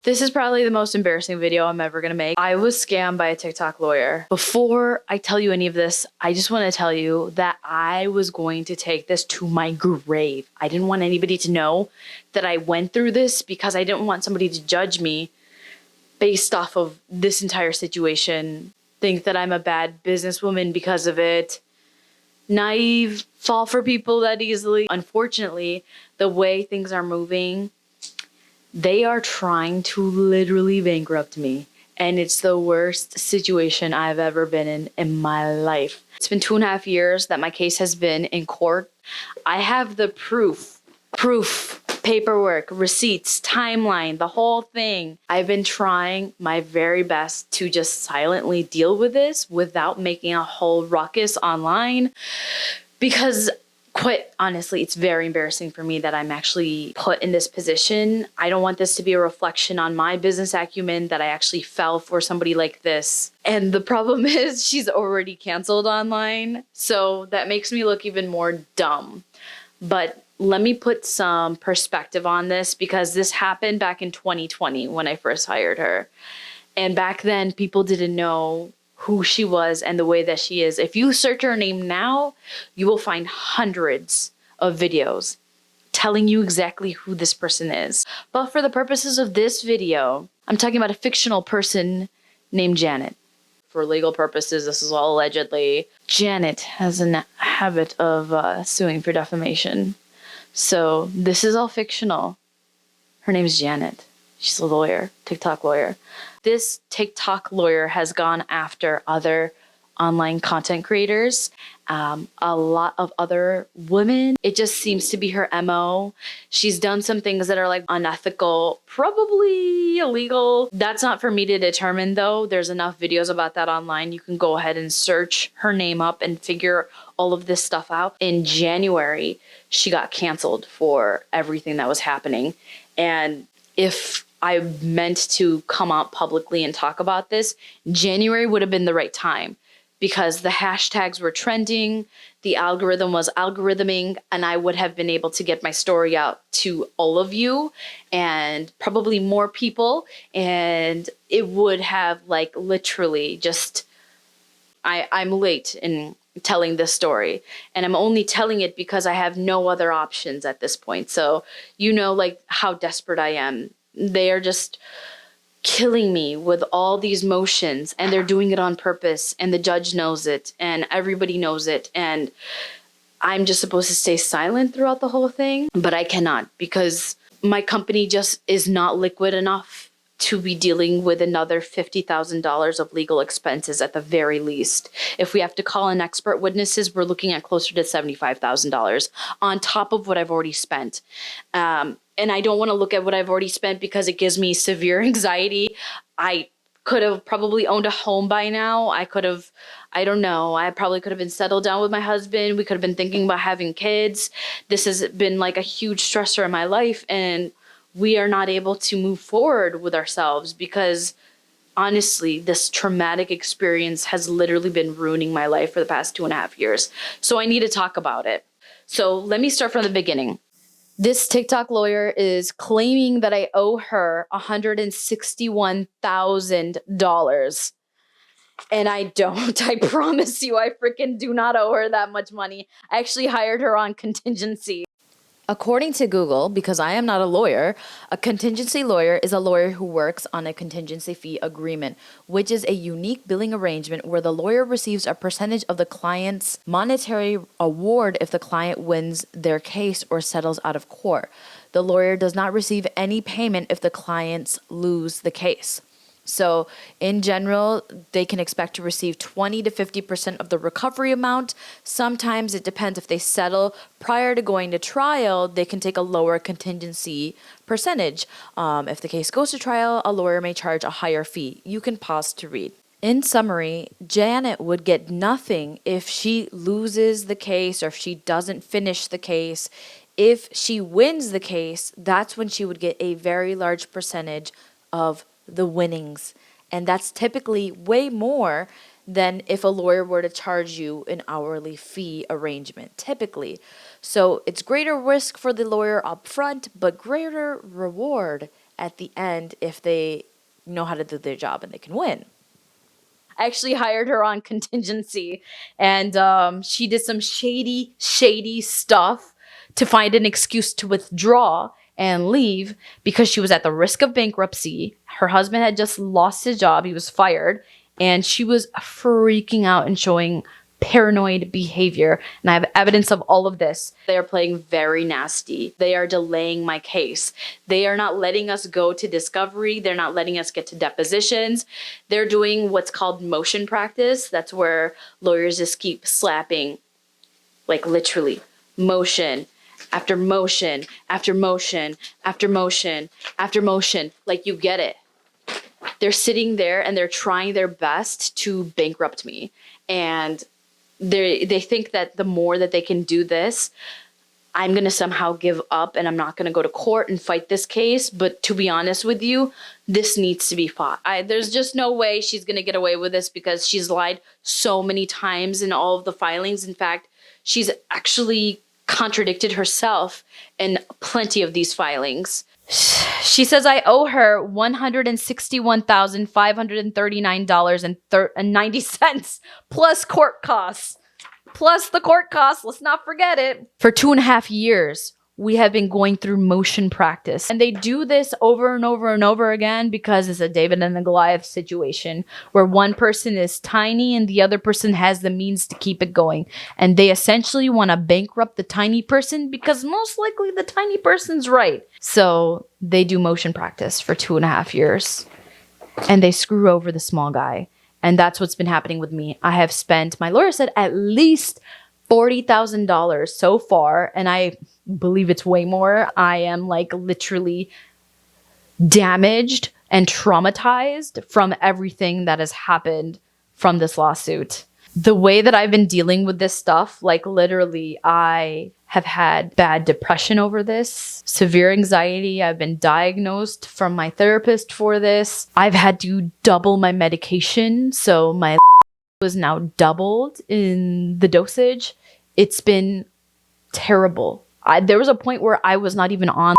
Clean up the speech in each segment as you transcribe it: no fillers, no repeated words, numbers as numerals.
This is probably the most embarrassing video I'm ever gonna make. I was scammed by a TikTok lawyer. Before I tell you any of this, I just want to tell you that I was going to take this to my grave. I didn't want anybody to know that I went through this because I didn't want somebody to judge me based off of this entire situation, think that I'm a bad businesswoman because of it, naive, fall for people that easily. Unfortunately, the way things are moving, they are trying to literally bankrupt me. And it's the worst situation I've ever been in my life. It's been 2.5 years that my case has been in court. I have the proof, paperwork, receipts, timeline, the whole thing. I've been trying my very best to just silently deal with this without making a whole ruckus online because quite honestly, it's very embarrassing for me that I'm actually put in this position. I don't want this to be a reflection on my business acumen that I actually fell for somebody like this. And the problem is she's already canceled online. So that makes me look even more dumb. But let me put some perspective on this because this happened back in 2020 when I first hired her. And back then, people didn't know who she was and the way that she is. If you search her name now, you will find hundreds of videos telling you exactly who this person is. But for the purposes of this video, I'm talking about a fictional person named Janet. For legal purposes, this is all allegedly. Janet has a habit of suing for defamation. So this is all fictional. Her name is Janet. She's a lawyer, TikTok lawyer. This TikTok lawyer has gone after other online content creators, a lot of other women. It just seems to be her MO. She's done some things that are like unethical, probably illegal. That's not for me to determine though. There's enough videos about that online. You can go ahead and search her name up and figure all of this stuff out. In January, she got canceled for everything that was happening. And if I meant to come out publicly and talk about this, January would have been the right time because the hashtags were trending, the algorithm was algorithming, and I would have been able to get my story out to all of you and probably more people. And it would have like literally just, I'm late in telling this story and I'm only telling it because I have no other options at this point. So you know like how desperate I am. They are just killing me with all these motions and they're doing it on purpose and the judge knows it and everybody knows it and I'm just supposed to stay silent throughout the whole thing, but I cannot because my company just is not liquid enough to be dealing with another $50,000 of legal expenses at the very least. If we have to call in expert witnesses, we're looking at closer to $75,000 on top of what I've already spent. And I don't want to look at what I've already spent because it gives me severe anxiety. I could have probably owned a home by now. I don't know. I probably could have been settled down with my husband. We could have been thinking about having kids. This has been like a huge stressor in my life. And we are not able to move forward with ourselves because honestly, this traumatic experience has literally been ruining my life for the past 2.5 years. So I need to talk about it. So let me start from the beginning. This TikTok lawyer is claiming that I owe her $161,000. And I don't. I promise you, I freaking do not owe her that much money. I actually hired her on contingency. According to Google, because I am not a lawyer, a contingency lawyer is a lawyer who works on a contingency fee agreement, which is a unique billing arrangement where the lawyer receives a percentage of the client's monetary award if the client wins their case or settles out of court. The lawyer does not receive any payment if the clients lose the case. So in general, they can expect to receive 20 to 50% of the recovery amount. Sometimes it depends if they settle prior to going to trial, they can take a lower contingency percentage. If the case goes to trial, a lawyer may charge a higher fee. You can pause to read. In summary, Janet would get nothing if she loses the case or if she doesn't finish the case. If she wins the case, that's when she would get a very large percentage of the winnings. And that's typically way more than if a lawyer were to charge you an hourly fee arrangement, typically. So it's greater risk for the lawyer up front, but greater reward at the end if they know how to do their job and they can win. I actually hired her on contingency, and she did some shady stuff to find an excuse to withdraw and leave because she was at the risk of bankruptcy. Her husband had just lost his job. He was fired, and she was freaking out and showing paranoid behavior. And I have evidence of all of this. They are playing very nasty. They are delaying my case. They are not letting us go to discovery. They're not letting us get to depositions. They're doing what's called motion practice. That's where lawyers just keep slapping, like literally motion after motion after motion after motion after motion. Like, you get it. They're sitting there and they're trying their best to bankrupt me. And they think that the more that they can do this, I'm going to somehow give up and I'm not going to go to court and fight this case. But to be honest with you, this needs to be fought. There's just no way she's going to get away with this because she's lied so many times in all of the filings. In fact, she's actually contradicted herself in plenty of these filings. She says I owe her $161,539.90 plus court costs. Plus the court costs, let's not forget it. For 2.5 years, we have been going through motion practice. And they do this over and over and over again because it's a David and the Goliath situation where one person is tiny and the other person has the means to keep it going. And they essentially want to bankrupt the tiny person because most likely the tiny person's right. So they do motion practice for 2.5 years and they screw over the small guy. And that's what's been happening with me. I have spent, my lawyer said, at least $40,000 so far, and I believe it's way more. I am like literally damaged and traumatized from everything that has happened from this lawsuit. The way that I've been dealing with this stuff, like literally, I have had bad depression over this, severe anxiety. I've been diagnosed from my therapist for this. I've had to double my medication, so my was now doubled in the dosage. It's been terrible. There was a point where I was not even on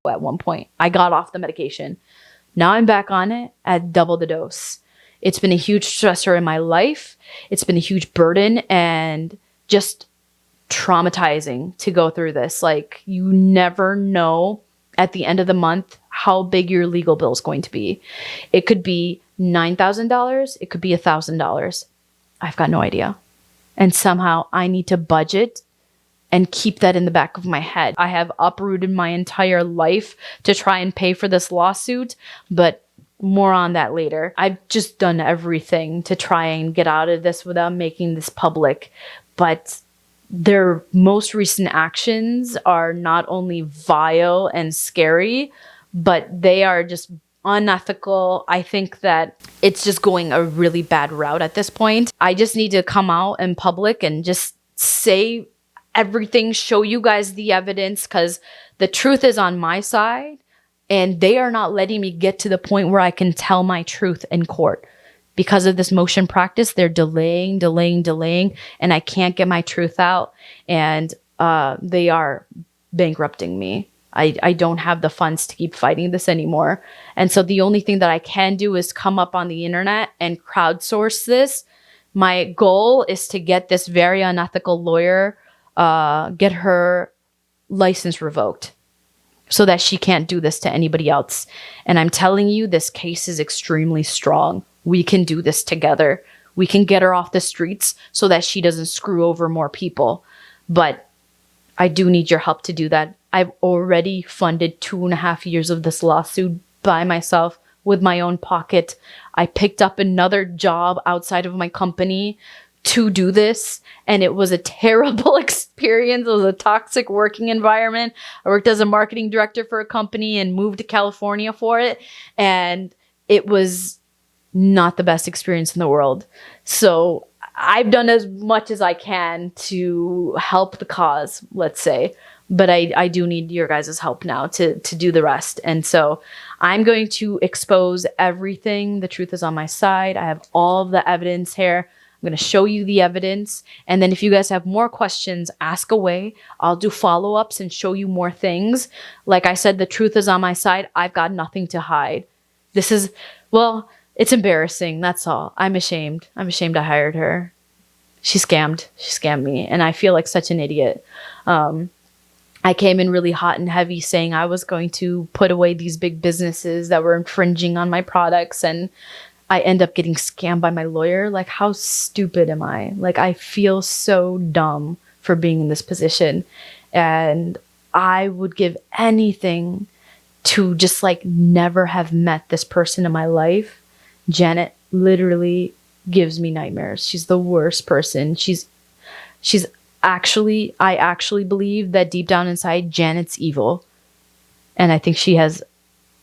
at one point. I got off the medication. Now I'm back on it at double the dose. It's been a huge stressor in my life. It's been a huge burden and just traumatizing to go through this. Like, you never know at the end of the month how big your legal bill is going to be. It could be $9,000. It could be $1,000. I've got no idea. And somehow I need to budget and keep that in the back of my head. I have uprooted my entire life to try and pay for this lawsuit, but more on that later. I've just done everything to try and get out of this without making this public, but their most recent actions are not only vile and scary, but they are just unethical. I think that it's just going a really bad route at this point. I just need to come out in public and just say everything, show you guys the evidence, because the truth is on my side and they are not letting me get to the point where I can tell my truth in court. Because of this motion practice, they're delaying, and I can't get my truth out, and they are bankrupting me. I don't have the funds to keep fighting this anymore. And so the only thing that I can do is come up on the internet and crowdsource this. My goal is to get this very unethical lawyer, get her license revoked so that she can't do this to anybody else. And I'm telling you, this case is extremely strong. We can do this together. We can get her off the streets so that she doesn't screw over more people. But I do need your help to do that. I've already funded 2.5 years of this lawsuit by myself with my own pocket. I picked up another job outside of my company to do this, and it was a terrible experience. It was a toxic working environment. I worked as a marketing director for a company and moved to California for it, and it was not the best experience in the world. So I've done as much as I can to help the cause, let's say, but I do need your guys' help now to do the rest. And so I'm going to expose everything. The truth is on my side. I have all of the evidence here. I'm going to show you the evidence. And then if you guys have more questions, ask away. I'll do follow-ups and show you more things. Like I said, the truth is on my side. I've got nothing to hide. This is, well, it's embarrassing. That's all. I'm ashamed. I'm ashamed I hired her. She scammed. She scammed me. And I feel like such an idiot. I came in really hot and heavy saying I was going to put away these big businesses that were infringing on my products, and I end up getting scammed by my lawyer. Like, how stupid am I? Like, I feel so dumb for being in this position. And I would give anything to just like never have met this person in my life. Janet literally gives me nightmares. She's the worst person. She's actually, I actually believe that deep down inside, Janet's evil. And I think she has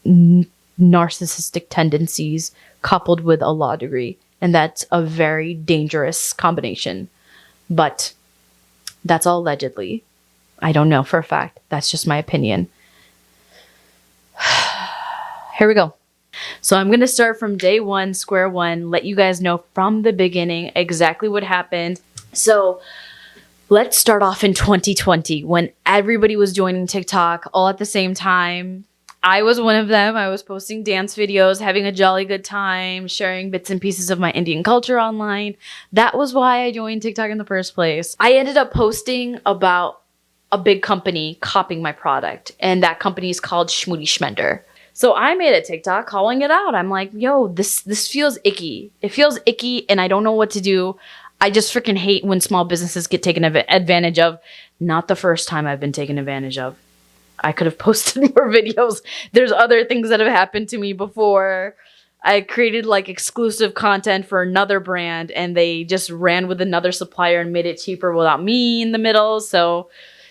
narcissistic tendencies coupled with a law degree. And that's a very dangerous combination. But that's all allegedly. I don't know for a fact. That's just my opinion. Here we go. So I'm going to start from day one, square one, let you guys know from the beginning exactly what happened. So let's start off in 2020 when everybody was joining TikTok all at the same time. I was one of them. I was posting dance videos, having a jolly good time, sharing bits and pieces of my Indian culture online. That was why I joined TikTok in the first place. I ended up posting about a big company copying my product, and that company is called Schmoody Schmender. So I made a TikTok calling it out. I'm like, yo, this feels icky. It feels icky and I don't know what to do. I just freaking hate when small businesses get taken advantage of. Not the first time I've been taken advantage of. I could have posted more videos. There's other things that have happened to me before. I created like exclusive content for another brand and they just ran with another supplier and made it cheaper without me in the middle. So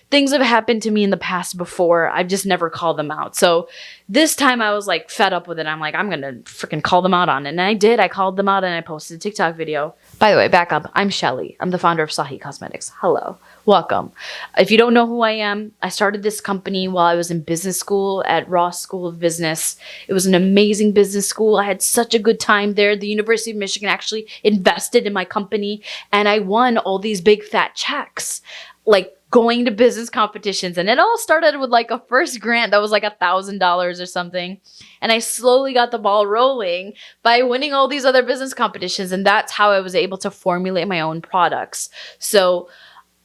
things have happened to me in the past before. I've just never called them out. So this time I was like fed up with it. I'm like, I'm going to freaking call them out on it. And I did. I called them out and I posted a TikTok video. By the way, back up. I'm Shelly. I'm the founder of Sahi Cosmetics. Hello. Welcome. If you don't know who I am, I started this company while I was in business school at Ross School of Business. It was an amazing business school. I had such a good time there. The University of Michigan actually invested in my company and I won all these big fat checks. Like going to business competitions. And it all started with like a first grant that was like $1,000 or something. And I slowly got the ball rolling by winning all these other business competitions. And that's how I was able to formulate my own products. So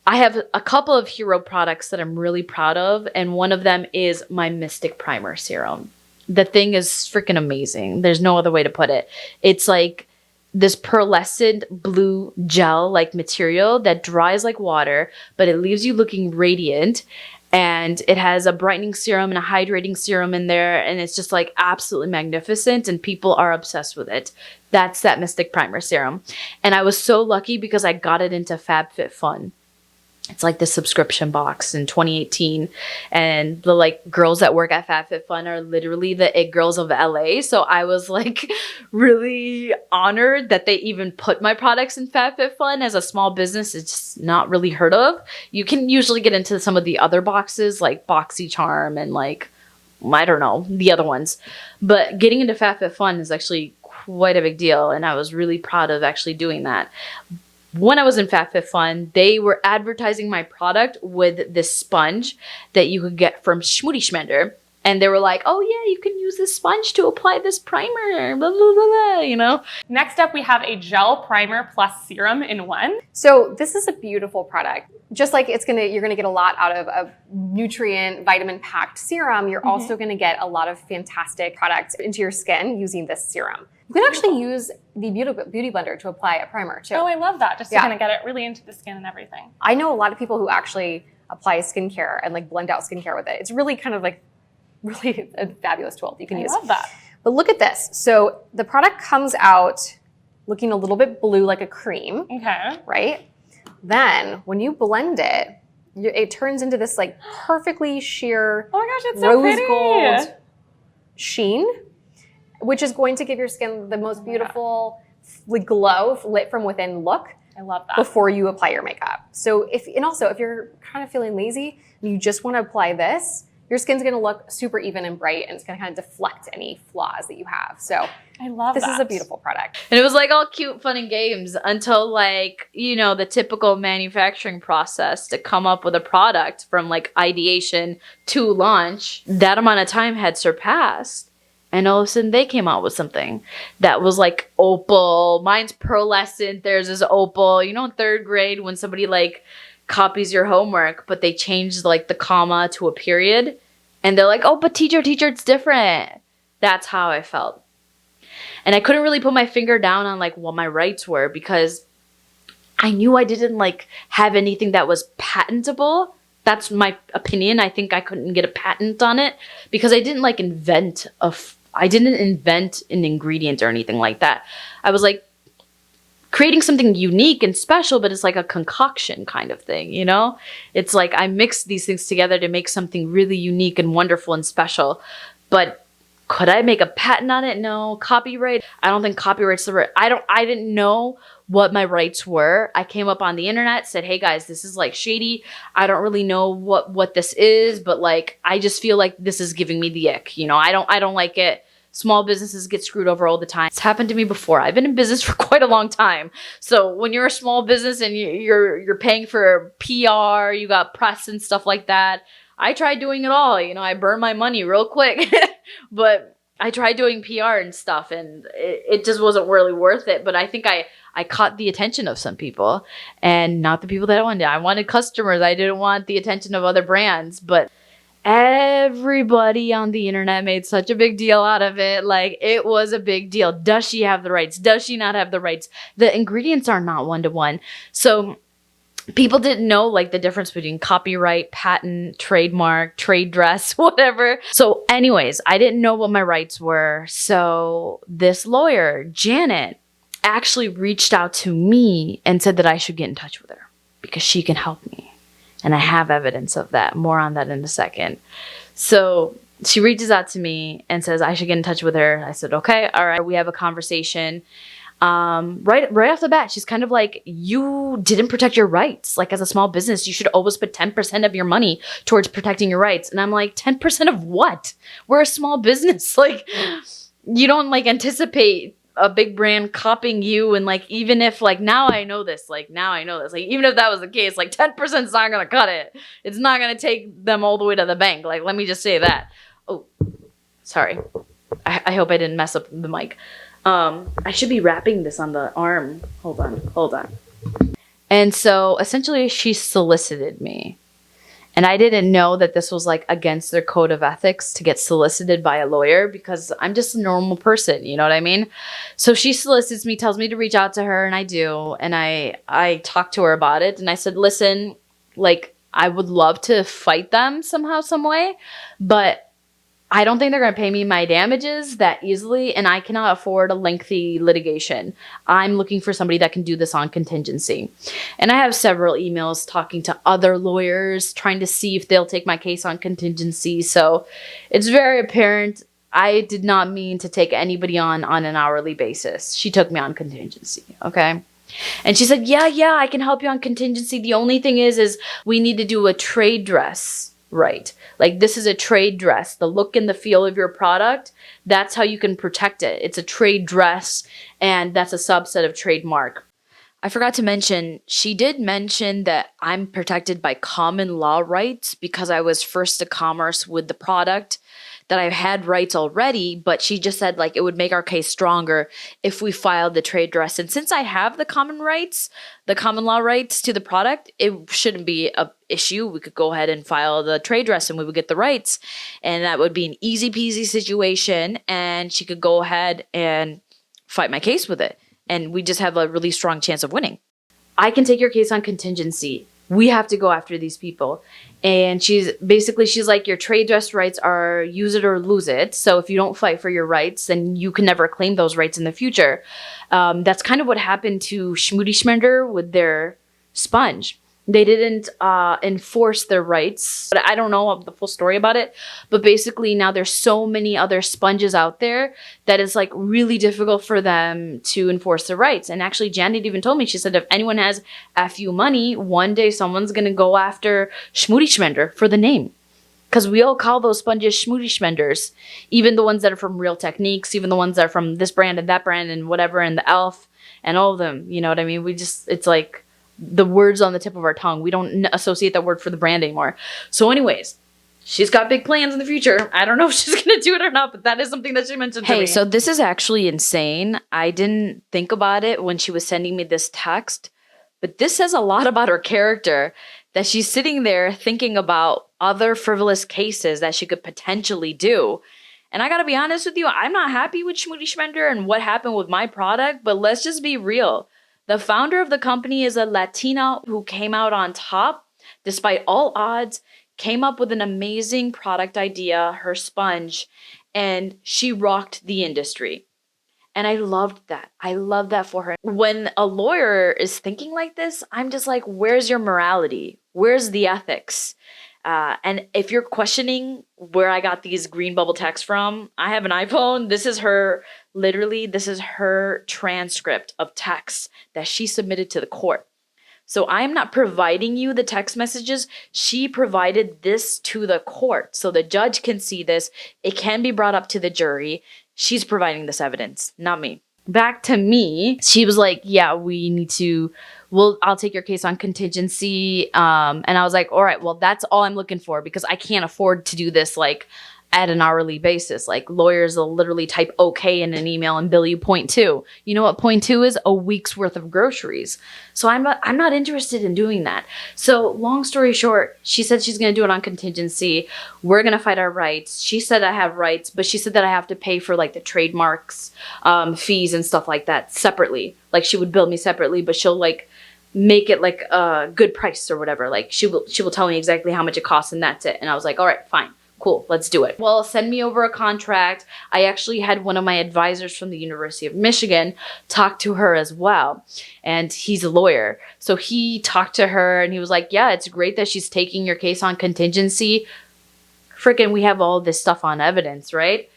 I have a couple of hero products that I'm really proud of. And one of them is my Mystic Primer Serum. The thing is freaking amazing. There's no other way to put it. It's like this pearlescent blue gel like material that dries like water, but it leaves you looking radiant. And it has a brightening serum and a hydrating serum in there. And it's just like absolutely magnificent. And people are obsessed with it. That's that Mystic Primer Serum. And I was so lucky because I got it into FabFitFun. It's like the subscription box in 2018. And the like girls that work at FabFitFun are literally the it girls of LA. So I was like really honored that they even put my products in FabFitFun. As a small business, it's not really heard of. You can usually get into some of the other boxes like BoxyCharm and like, I don't know, the other ones. But getting into FabFitFun is actually quite a big deal. And I was really proud of actually doing that. When I was in FabFitFun, they were advertising my product with this sponge that you could get from Schmoody Schmender. And they were like, oh yeah, you can use this sponge to apply this primer, blah, blah, blah, blah, you know? Next up, we have a gel primer plus serum in one. So this is a beautiful product. Just like you're gonna get a lot out of a nutrient, vitamin-packed serum, you're also gonna get a lot of fantastic products into your skin using this serum. You can actually use the beauty blender to apply a primer too. Oh, I love that. Just to kind of get it really into the skin and everything. I know a lot of people who actually apply skincare and like blend out skincare with it. It's really kind of like really a fabulous tool you can use. I love that. But look at this. So the product comes out looking a little bit blue like a cream. Okay. Right? Then when you blend it, it turns into this like perfectly sheer oh my gosh, it's so pretty. rose gold sheen, which is going to give your skin the most beautiful glow, lit from within look. I love that. Before you apply your makeup. So if you're kind of feeling lazy and you just want to apply this, your skin's gonna look super even and bright, and it's gonna kind of deflect any flaws that you have. So I love this that. is a beautiful product. And it was like all cute, fun and games until like, you know, the typical manufacturing process to come up with a product from like ideation to launch. That amount of time had surpassed. And all of a sudden they came out with something that was like opal. Mine's pearlescent. Theirs is opal. You know, in 3rd grade when somebody like copies your homework, but they changed like the comma to a period. And they're like, oh, but teacher, it's different. That's how I felt. And I couldn't really put my finger down on like what my rights were because I knew I didn't like have anything that was patentable. That's my opinion. I think I couldn't get a patent on it because I didn't like I didn't invent an ingredient or anything like that. I was like creating something unique and special, but it's like a concoction kind of thing, you know? It's like I mixed these things together to make something really unique and wonderful and special. But could I make a patent on it? No. Copyright? I don't think copyright's the right. I didn't know what my rights were. I came up on the internet, said, hey guys, this is like shady. I don't really know what this is, but like I just feel like this is giving me the ick. You know, I don't like it. Small businesses get screwed over all the time. It's happened to me before. I've been in business for quite a long time. So when you're a small business and you're paying for PR, you got press and stuff like that. I tried doing it all. You know, I burned my money real quick, but I tried doing PR and stuff and it just wasn't really worth it. But I think I caught the attention of some people and not the people that I wanted. I wanted customers. I didn't want the attention of other brands, but everybody on the internet made such a big deal out of it. Like it was a big deal. Does she have the rights? Does she not have the rights? The ingredients are not 1-to-1. So people didn't know like the difference between copyright, patent, trademark, trade dress, whatever. So anyways, I didn't know what my rights were. So this lawyer, Janet, actually reached out to me and said that I should get in touch with her because she can help me. And I have evidence of that. More on that in a second. So she reaches out to me and says I should get in touch with her. I said, okay, all right. We have a conversation. Right off the bat, she's kind of like, you didn't protect your rights. Like as a small business, you should always put 10% of your money towards protecting your rights. And I'm like, 10% of what? We're a small business. Like you don't like anticipate a big brand copying you. And like, even if like, now I know this, like even if that was the case, like 10% is not going to cut it. It's not going to take them all the way to the bank. Like, let me just say that. Oh, sorry. I hope I didn't mess up the mic. I should be wrapping this on the arm. Hold on. And so essentially she solicited me. And I didn't know that this was like against their code of ethics to get solicited by a lawyer because I'm just a normal person. You know what I mean? So she solicits me, tells me to reach out to her, and I do. And I talked to her about it. And I said, listen, like I would love to fight them somehow, some way, but I don't think they're going to pay me my damages that easily, and I cannot afford a lengthy litigation. I'm looking for somebody that can do this on contingency. And I have several emails talking to other lawyers, trying to see if they'll take my case on contingency. So it's very apparent I did not mean to take anybody on an hourly basis. She took me on contingency, okay? And she said, yeah, I can help you on contingency. The only thing is we need to do a trade dress. Right. Like this is a trade dress. The look and the feel of your product, that's how you can protect it. It's a trade dress and that's a subset of trademark. I forgot to mention, she did mention that I'm protected by common law rights because I was first to commerce with the product, that I had rights already, but she just said like it would make our case stronger if we filed the trade dress. And since I have the common law rights to the product, it shouldn't be an issue. We could go ahead and file the trade dress and we would get the rights. And that would be an easy peasy situation. And she could go ahead and fight my case with it. And we just have a really strong chance of winning. I can take your case on contingency. We have to go after these people. And she's like, your trade dress rights are use it or lose it. So if you don't fight for your rights, then you can never claim those rights in the future. That's kind of what happened to Schmoody Schmender with their sponge. They didn't enforce their rights. But I don't know the full story about it. But basically now there's so many other sponges out there that it's like really difficult for them to enforce their rights. And actually Janet even told me, she said, if anyone has FU money, one day someone's going to go after Schmoody Schmender for the name. Because we all call those sponges schmooty schmenders. Even the ones that are from Real Techniques, even the ones that are from this brand and that brand and whatever, and the e.l.f. and all of them. You know what I mean? It's like the words on the tip of our tongue. We don't associate that word for the brand anymore. So anyways, she's got big plans in the future. I don't know if she's going to do it or not, but that is something that she mentioned to me. Hey, so this is actually insane. I didn't think about it when she was sending me this text, but this says a lot about her character, that she's sitting there thinking about other frivolous cases that she could potentially do. And I got to be honest with you, I'm not happy with Schmoody Schmender and what happened with my product, but let's just be real. The founder of the company is a Latina who came out on top despite all odds, came up with an amazing product idea, her sponge, and she rocked the industry. And I loved that. I love that for her. When a lawyer is thinking like this, I'm just like, where's your morality? Where's the ethics? And if you're questioning where I got these green bubble texts from, I have an iPhone. This is her, literally, this is her transcript of texts that she submitted to the court. So I'm not providing you the text messages. She provided this to the court so the judge can see this. It can be brought up to the jury. She's providing this evidence, not me. Back to me, she was like, yeah, we need to, I'll take your case on contingency. And I was like, all right, well, that's all I'm looking for because I can't afford to do this like at an hourly basis. Like lawyers will literally type okay in an email and bill you 0.2. You know what 0.2 is? A week's worth of groceries. So I'm not interested in doing that. So long story short, she said she's going to do it on contingency. We're going to fight our rights. She said I have rights, but she said that I have to pay for like the trademarks, fees and stuff like that separately. Like she would bill me separately, but she'll like make it like a good price or whatever. Like she will tell me exactly how much it costs and that's it. And I was like, all right, fine. Cool, let's do it. Well, send me over a contract. I actually had one of my advisors from the University of Michigan talk to her as well. And he's a lawyer. So he talked to her and he was like, yeah, it's great that she's taking your case on contingency. Freaking, we have all this stuff on evidence, right?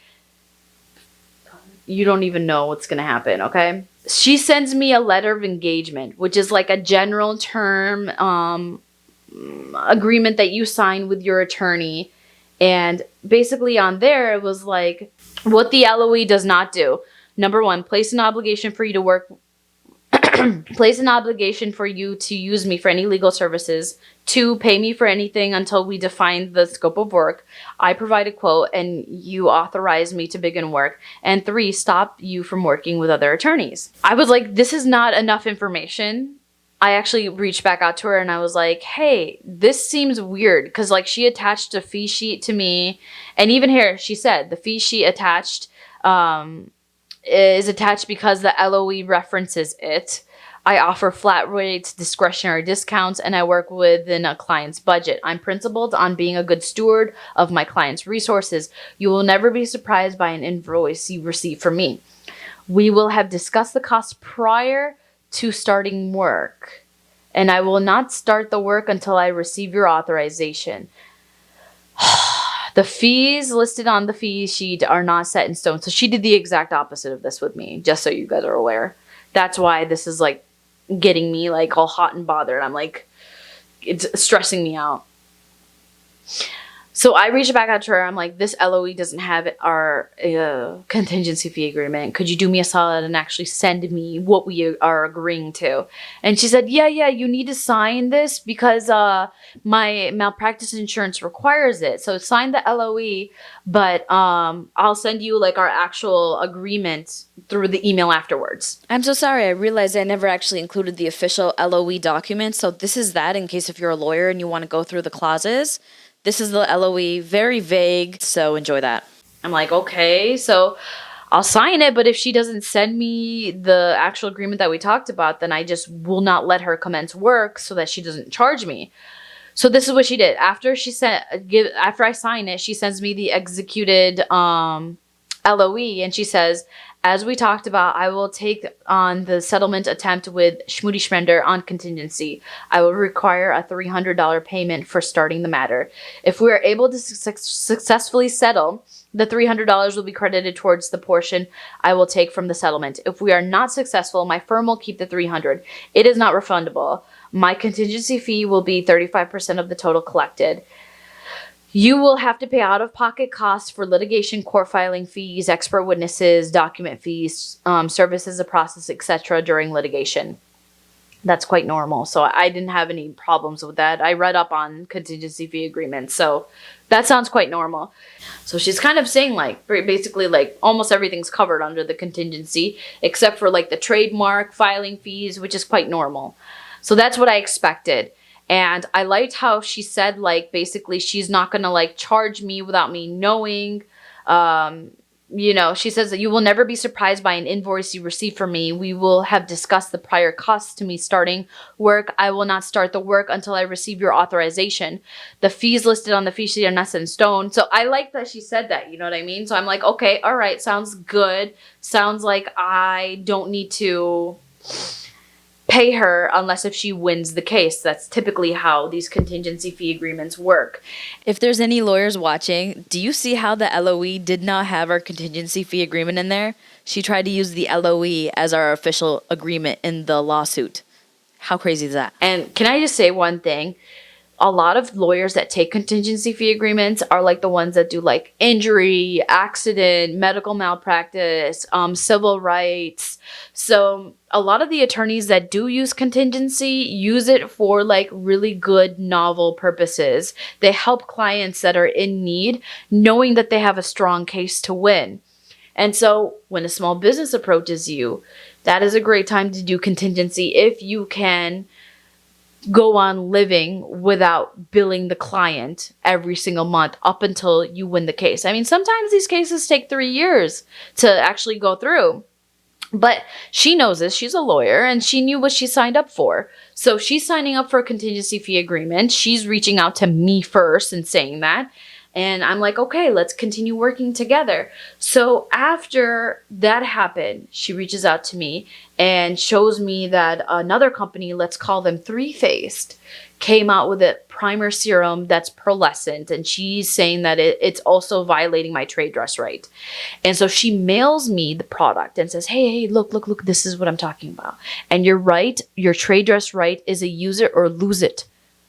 You don't even know what's going to happen, okay? She sends me a letter of engagement, which is like a general term agreement that you sign with your attorney. And basically on there, it was like what the LOE does not do. Number one, place an obligation for you to work, place an obligation for you to use me for any legal services. 2, pay me for anything until we define the scope of work. I provide a quote and you authorize me to begin work. And 3, stop you from working with other attorneys. I was like, this is not enough information. I actually reached back out to her and I was like, hey, this seems weird because like she attached a fee sheet to me. And even here, she said the fee sheet attached is attached because the LOE references it. I offer flat rates, discretionary discounts, and I work within a client's budget. I'm principled on being a good steward of my client's resources. You will never be surprised by an invoice you receive from me. We will have discussed the cost prior to starting work, and I will not start the work until I receive your authorization. The fees listed on the fee sheet are not set in stone. So she did the exact opposite of this with me, just so you guys are aware. That's why this is like getting me like all hot and bothered. I'm like, it's stressing me out. So I reached back out to her. I'm like, this LOE doesn't have our contingency fee agreement. Could you do me a solid and actually send me what we are agreeing to? And she said, yeah, you need to sign this because my malpractice insurance requires it. So sign the LOE, but I'll send you like our actual agreement through the email afterwards. I'm so sorry. I realized I never actually included the official LOE document. So this is that in case if you're a lawyer and you want to go through the clauses. This is the LOE, very vague, so enjoy that. I'm like, okay, so I'll sign it, but if she doesn't send me the actual agreement that we talked about, then I just will not let her commence work so that she doesn't charge me. So this is what she did. After I sign it, she sends me the executed LOE, and she says, as we talked about, I will take on the settlement attempt with Schmoody Schmender on contingency. I will require a $300 payment for starting the matter. If we are able to successfully settle, the $300 will be credited towards the portion I will take from the settlement. If we are not successful, my firm will keep the $300. It is not refundable. My contingency fee will be 35% of the total collected. You will have to pay out-of-pocket costs for litigation, court filing fees, expert witnesses, document fees, services of process, etc. during litigation. That's quite normal. So I didn't have any problems with that. I read up on contingency fee agreements. So that sounds quite normal. So she's kind of saying like basically like almost everything's covered under the contingency except for like the trademark filing fees, which is quite normal. So that's what I expected. And I liked how she said like basically she's not going to like charge me without me knowing. You know, she says that you will never be surprised by an invoice you receive from me. We will have discussed the prior costs to me starting work. I will not start the work until I receive your authorization. The fees listed on the fee sheet are not set in stone. So I like that she said that, you know what I mean? So I'm like, okay, all right, sounds good. Sounds like I don't need to pay her unless if she wins the case. That's typically how these contingency fee agreements work. If there's any lawyers watching, do you see how the LOE did not have our contingency fee agreement in there? She tried to use the LOE as our official agreement in the lawsuit. How crazy is that? And can I just say one thing? A lot of lawyers that take contingency fee agreements are like the ones that do like injury, accident, medical malpractice, civil rights. So a lot of the attorneys that do use contingency use it for like really good novel purposes. They help clients that are in need, knowing that they have a strong case to win. And so when a small business approaches you, that is a great time to do contingency if you can go on living without billing the client every single month up until you win the case. I mean, sometimes these cases take 3 years to actually go through. But she knows this. She's a lawyer and she knew what she signed up for. So she's signing up for a contingency fee agreement. She's reaching out to me first and saying that. And I'm like, okay, let's continue working together. So after that happened, she reaches out to me and shows me that another company, let's call them Three Faced, came out with a primer serum that's pearlescent. And she's saying that it's also violating my trade dress right. And so she mails me the product and says, hey, look, this is what I'm talking about. And you're right. Your trade dress right is a use it or lose it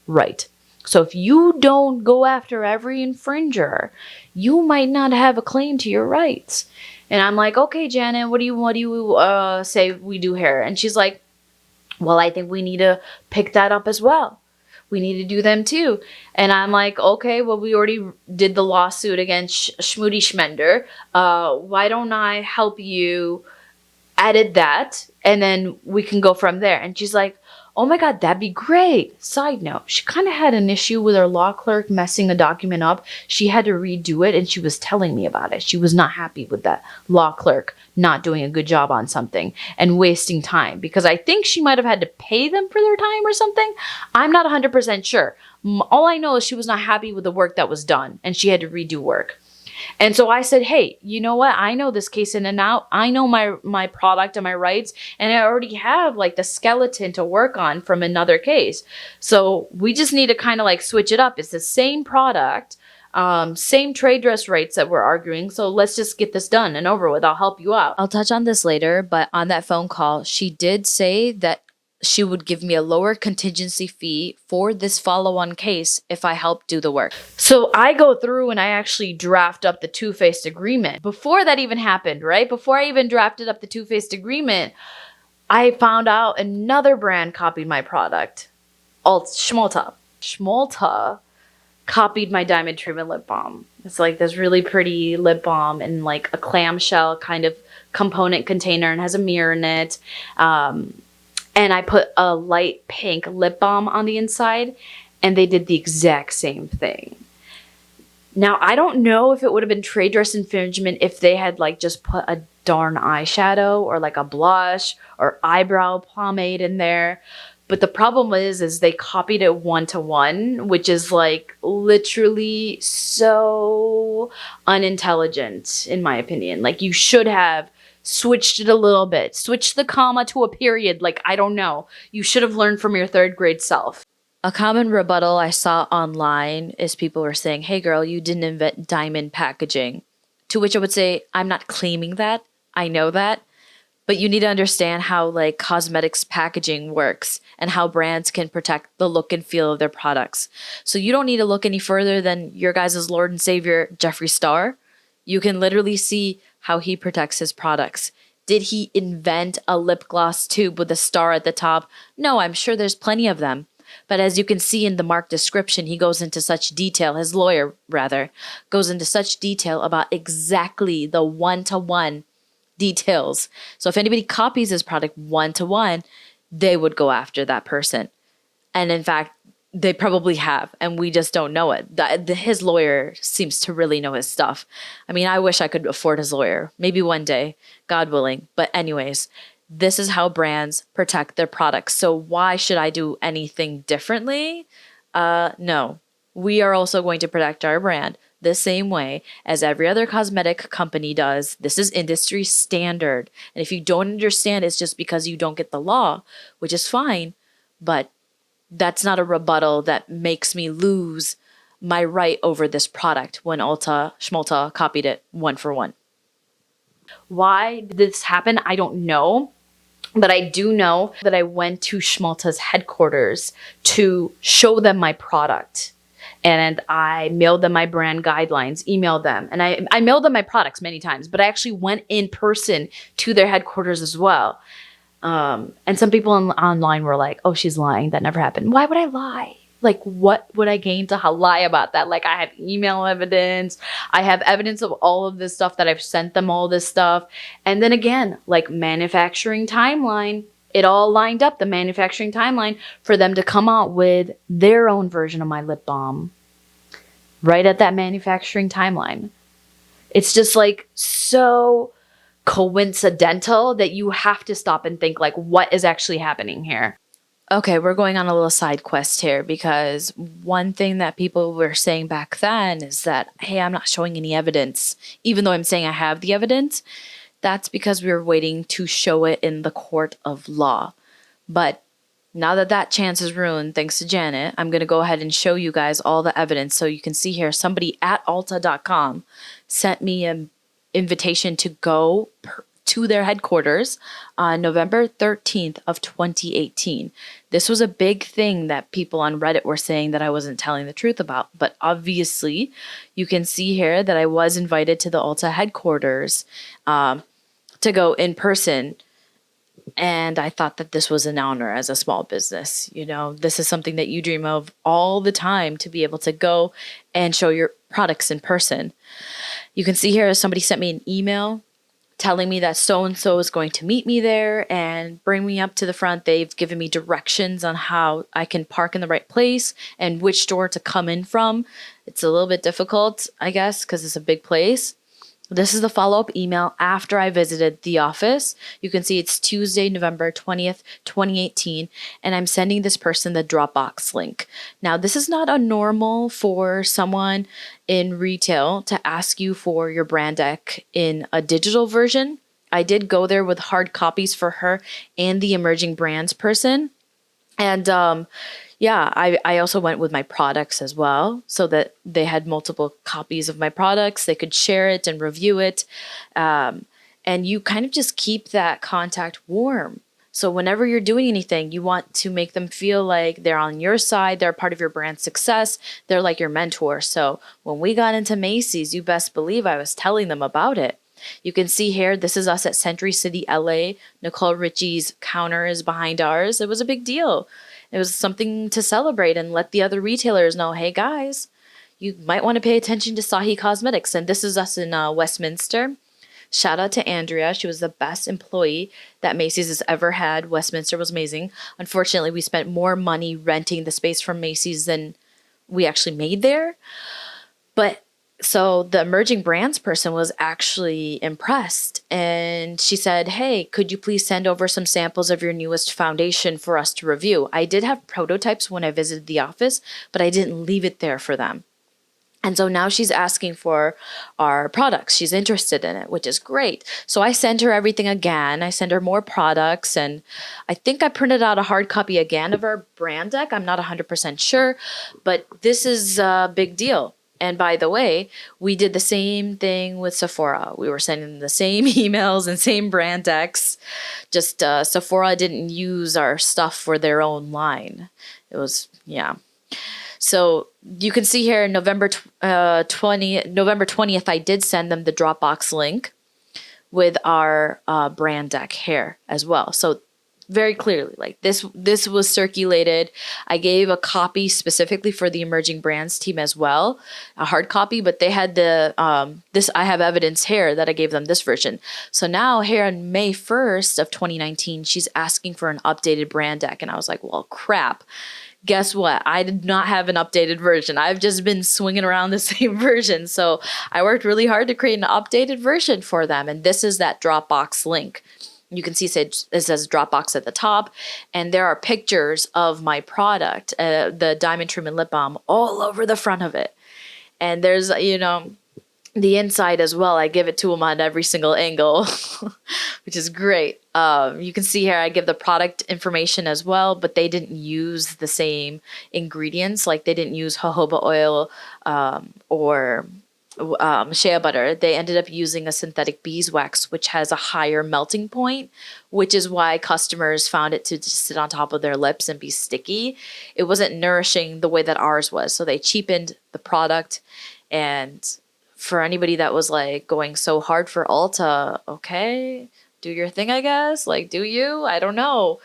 right. So if you don't go after every infringer, you might not have a claim to your rights. And I'm like, okay, Janet, what do you say we do here? And she's like, well, I think we need to pick that up as well. We need to do them too. And I'm like, okay, well, we already did the lawsuit against Schmoody Schmender. Why don't I help you edit that? And then we can go from there. And she's like, oh my God, that'd be great. Side note, she kind of had an issue with her law clerk messing a document up. She had to redo it and she was telling me about it. She was not happy with that law clerk not doing a good job on something and wasting time because I think she might have had to pay them for their time or something. I'm not 100% sure. All I know is she was not happy with the work that was done and she had to redo work. And so I said, hey, you know what? I know this case in and out. I know my product and my rights, and I already have like the skeleton to work on from another case. So we just need to kind of like switch it up. It's the same product, same trade dress rights that we're arguing. So let's just get this done and over with. I'll help you out. I'll touch on this later, but on that phone call, she did say that she would give me a lower contingency fee for this follow-on case if I help do the work. So I go through and I actually draft up the two-faced agreement. Before that even happened, right? Before I even drafted up the two-faced agreement, I found out another brand copied my product. Schmolta. Schmolta copied my diamond treatment lip balm. It's like this really pretty lip balm in like a clamshell kind of component container and has a mirror in it. And I put a light pink lip balm on the inside, and they did the exact same thing. Now, I don't know if it would have been trade dress infringement if they had like just put a darn eyeshadow or like a blush or eyebrow pomade in there. But the problem is they copied it 1-to-1, which is like literally so unintelligent, in my opinion. Like you should have switched it a little bit, switched the comma to a period. Like, I don't know. You should have learned from your third grade self. A common rebuttal I saw online is people were saying, hey girl, you didn't invent diamond packaging. To which I would say, I'm not claiming that. I know that. But you need to understand how like cosmetics packaging works and how brands can protect the look and feel of their products. So you don't need to look any further than your guys' Lord and Savior, Jeffree Star. You can literally see how he protects his products. Did he invent a lip gloss tube with a star at the top? No, I'm sure there's plenty of them. But as you can see in the marked description, he goes into such detail, his lawyer rather, goes into such detail about exactly the one-to-one details. So if anybody copies his product one-to-one, they would go after that person. And in fact, they probably have, and we just don't know it. His lawyer seems to really know his stuff. I mean, I wish I could afford his lawyer. Maybe one day, God willing. But anyways, this is how brands protect their products. So why should I do anything differently? No. We are also going to protect our brand the same way as every other cosmetic company does. This is industry standard. And if you don't understand, it's just because you don't get the law, which is fine. But that's not a rebuttal that makes me lose my right over this product when Ulta Schmolta copied it one for one. Why did this happen? I don't know. But I do know that I went to Schmalta's headquarters to show them my product. And I mailed them my brand guidelines, emailed them. And I mailed them my products many times, but I actually went in person to their headquarters as well. And some people online were like, oh, she's lying. That never happened. Why would I lie? Like, what would I gain to lie about that? Like, I have email evidence. I have evidence of all of this stuff that I've sent them all this stuff. And then again, like manufacturing timeline, it all lined up, the manufacturing timeline for them to come out with their own version of my lip balm right at that manufacturing timeline. It's just like so coincidental that you have to stop and think like, what is actually happening here? Okay, we're going on a little side quest here because one thing that people were saying back then is that, hey, I'm not showing any evidence, even though I'm saying I have the evidence. That's because we were waiting to show it in the court of law. But now that that chance is ruined, thanks to Janet, I'm going to go ahead and show you guys all the evidence. So you can see here, somebody at Ulta.com sent me an invitation to go to their headquarters on November 13th of 2018. This was a big thing that people on Reddit were saying that I wasn't telling the truth about. But obviously, you can see here that I was invited to the Ulta headquarters to go in person. And I thought that this was an honor as a small business. You know, this is something that you dream of all the time, to be able to go and show your products in person. You can see here somebody sent me an email telling me that so-and-so is going to meet me there and bring me up to the front. They've given me directions on how I can park in the right place and which door to come in from. It's a little bit difficult, I guess, because it's a big place. This is the follow-up email after I visited the office. You can see it's Tuesday, November 20th, 2018, and I'm sending this person the Dropbox link. Now, this is not a normal for someone in retail to ask you for your brand deck in a digital version. I did go there with hard copies for her and the emerging brands person. And I also went with my products as well, so that they had multiple copies of my products. They could share it and review it. And you kind of just keep that contact warm. So whenever you're doing anything, you want to make them feel like they're on your side. They're part of your brand success. They're like your mentor. So when we got into Macy's, you best believe I was telling them about it. You can see here, this is us at Century City, LA. Nicole Richie's counter is behind ours. It was a big deal. It was something to celebrate and let the other retailers know, hey guys, you might want to pay attention to Sahi Cosmetics. And this is us in Westminster. Shout out to Andrea. She was the best employee that Macy's has ever had. Westminster was amazing. Unfortunately, we spent more money renting the space from Macy's than we actually made there. But so the emerging brands person was actually impressed. And she said, hey, could you please send over some samples of your newest foundation for us to review? I did have prototypes when I visited the office, but I didn't leave it there for them. And so now she's asking for our products. She's interested in it, which is great. So I sent her everything again. I sent her more products. And I think I printed out a hard copy again of our brand deck. I'm not 100% sure, but this is a big deal. And by the way, we did the same thing with Sephora. We were sending the same emails and same brand decks. Just Sephora didn't use our stuff for their own line. It was, yeah. So you can see here November 20th, I did send them the Dropbox link with our brand deck here as well. So very clearly, like this was circulated. I gave a copy specifically for the emerging brands team as well, a hard copy, but they had the this. I have evidence here that I gave them this version. So now here on May 1st of 2019, she's asking for an updated brand deck, and I was like, well, crap. Guess what? I did not have an updated version. I've just been swinging around the same version. So I worked really hard to create an updated version for them, and this is that Dropbox link. You can see it says Dropbox at the top, and there are pictures of my product, the Diamond Trim and Lip Balm, all over the front of it. And there's, the inside as well. I give it to them on every single angle, which is great. You can see here I give the product information as well, but they didn't use the same ingredients. Like they didn't use jojoba oil or shea butter. They ended up using a synthetic beeswax, which has a higher melting point, which is why customers found it to just sit on top of their lips and be sticky. It wasn't nourishing the way that ours was. So they cheapened the product. And for anybody that was like going so hard for Ulta, okay, do your thing, I guess. Like, do you? I don't know.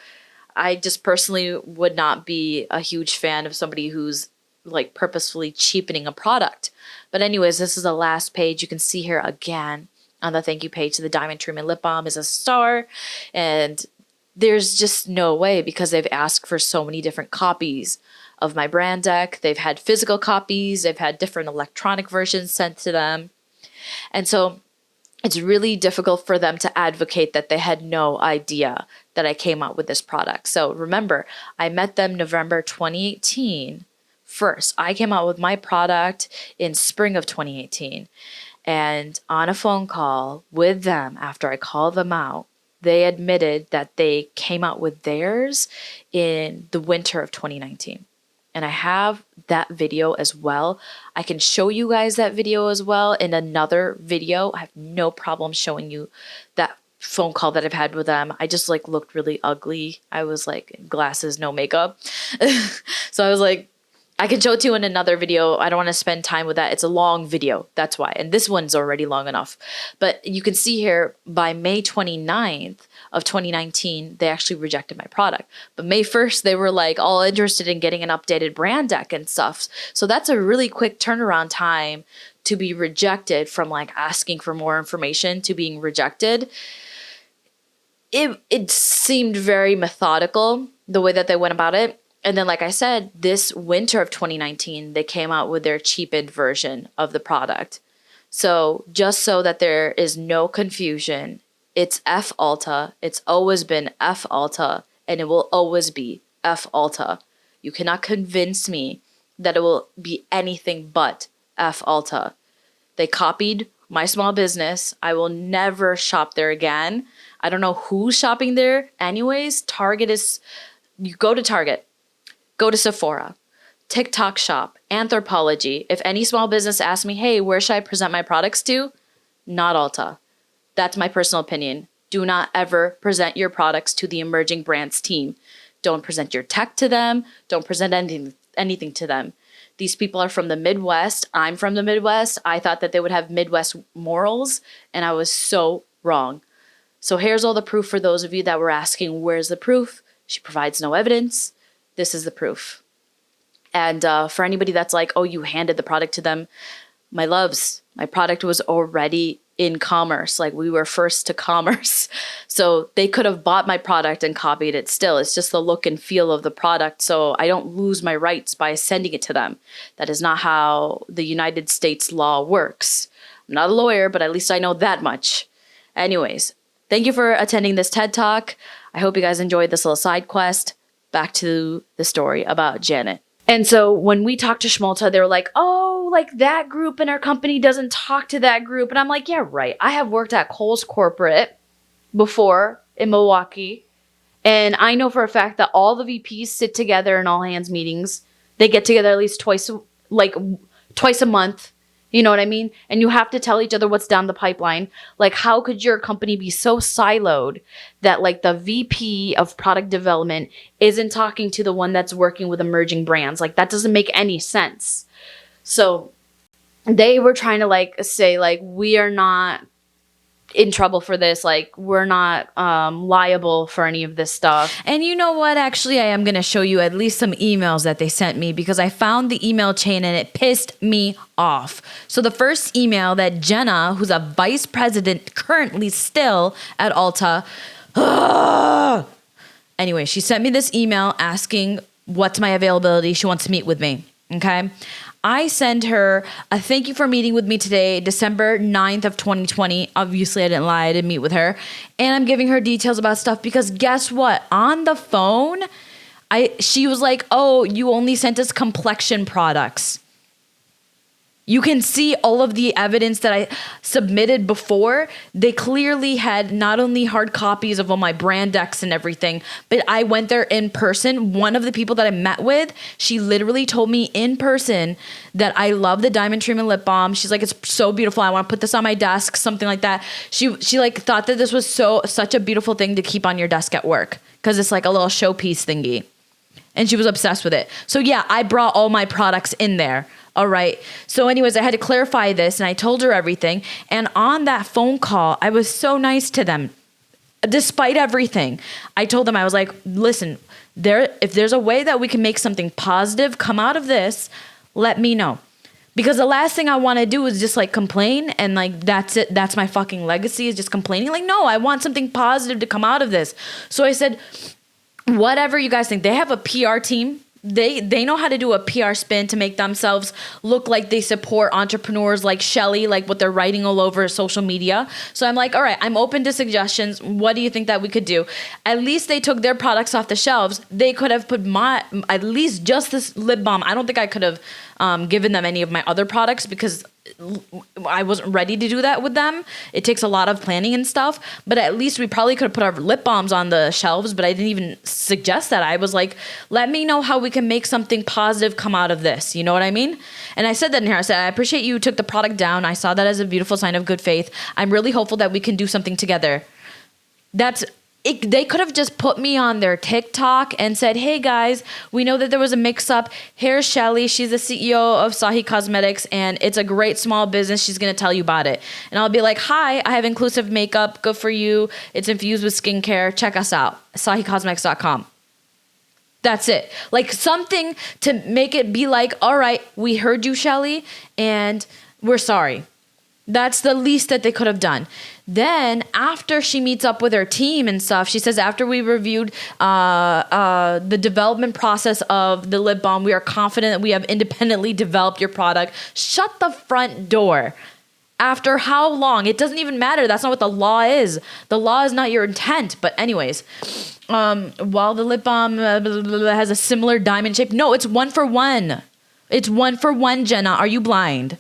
I just personally would not be a huge fan of somebody who's like purposefully cheapening a product. But anyways, this is the last page. You can see here again on the thank you page, the Diamond Trim and Lip Balm is a star. And there's just no way, because they've asked for so many different copies of my brand deck. They've had physical copies. They've had different electronic versions sent to them. And so it's really difficult for them to advocate that they had no idea that I came out with this product. So remember, I met them November 2018 first. I came out with my product in spring of 2018. And on a phone call with them, after I called them out, they admitted that they came out with theirs in the winter of 2019. And I have that video as well. I can show you guys that video as well in another video. I have no problem showing you that phone call that I've had with them. I just like looked really ugly. I was like glasses, no makeup. So I was like, I can show it to you in another video. I don't want to spend time with that. It's a long video. That's why. And this one's already long enough. But you can see here by May 29th of 2019, they actually rejected my product. But May 1st, they were like all interested in getting an updated brand deck and stuff. So that's a really quick turnaround time to be rejected from like asking for more information to being rejected. It seemed very methodical the way that they went about it. And then, like I said, this winter of 2019, they came out with their cheapened version of the product. So just so that there is no confusion, it's F Ulta. It's always been F Ulta, and it will always be F Ulta. You cannot convince me that it will be anything but F Ulta. They copied my small business. I will never shop there again. I don't know who's shopping there. Anyways, you go to Target. Go to Sephora, TikTok Shop, Anthropology. If any small business asks me, hey, where should I present my products to? Not Ulta. That's my personal opinion. Do not ever present your products to the emerging brands team. Don't present your tech to them. Don't present anything to them. These people are from the Midwest. I'm from the Midwest. I thought that they would have Midwest morals, and I was so wrong. So here's all the proof for those of you that were asking, where's the proof? She provides no evidence. This is the proof. And for anybody that's like, oh, you handed the product to them, my loves, my product was already in commerce. Like we were first to commerce. So they could have bought my product and copied it still. It's just the look and feel of the product. So I don't lose my rights by sending it to them. That is not how the United States law works. I'm not a lawyer, but at least I know that much. Anyways, thank you for attending this TED Talk. I hope you guys enjoyed this little side quest. Back to the story about Janet. And so when we talked to Schmalta, they were like, oh, like that group in our company doesn't talk to that group. And I'm like, yeah, right. I have worked at Kohl's corporate before in Milwaukee. And I know for a fact that all the VPs sit together in all hands meetings. They get together at least twice twice a month. You know what I mean? And you have to tell each other what's down the pipeline. Like, how could your company be so siloed that like the VP of product development isn't talking to the one that's working with emerging brands? Like, that doesn't make any sense. So they were trying to like say like, we are not in trouble for this. Like, we're not liable for any of this stuff. And you know what? Actually, I am going to show you at least some emails that they sent me because I found the email chain and it pissed me off. So the first email that Jenna, who's a vice president currently still at Ulta, anyway, she sent me this email asking what's my availability. She wants to meet with me. Okay. I send her a thank you for meeting with me today, December 9th of 2020. Obviously, I didn't lie. I didn't meet with her. And I'm giving her details about stuff because guess what? On the phone, she was like, oh, you only sent us complexion products. You can see all of the evidence that I submitted before. They clearly had not only hard copies of all my brand decks and everything, but I went there in person. One of the people that I met with, she literally told me in person that I love the Diamond Treatment Lip Balm. She's like, it's so beautiful. I want to put this on my desk, something like that. She like thought that this was such a beautiful thing to keep on your desk at work because it's like a little showpiece thingy. And she was obsessed with it. So yeah, I brought all my products in there. All right. So anyways, I had to clarify this and I told her everything. And on that phone call, I was so nice to them. Despite everything, I told them, I was like, listen, if there's a way that we can make something positive come out of this, let me know. Because the last thing I want to do is just like complain and like, that's it. That's my fucking legacy is just complaining. Like, no, I want something positive to come out of this. So I said, whatever you guys think. They have a PR team. They know how to do a PR spin to make themselves look like they support entrepreneurs like Shelly, like what they're writing all over social media. So I'm like, all right, I'm open to suggestions. What do you think that we could do? At least they took their products off the shelves. They could have put at least just this lip balm. I don't think I could have given them any of my other products because I wasn't ready to do that with them. It takes a lot of planning and stuff, but at least we probably could have put our lip balms on the shelves, but I didn't even suggest that. I was like, let me know how we can make something positive come out of this. You know what I mean? And I said that in here. I said, I appreciate you took the product down. I saw that as a beautiful sign of good faith. I'm really hopeful that we can do something together. They could have just put me on their TikTok and said, hey guys, we know that there was a mix up. Here's Shelly. She's the CEO of Sahi Cosmetics and it's a great small business. She's going to tell you about it. And I'll be like, hi, I have inclusive makeup. Good for you. It's infused with skincare. Check us out. SahiCosmetics.com. That's it. Like something to make it be like, all right, we heard you, Shelly, and we're sorry. That's the least that they could have done. Then after she meets up with her team and stuff, she says, after we reviewed the development process of the lip balm, we are confident that we have independently developed your product. Shut the front door. After how long? It doesn't even matter. That's not what the law is. The law is not your intent. But anyways, while the lip balm has a similar diamond shape. No, it's 1-for-1. It's 1-for-1, Jenna. Are you blind?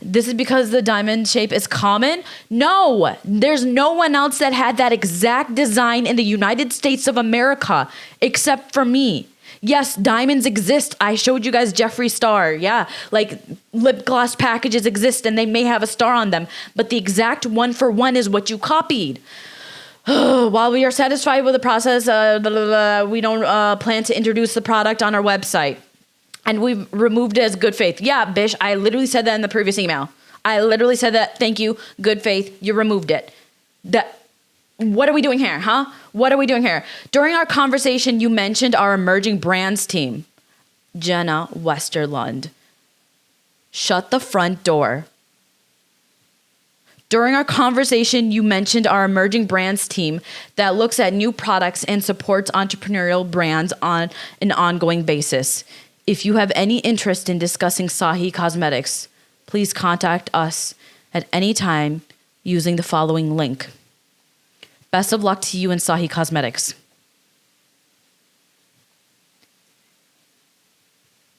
This is because the diamond shape is common? No, there's no one else that had that exact design in the United States of America except for me. Yes, diamonds exist. I showed you guys Jeffree Star. Yeah, like lip gloss packages exist and they may have a star on them, but the exact 1-for-1 is what you copied. While we are satisfied with the process, we don't plan to introduce the product on our website. And we've removed it as good faith. Yeah, bish, I literally said that in the previous email. I literally said that, thank you, good faith, you removed it. What are we doing here, huh? What are we doing here? During our conversation, you mentioned our emerging brands team. Jenna Westerlund. Shut the front door. During our conversation, you mentioned our emerging brands team that looks at new products and supports entrepreneurial brands on an ongoing basis. If you have any interest in discussing Sahi Cosmetics, please contact us at any time using the following link. Best of luck to you and Sahi Cosmetics.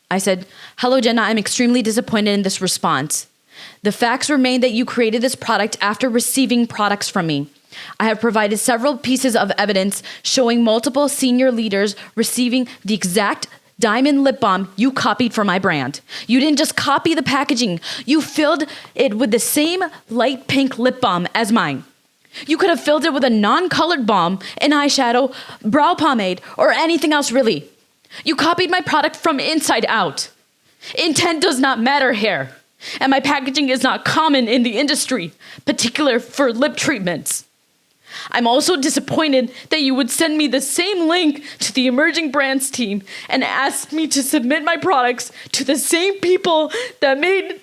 I said, hello, Jenna. I'm extremely disappointed in this response. The facts remain that you created this product after receiving products from me. I have provided several pieces of evidence showing multiple senior leaders receiving the exact Diamond lip balm you copied from my brand. You didn't just copy the packaging. You filled it with the same light pink lip balm as mine. You could have filled it with a non-colored balm, an eyeshadow, brow pomade, or anything else really. You copied my product from inside out. Intent does not matter here. And my packaging is not common in the industry, particular for lip treatments. I'm also disappointed that you would send me the same link to the emerging brands team and ask me to submit my products to the same people that made...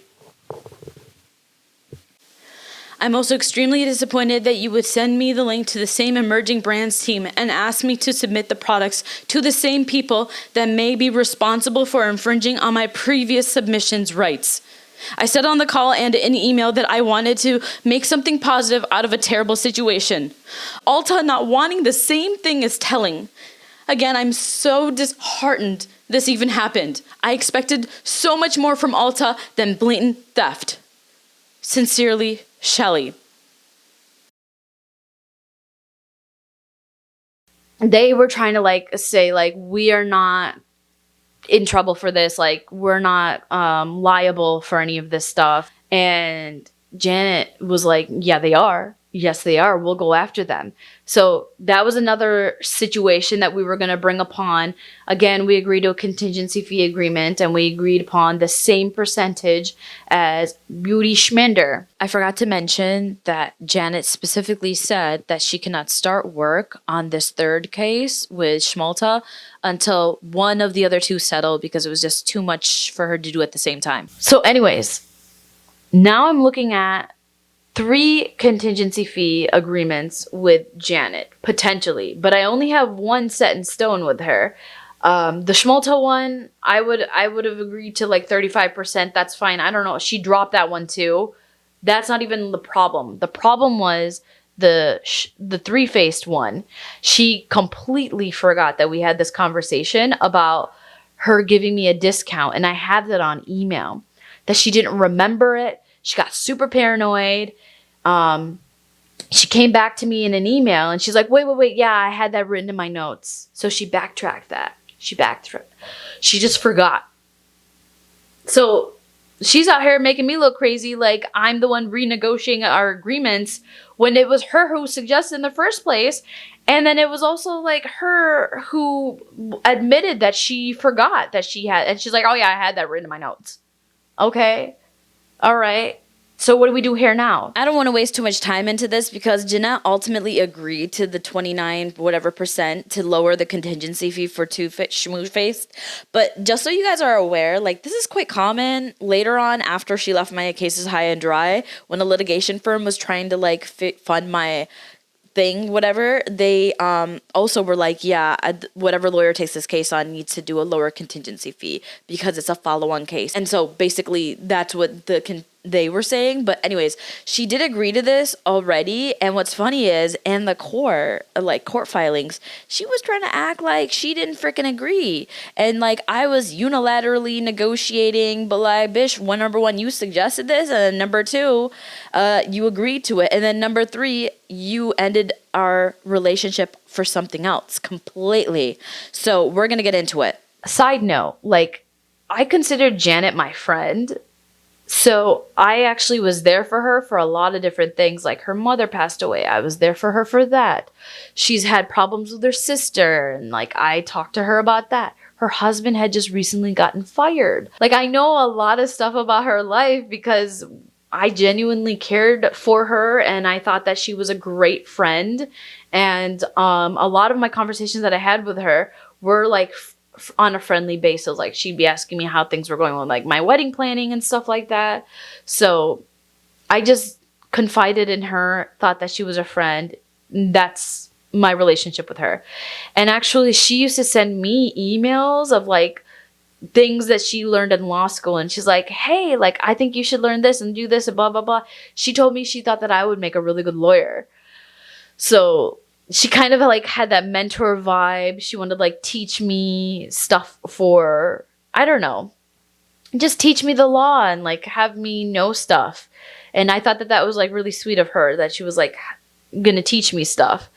I'm also extremely disappointed that you would send me the link to the same emerging brands team and ask me to submit the products to the same people that may be responsible for infringing on my previous submissions' rights. I said on the call and in email that I wanted to make something positive out of a terrible situation. Ulta not wanting the same thing is telling. Again, I'm so disheartened this even happened. I expected so much more from Ulta than blatant theft. Sincerely, Shelly. They were trying to say we are not in trouble for this, like we're not liable for any of this stuff. And Janet was like, yeah, they are. Yes, they are. We'll go after them. So that was another situation that we were going to bring upon. Again, we agreed to a contingency fee agreement and we agreed upon the same percentage as Beauty Schminder. I forgot to mention that Janet specifically said that she cannot start work on this third case with Schmalta until one of the other two settle because it was just too much for her to do at the same time. So anyways, now I'm looking at 3 contingency fee agreements with Janet, potentially. But I only have one set in stone with her. The Schmalta one, I would have agreed to like 35%. That's fine. I don't know. She dropped that one too. That's not even the problem. The problem was the three-faced one. She completely forgot that we had this conversation about her giving me a discount. And I have that on email. That she didn't remember it. She got super paranoid. She came back to me in an email and she's like, wait. Yeah, I had that written in my notes. So she backtracked that. She just forgot. So she's out here making me look crazy like I'm the one renegotiating our agreements when it was her who suggested in the first place. And then it was also like her who admitted that she forgot that she had, and she's like, oh yeah, I had that written in my notes. Okay. All right. So what do we do here now? I don't want to waste too much time into this because Jeanette ultimately agreed to the 29% to lower the contingency fee for Schmoo-Faced. But just so you guys are aware, like this is quite common later on after she left my cases high and dry when a litigation firm was trying to like fund my thing, whatever, they also were like, yeah, whatever lawyer takes this case on needs to do a lower contingency fee because it's a follow-on case. And so basically that's what they were saying. But anyways, she did agree to this already. And what's funny is in the court filings, she was trying to act like she didn't freaking agree. And like I was unilaterally negotiating, but like, bitch, number one, you suggested this. And then number two, you agreed to it. And then number three, you ended our relationship for something else completely. So we're going to get into it. Side note, like I considered Janet my friend. So I actually was there for her for a lot of different things. Like her mother passed away. I was there for her for that. She's had problems with her sister. And like I talked to her about that. Her husband had just recently gotten fired. Like I know a lot of stuff about her life because I genuinely cared for her and I thought that she was a great friend. And a lot of my conversations that I had with her were like on a friendly basis. Like she'd be asking me how things were going on, like my wedding planning and stuff like that. So I just confided in her, thought that she was a friend. That's my relationship with her. And actually she used to send me emails of like things that she learned in law school. And she's like, hey, like, I think you should learn this and do this and blah, blah, blah. She told me she thought that I would make a really good lawyer. So she kind of like had that mentor vibe. She wanted to like teach me stuff for, I don't know, just teach me the law and like have me know stuff. And I thought that that was like really sweet of her that she was like going to teach me stuff.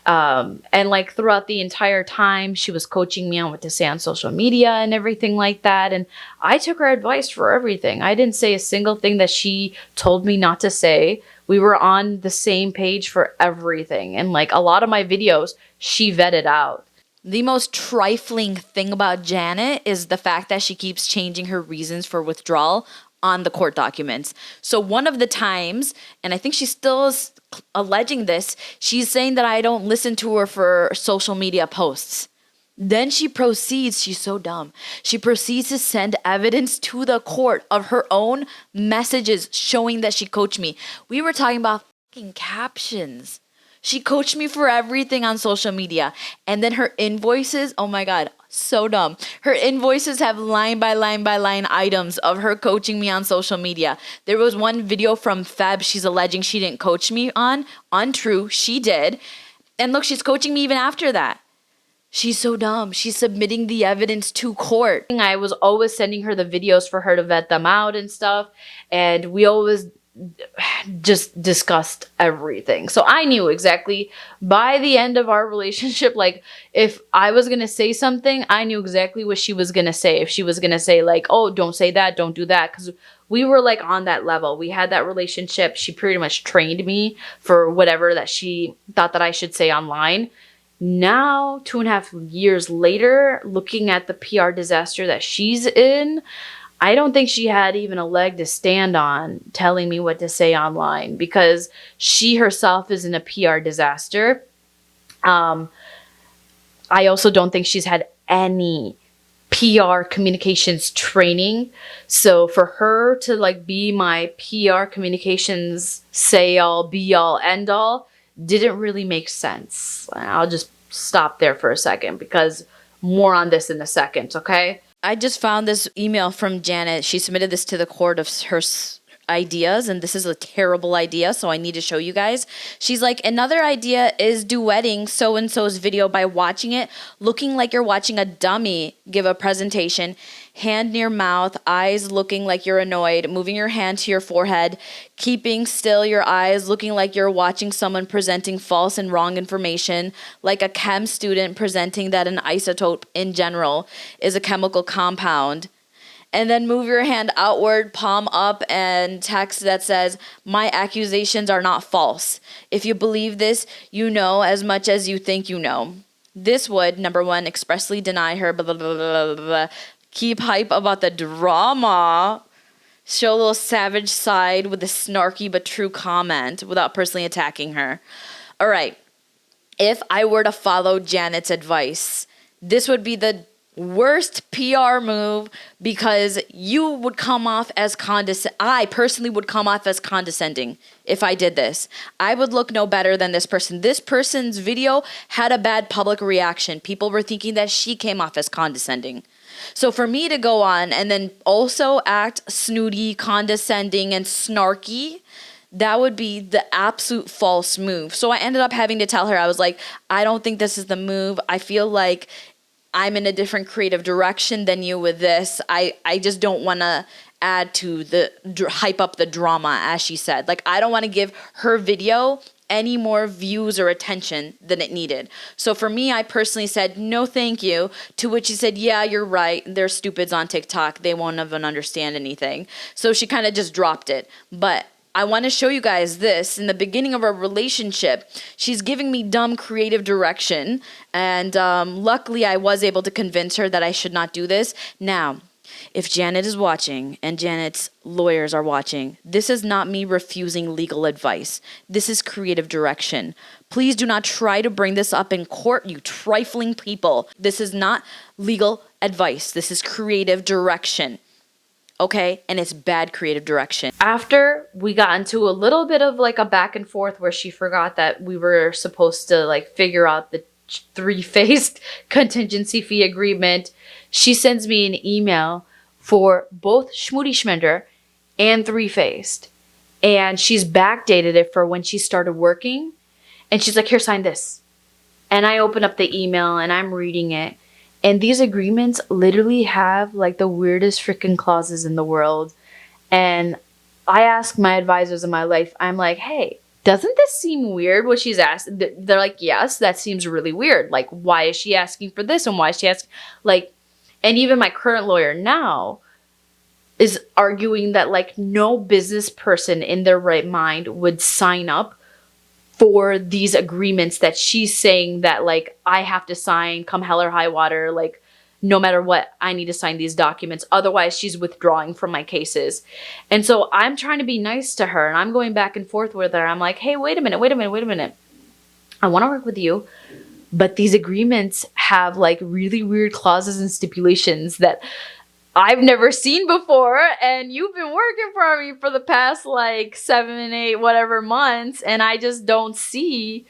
And like throughout the entire time, she was coaching me on what to say on social media and everything like that. And I took her advice for everything. I didn't say a single thing that she told me not to say. We were on the same page for everything. And like a lot of my videos, she vetted out. The most trifling thing about Janet is the fact that she keeps changing her reasons for withdrawal on the court documents. So one of the times, and I think she still is alleging this, she's saying that I don't listen to her for social media posts. Then she proceeds, she's so dumb. She proceeds to send evidence to the court of her own messages showing that she coached me. We were talking about fucking captions. She coached me for everything on social media. And then her invoices, oh my God, so dumb. Her invoices have line by line by line items of her coaching me on social media. There was one video from Feb she's alleging she didn't coach me on. Untrue, she did. And look, she's coaching me even after that. She's so dumb. She's submitting the evidence to court. I was always sending her the videos for her to vet them out and stuff. And we always just discussed everything. So I knew exactly by the end of our relationship, like if I was going to say something, I knew exactly what she was going to say. If she was going to say like, oh, don't say that, don't do that. Because we were like on that level. We had that relationship. She pretty much trained me for whatever that she thought that I should say online. Now, 2.5 years later, looking at the PR disaster that she's in, I don't think she had even a leg to stand on telling me what to say online because she herself is in a PR disaster. I also don't think she's had any PR communications training. So for her to like be my PR communications say all, be all, end all didn't really make sense. I'll just stop there for a second because more on this in a second, okay? I just found this email from Janet. She submitted this to the court of her ideas, and this is a terrible idea, so I need to show you guys. She's like, another idea is duetting so-and-so's video by watching it, looking like you're watching a dummy give a presentation, hand near mouth, eyes looking like you're annoyed, moving your hand to your forehead, keeping still your eyes, looking like you're watching someone presenting false and wrong information, like a chem student presenting that an isotope in general is a chemical compound. And then move your hand outward, palm up, and text that says, my accusations are not false. If you believe this, you know as much as you think you know. This would, number one, expressly deny her, blah, blah, blah, blah, blah, blah. Keep hype about the drama. Show a little savage side with a snarky but true comment without personally attacking her. All right. If I were to follow Janet's advice, this would be the worst PR move because you would come off as I personally would come off as condescending if I did this. I would look no better than this person. This person's video had a bad public reaction. People were thinking that she came off as condescending. So for me to go on and then also act snooty, condescending, and snarky, that would be the absolute false move. So I ended up having to tell her, I was like, I don't think this is the move. I feel like I'm in a different creative direction than you with this. I just don't want to add to the hype up the drama, as she said. Like, I don't want to give her video any more views or attention than it needed. So for me, I personally said, no, thank you. To which she said, yeah, you're right. They're stupids on TikTok. They won't even understand anything. So she kind of just dropped it. But I want to show you guys this. In the beginning of our relationship, she's giving me dumb creative direction. And luckily, I was able to convince her that I should not do this. Now, if Janet is watching and Janet's lawyers are watching, this is not me refusing legal advice. This is creative direction. Please do not try to bring this up in court, you trifling people. This is not legal advice. This is creative direction. Okay, and it's bad creative direction. After we got into a little bit of like a back and forth where she forgot that we were supposed to like figure out the three-phased contingency fee agreement, she sends me an email for both Schmoody Schmender and three-phased. And she's backdated it for when she started working. And she's like, here, sign this. And I open up the email and I'm reading it. And these agreements literally have like the weirdest freaking clauses in the world. And I ask my advisors in my life, I'm like, hey, doesn't this seem weird what she's asked? They're like, yes, that seems really weird. Like, why is she asking for this? And why is she asking, like, and even my current lawyer now is arguing that like no business person in their right mind would sign up for these agreements that she's saying that like I have to sign come hell or high water, like no matter what, I need to sign these documents. Otherwise, she's withdrawing from my cases. And so I'm trying to be nice to her and I'm going back and forth with her. I'm like, hey, wait a minute. I want to work with you, but these agreements have like really weird clauses and stipulations that I've never seen before. And you've been working for me for the past like 7, 8, whatever months. And I just don't see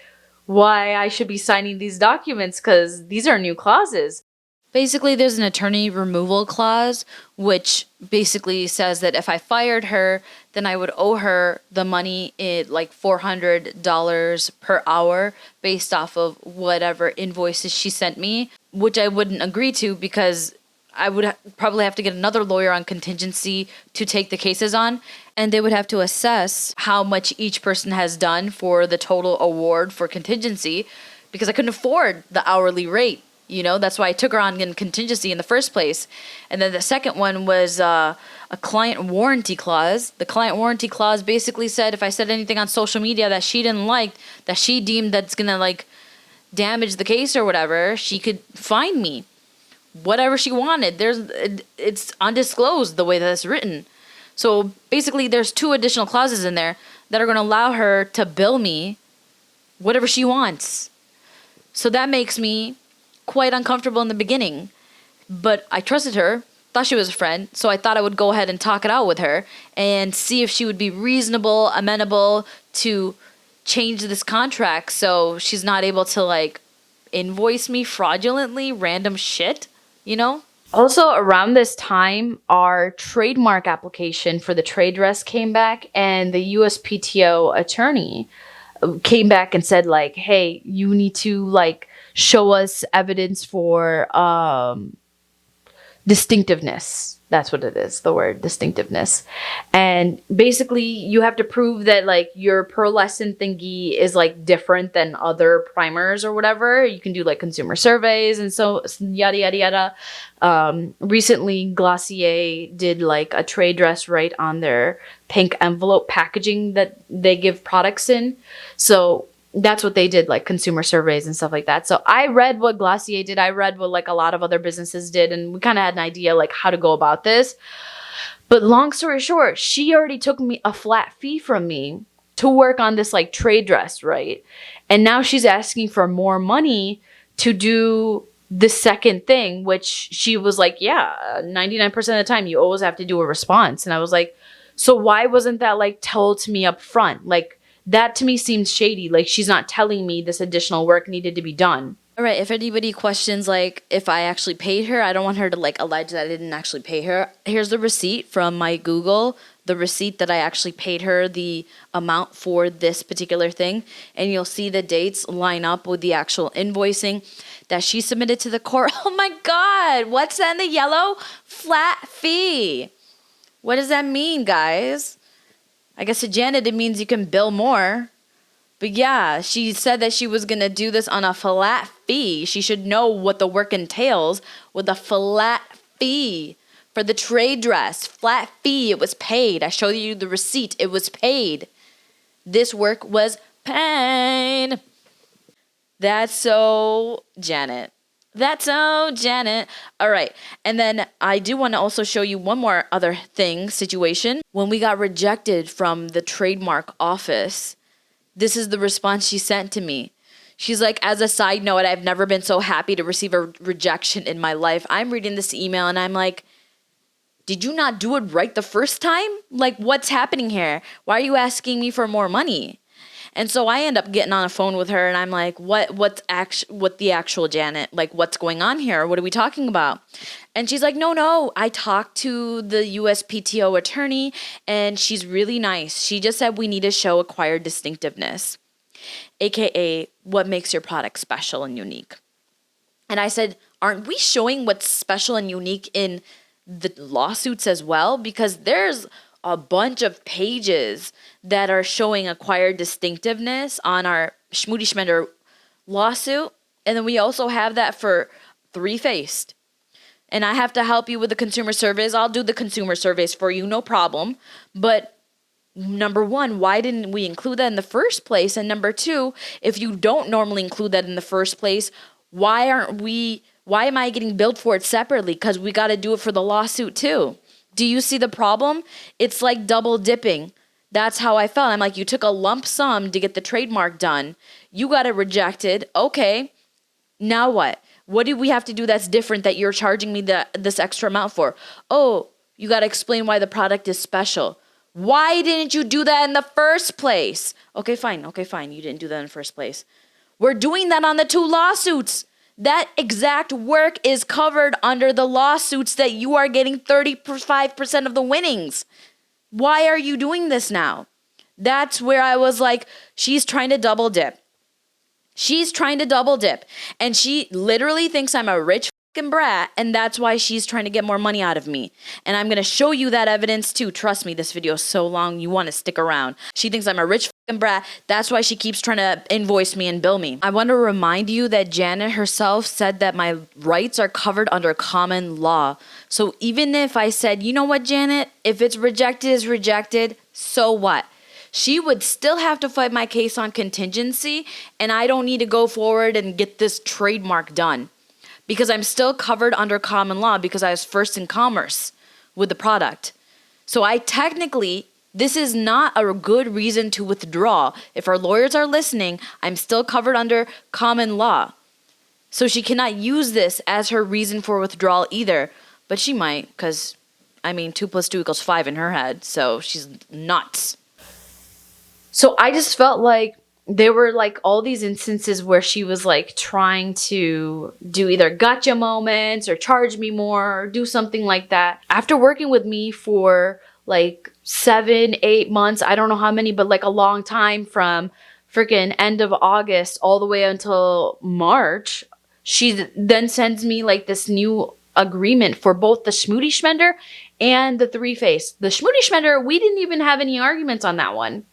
why I should be signing these documents because these are new clauses. Basically, there's an attorney removal clause, which basically says that if I fired her, then I would owe her the money in like $400 per hour based off of whatever invoices she sent me, which I wouldn't agree to because I would probably have to get another lawyer on contingency to take the cases on, and they would have to assess how much each person has done for the total award for contingency because I couldn't afford the hourly rate. You know, that's why I took her on in contingency in the first place. And then the second one was a client warranty clause. The client warranty clause basically said if I said anything on social media that she didn't like, that she deemed that's going to like damage the case or whatever, she could fine me. Whatever she wanted. It's undisclosed the way that it's written. So basically there's 2 additional clauses in there that are going to allow her to bill me whatever she wants. So that makes me quite uncomfortable in the beginning, but I trusted her, thought she was a friend, so I thought I would go ahead and talk it out with her and see if she would be reasonable, amenable to change this contract so she's not able to like invoice me fraudulently random shit, you know? Also, around this time, our trademark application for the trade dress came back, and the USPTO attorney came back and said, like, hey, you need to, like, show us evidence for distinctiveness. That's what it is, the word distinctiveness. And basically, you have to prove that, like, your pearlescent thingy is, like, different than other primers or whatever. You can do, like, consumer surveys and so yada, yada, yada. Recently, Glossier did, like, a trade dress right on their pink envelope packaging that they give products in. So that's what they did, like consumer surveys and stuff like that. So I read what Glossier did. I read what like a lot of other businesses did. And we kind of had an idea like how to go about this. But long story short, she already took me a flat fee from me to work on this like trade dress, right? And now she's asking for more money to do the second thing, which she was like, yeah, 99% of the time you always have to do a response. And I was like, so why wasn't that like told to me up front? Like, that to me seems shady. Like she's not telling me this additional work needed to be done. All right, if anybody questions like if I actually paid her, I don't want her to like allege that I didn't actually pay her. Here's the receipt from my Google, the receipt that I actually paid her the amount for this particular thing, and you'll see the dates line up with the actual invoicing that she submitted to the court. Oh my God, what's that in the yellow? Flat fee. What does that mean, guys? I guess to Janet, it means you can bill more. But yeah, she said that she was going to do this on a flat fee. She should know what the work entails with a flat fee for the trade dress. Flat fee, it was paid. I showed you the receipt. It was paid. This work was paid. That's so Janet. That's so Janet. All right. And then I do want to also show you one more other thing, situation. When we got rejected from the trademark office, this is the response she sent to me. She's like, as a side note, I've never been so happy to receive a rejection in my life. I'm reading this email and I'm like, did you not do it right the first time? Like, what's happening here? Why are you asking me for more money? And so I end up getting on a phone with her and I'm like, what the actual Janet, like what's going on here? What are we talking about? And she's like, no, I talked to the USPTO attorney and she's really nice. She just said we need to show acquired distinctiveness, AKA what makes your product special and unique. And I said, aren't we showing what's special and unique in the lawsuits as well? Because there's a bunch of pages that are showing acquired distinctiveness on our Schmoody Schmender lawsuit. And then we also have that for three-faced. And I have to help you with the consumer surveys. I'll do the consumer surveys for you, no problem. But number one, why didn't we include that in the first place? And number two, if you don't normally include that in the first place, why am I getting billed for it separately? Because we got to do it for the lawsuit too. Do you see the problem? It's like double dipping. That's how I felt. I'm like, you took a lump sum to get the trademark done. You got it rejected. Okay, now what? What do we have to do that's different that you're charging me this extra amount for? Oh, you got to explain why the product is special. Why didn't you do that in the first place? Okay, fine. You didn't do that in the first place. We're doing that on the two lawsuits. That exact work is covered under the lawsuits that you are getting 35% of the winnings. Why are you doing this now? That's where I was like, she's trying to double dip. And she literally thinks I'm a rich fucking brat, and that's why she's trying to get more money out of me. And I'm going to show you that evidence too. Trust me, this video is so long, you want to stick around. She thinks I'm a rich fucking brat. That's why she keeps trying to invoice me and bill me. I want to remind you that Janet herself said that my rights are covered under common law. So even if I said, you know what, Janet, if it's rejected, it's rejected, so what? She would still have to fight my case on contingency, and I don't need to go forward and get this trademark done because I'm still covered under common law because I was first in commerce with the product. So this is not a good reason to withdraw. If our lawyers are listening, I'm still covered under common law. So she cannot use this as her reason for withdrawal either, but she might because, 2 + 2 = 5 in her head, so she's nuts. So I just felt like there were like all these instances where she was like trying to do either gotcha moments or charge me more or do something like that. After working with me for like 7-8 months, I don't know how many, but like a long time from freaking end of August all the way until March, she then sends me like this new agreement for both the Schmoody Schmender and the three-face. The Schmoody Schmender, we didn't even have any arguments on that one.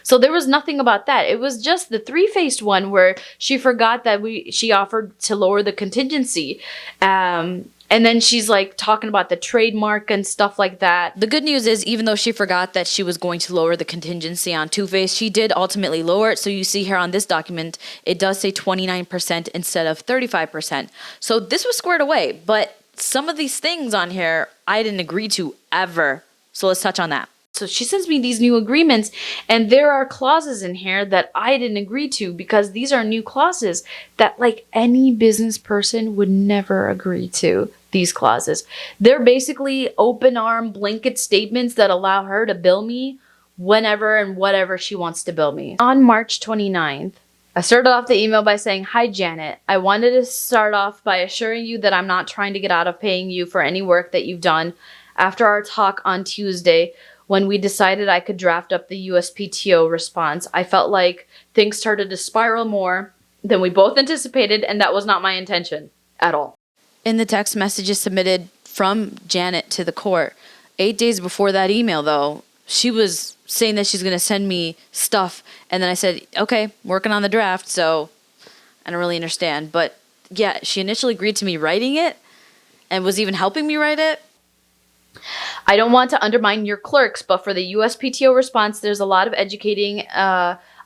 So there was nothing about that. It was just the three-faced one where she forgot that she offered to lower the contingency. And then she's like talking about the trademark and stuff like that. The good news is, even though she forgot that she was going to lower the contingency on Two-Face, she did ultimately lower it. So you see here on this document, it does say 29% instead of 35%. So this was squared away. But some of these things on here, I didn't agree to ever. So let's touch on that. So she sends me these new agreements, and there are clauses in here that I didn't agree to because these are new clauses that like any business person would never agree to. These clauses, they're basically open arm blanket statements that allow her to bill me whenever and whatever she wants to bill me. On March 29th, I started off the email by saying, "Hi Janet, I wanted to start off by assuring you that I'm not trying to get out of paying you for any work that you've done. After our talk on Tuesday, when we decided I could draft up the USPTO response, I felt like things started to spiral more than we both anticipated, and that was not my intention at all." In the text messages submitted from Janet to the court, 8 days before that email, though, she was saying that she's going to send me stuff. And then I said, okay, working on the draft, so I don't really understand. But yeah, she initially agreed to me writing it and was even helping me write it. "I don't want to undermine your clerks, but for the USPTO response, there's a lot of educating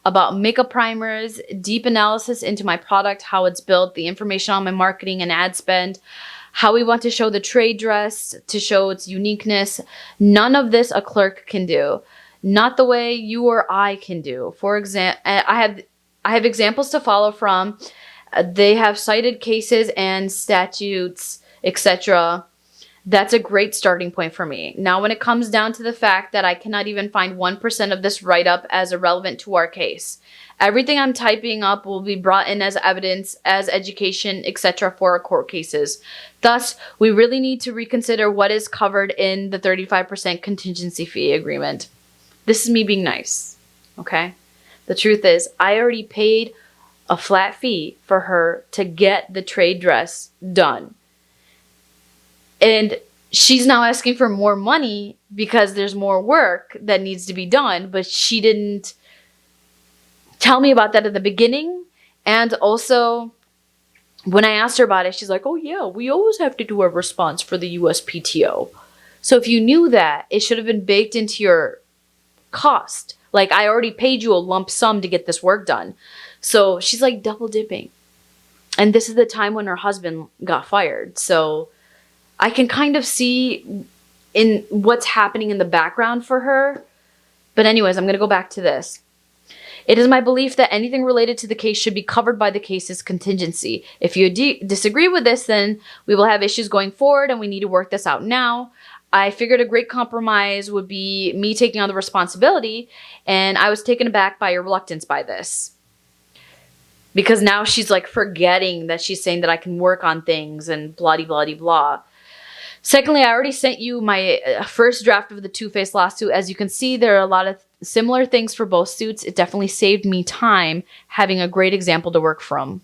about makeup primers, deep analysis into my product, how it's built, the information on my marketing and ad spend, how we want to show the trade dress to show its uniqueness. None of this a clerk can do. Not the way you or I can do. For example, I have examples to follow from. They have cited cases and statutes, etc. That's a great starting point for me. Now, when it comes down to the fact that I cannot even find 1% of this write-up as irrelevant to our case, everything I'm typing up will be brought in as evidence, as education, etc. for our court cases. Thus, we really need to reconsider what is covered in the 35% contingency fee agreement." This is me being nice, okay? The truth is, I already paid a flat fee for her to get the trade dress done. And she's now asking for more money because there's more work that needs to be done, but she didn't tell me about that at the beginning. And also, when I asked her about it, she's like, oh yeah, we always have to do a response for the USPTO. So if you knew that, it should have been baked into your cost. Like, I already paid you a lump sum to get this work done. So she's like double dipping. And this is the time when her husband got fired. So I can kind of see in what's happening in the background for her. But anyways, I'm going to go back to this. It is my belief that anything related to the case should be covered by the case's contingency. If you disagree with this, then we will have issues going forward and we need to work this out now. I figured a great compromise would be me taking on the responsibility, and I was taken aback by your reluctance by this. Because now she's like forgetting that she's saying that I can work on things and blah, blah, blah, blah. Secondly, I already sent you my first draft of the two-faced lawsuit. As you can see, there are a lot of similar things for both suits. It definitely saved me time having a great example to work from.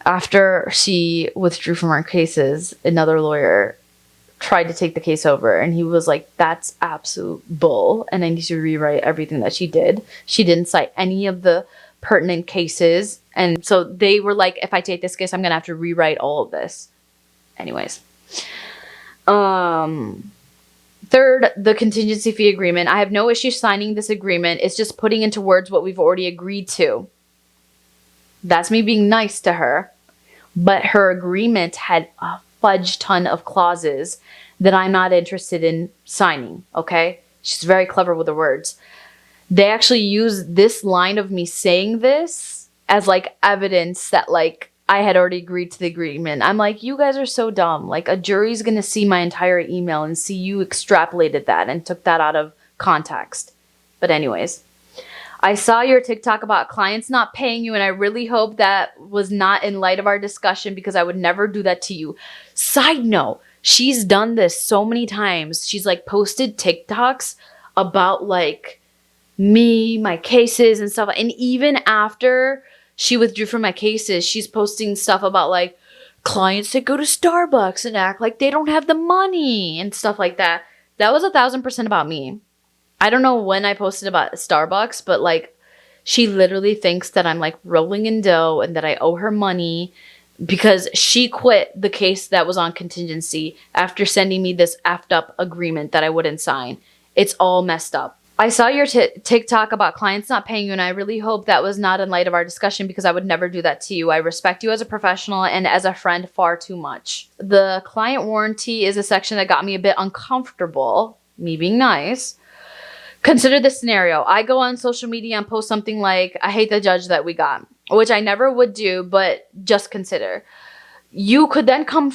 After she withdrew from our cases, another lawyer tried to take the case over, and he was like, that's absolute bull, and I need to rewrite everything that she did. She didn't cite any of the pertinent cases, and so they were like, if I take this case, I'm gonna have to rewrite all of this. Anyways. Third, the contingency fee agreement. I have no issue signing this agreement. It's just putting into words what we've already agreed to. That's me being nice to her. But her agreement had a fudge ton of clauses that I'm not interested in signing, okay? She's very clever with the words. They actually use this line of me saying this as like evidence that like I had already agreed to the agreement. I'm like, you guys are so dumb. Like, a jury's going to see my entire email and see you extrapolated that and took that out of context. But anyways, I saw your TikTok about clients not paying you, and I really hope that was not in light of our discussion because I would never do that to you. Side note, she's done this so many times. She's like posted TikToks about like me, my cases and stuff. And even after she withdrew from my cases, she's posting stuff about like clients that go to Starbucks and act like they don't have the money and stuff like that. That was 1,000% about me. I don't know when I posted about Starbucks, but like she literally thinks that I'm like rolling in dough and that I owe her money because she quit the case that was on contingency after sending me this effed up agreement that I wouldn't sign. It's all messed up. I saw your TikTok about clients not paying you, and I really hope that was not in light of our discussion because I would never do that to you. I respect you as a professional and as a friend far too much. The client warranty is a section that got me a bit uncomfortable, me being nice. Consider this scenario. I go on social media and post something like, I hate the judge that we got, which I never would do, but just consider. You could then come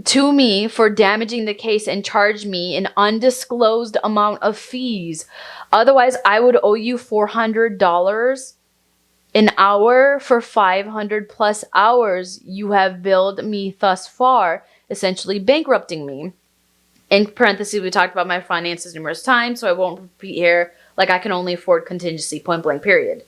to me for damaging the case and charge me an undisclosed amount of fees. Otherwise, I would owe you $400 an hour for 500 plus hours you have billed me thus far, essentially bankrupting me. In parentheses, we talked about my finances numerous times, so I won't repeat here. Like, I can only afford contingency, point blank, period.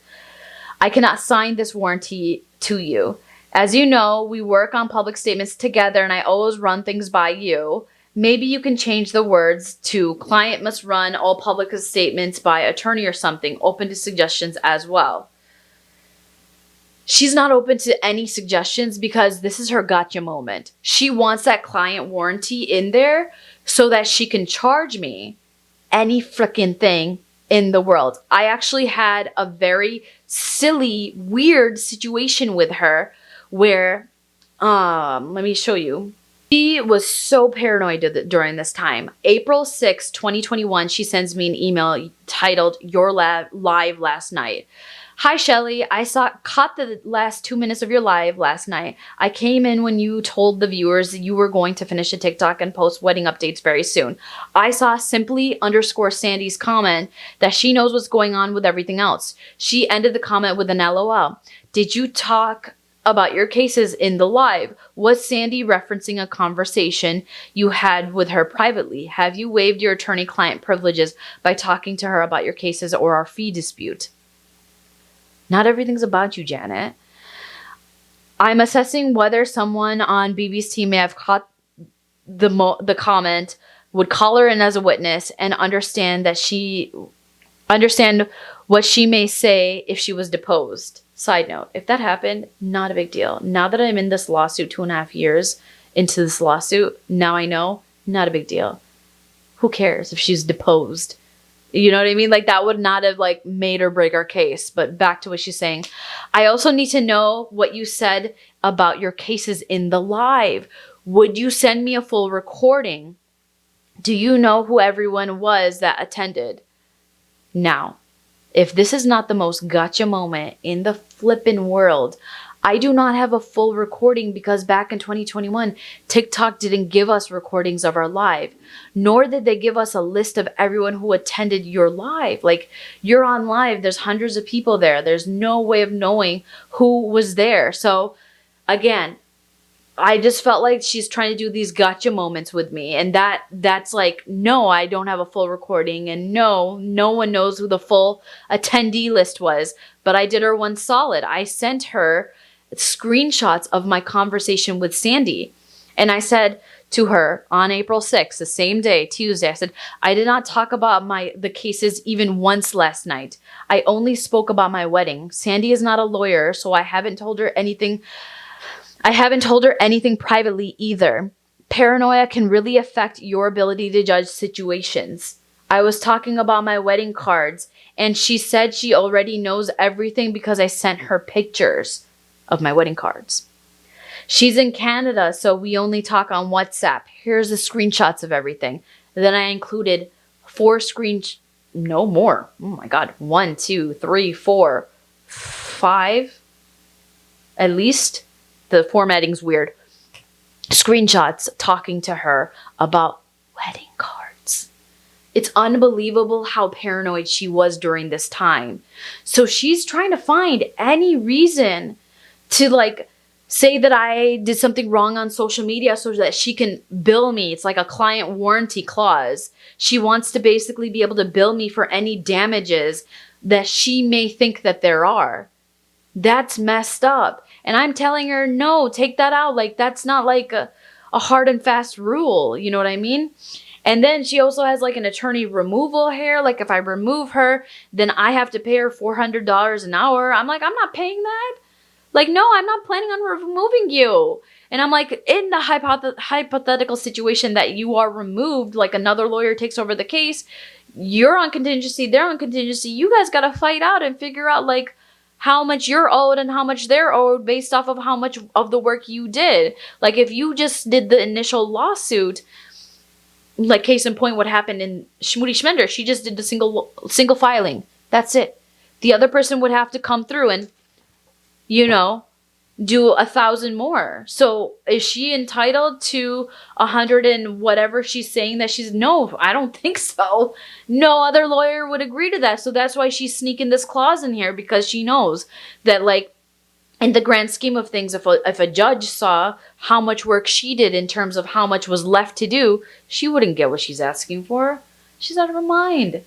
I cannot sign this warranty to you. As you know, we work on public statements together and I always run things by you. Maybe you can change the words to client must run all public statements by attorney or something, open to suggestions as well. She's not open to any suggestions because this is her gotcha moment. She wants that client warranty in there so that she can charge me any freaking thing in the world. I actually had a very silly, weird situation with her where, let me show you. She was so paranoid during this time. April 6, 2021, she sends me an email titled, Your Live Last Night. Hi, Shelly. I caught the last 2 minutes of your live last night. I came in when you told the viewers that you were going to finish a TikTok and post wedding updates very soon. I saw simply_Sandy's comment that she knows what's going on with everything else. She ended the comment with an LOL. Did you talk about your cases in the live? Was Sandy referencing a conversation you had with her privately? Have you waived your attorney-client privileges by talking to her about your cases or our fee dispute? Not everything's about you, Janet. I'm assessing whether someone on BB's team may have caught the comment, would call her in as a witness and understand what she may say if she was deposed. Side note, if that happened, not a big deal. Now that I'm in this lawsuit, 2.5 years into this lawsuit, now I know, not a big deal. Who cares if she's deposed? You know what I mean? Like, that would not have like made or break our case. But back to what she's saying. I also need to know what you said about your cases in the live. Would you send me a full recording? Do you know who everyone was that attended? Now, if this is not the most gotcha moment in the flippin' world, I do not have a full recording because back in 2021, TikTok didn't give us recordings of our live, nor did they give us a list of everyone who attended your live. Like, you're on live, there's hundreds of people there. There's no way of knowing who was there. So again, I just felt like she's trying to do these gotcha moments with me. And that's like, no, I don't have a full recording. And no one knows who the full attendee list was. But I did her one solid. I sent her screenshots of my conversation with Sandy. And I said to her on April 6th, the same day, Tuesday, I said, I did not talk about the cases even once last night. I only spoke about my wedding. Sandy is not a lawyer, so I haven't told her anything privately either. Paranoia can really affect your ability to judge situations. I was talking about my wedding cards, and she said she already knows everything because I sent her pictures of my wedding cards. She's in Canada, so we only talk on WhatsApp. Here's the screenshots of everything. Then I included 4 no more. Oh my God. 1, 2, 3, 4, 5, at least. The formatting's weird. Screenshots talking to her about wedding cards. It's unbelievable how paranoid she was during this time. So she's trying to find any reason to like say that I did something wrong on social media so that she can bill me. It's like a client warranty clause. She wants to basically be able to bill me for any damages that she may think that there are. That's messed up. And I'm telling her, no, take that out. Like, that's not like a hard and fast rule. You know what I mean? And then she also has like an attorney removal here. Like, if I remove her, then I have to pay her $400 an hour. I'm like, I'm not paying that. Like, no, I'm not planning on removing you. And I'm like, in the hypothetical situation that you are removed, like another lawyer takes over the case, you're on contingency, they're on contingency. You guys got to fight out and figure out like how much you're owed and how much they're owed based off of how much of the work you did. Like, if you just did the initial lawsuit, like case in point, what happened in Schmoody Schmender, she just did the single filing. That's it. The other person would have to come through and, do 1,000 more. So is she entitled to 100 and whatever she's saying that she's? No, I don't think so. No other lawyer would agree to that. So that's why she's sneaking this clause in here, because she knows that, like, in the grand scheme of things, if a judge saw how much work she did in terms of how much was left to do, she wouldn't get what she's asking for. She's out of her mind.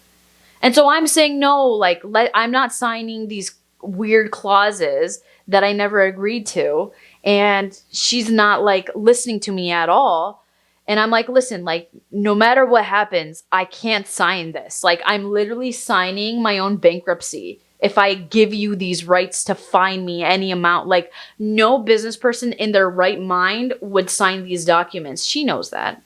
And so I'm saying no, like, I'm not signing these weird clauses that I never agreed to. And she's not like listening to me at all. And I'm like, listen, like, no matter what happens, I can't sign this. Like, I'm literally signing my own bankruptcy if I give you these rights to fine me any amount. Like, no business person in their right mind would sign these documents. She knows that.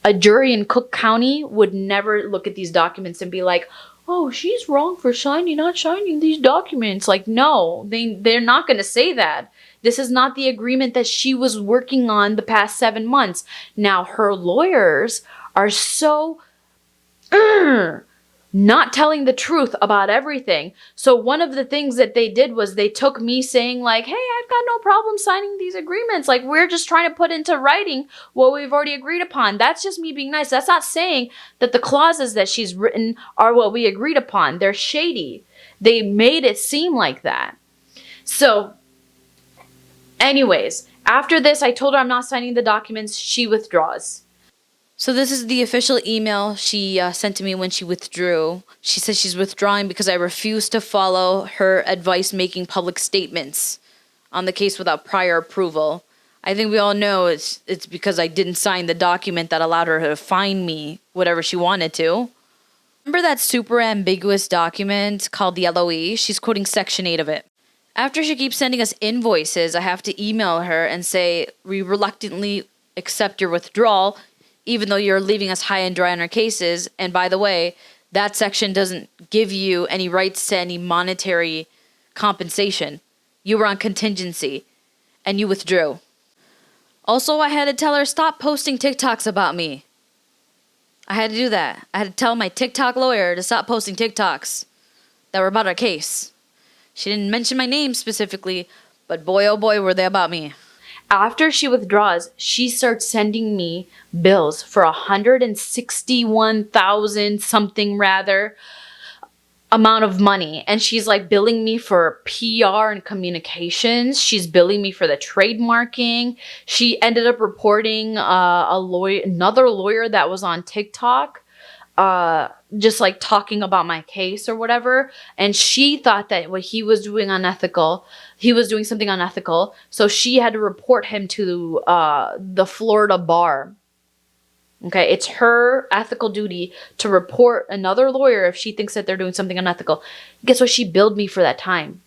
A jury in Cook County would never look at these documents and be like, oh, she's wrong for not signing these documents. Like, no, they're not going to say that. This is not the agreement that she was working on the past 7 months. Now, her lawyers are so not telling the truth about everything. So one of the things that they did was they took me saying like, hey, I've got no problem signing these agreements. Like, we're just trying to put into writing what we've already agreed upon. That's just me being nice. That's not saying that the clauses that she's written are what we agreed upon. They're shady. They made it seem like that. So anyways, after this, I told her I'm not signing the documents. She withdraws. So this is the official email she sent to me when she withdrew. She says she's withdrawing because I refuse to follow her advice making public statements on the case without prior approval. I think we all know it's because I didn't sign the document that allowed her to fine me whatever she wanted to. Remember that super ambiguous document called the LOE? She's quoting Section 8 of it. After she keeps sending us invoices, I have to email her and say, we reluctantly accept your withdrawal, even though you're leaving us high and dry on our cases. And by the way, that section doesn't give you any rights to any monetary compensation. You were on contingency, and you withdrew. Also, I had to tell her, stop posting TikToks about me. I had to do that. I had to tell my TikTok lawyer to stop posting TikToks that were about our case. She didn't mention my name specifically, but boy, oh boy, were they about me. After she withdraws, she starts sending me bills for 161,000 something rather amount of money. And she's like billing me for PR and communications. She's billing me for the trademarking. She ended up reporting another lawyer that was on TikTok, just like talking about my case or whatever. And she thought that what he was doing he was doing something unethical. So she had to report him to the Florida bar. Okay, it's her ethical duty to report another lawyer if she thinks that they're doing something unethical. Guess what? She billed me for that time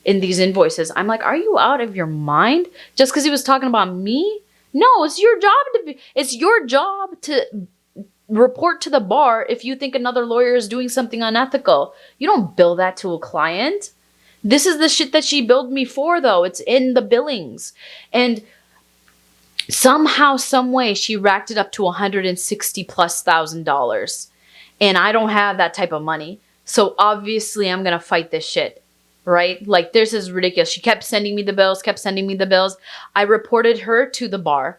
in these invoices. I'm like, are you out of your mind? Just because he was talking about me? No, it's your job to report to the bar if you think another lawyer is doing something unethical. You don't bill that to a client. This is the shit that she billed me for, though. It's in the billings. And somehow, some way, she racked it up to $160,000+. And I don't have that type of money. So obviously, I'm going to fight this shit. Right? Like, this is ridiculous. She kept sending me the bills. I reported her to the bar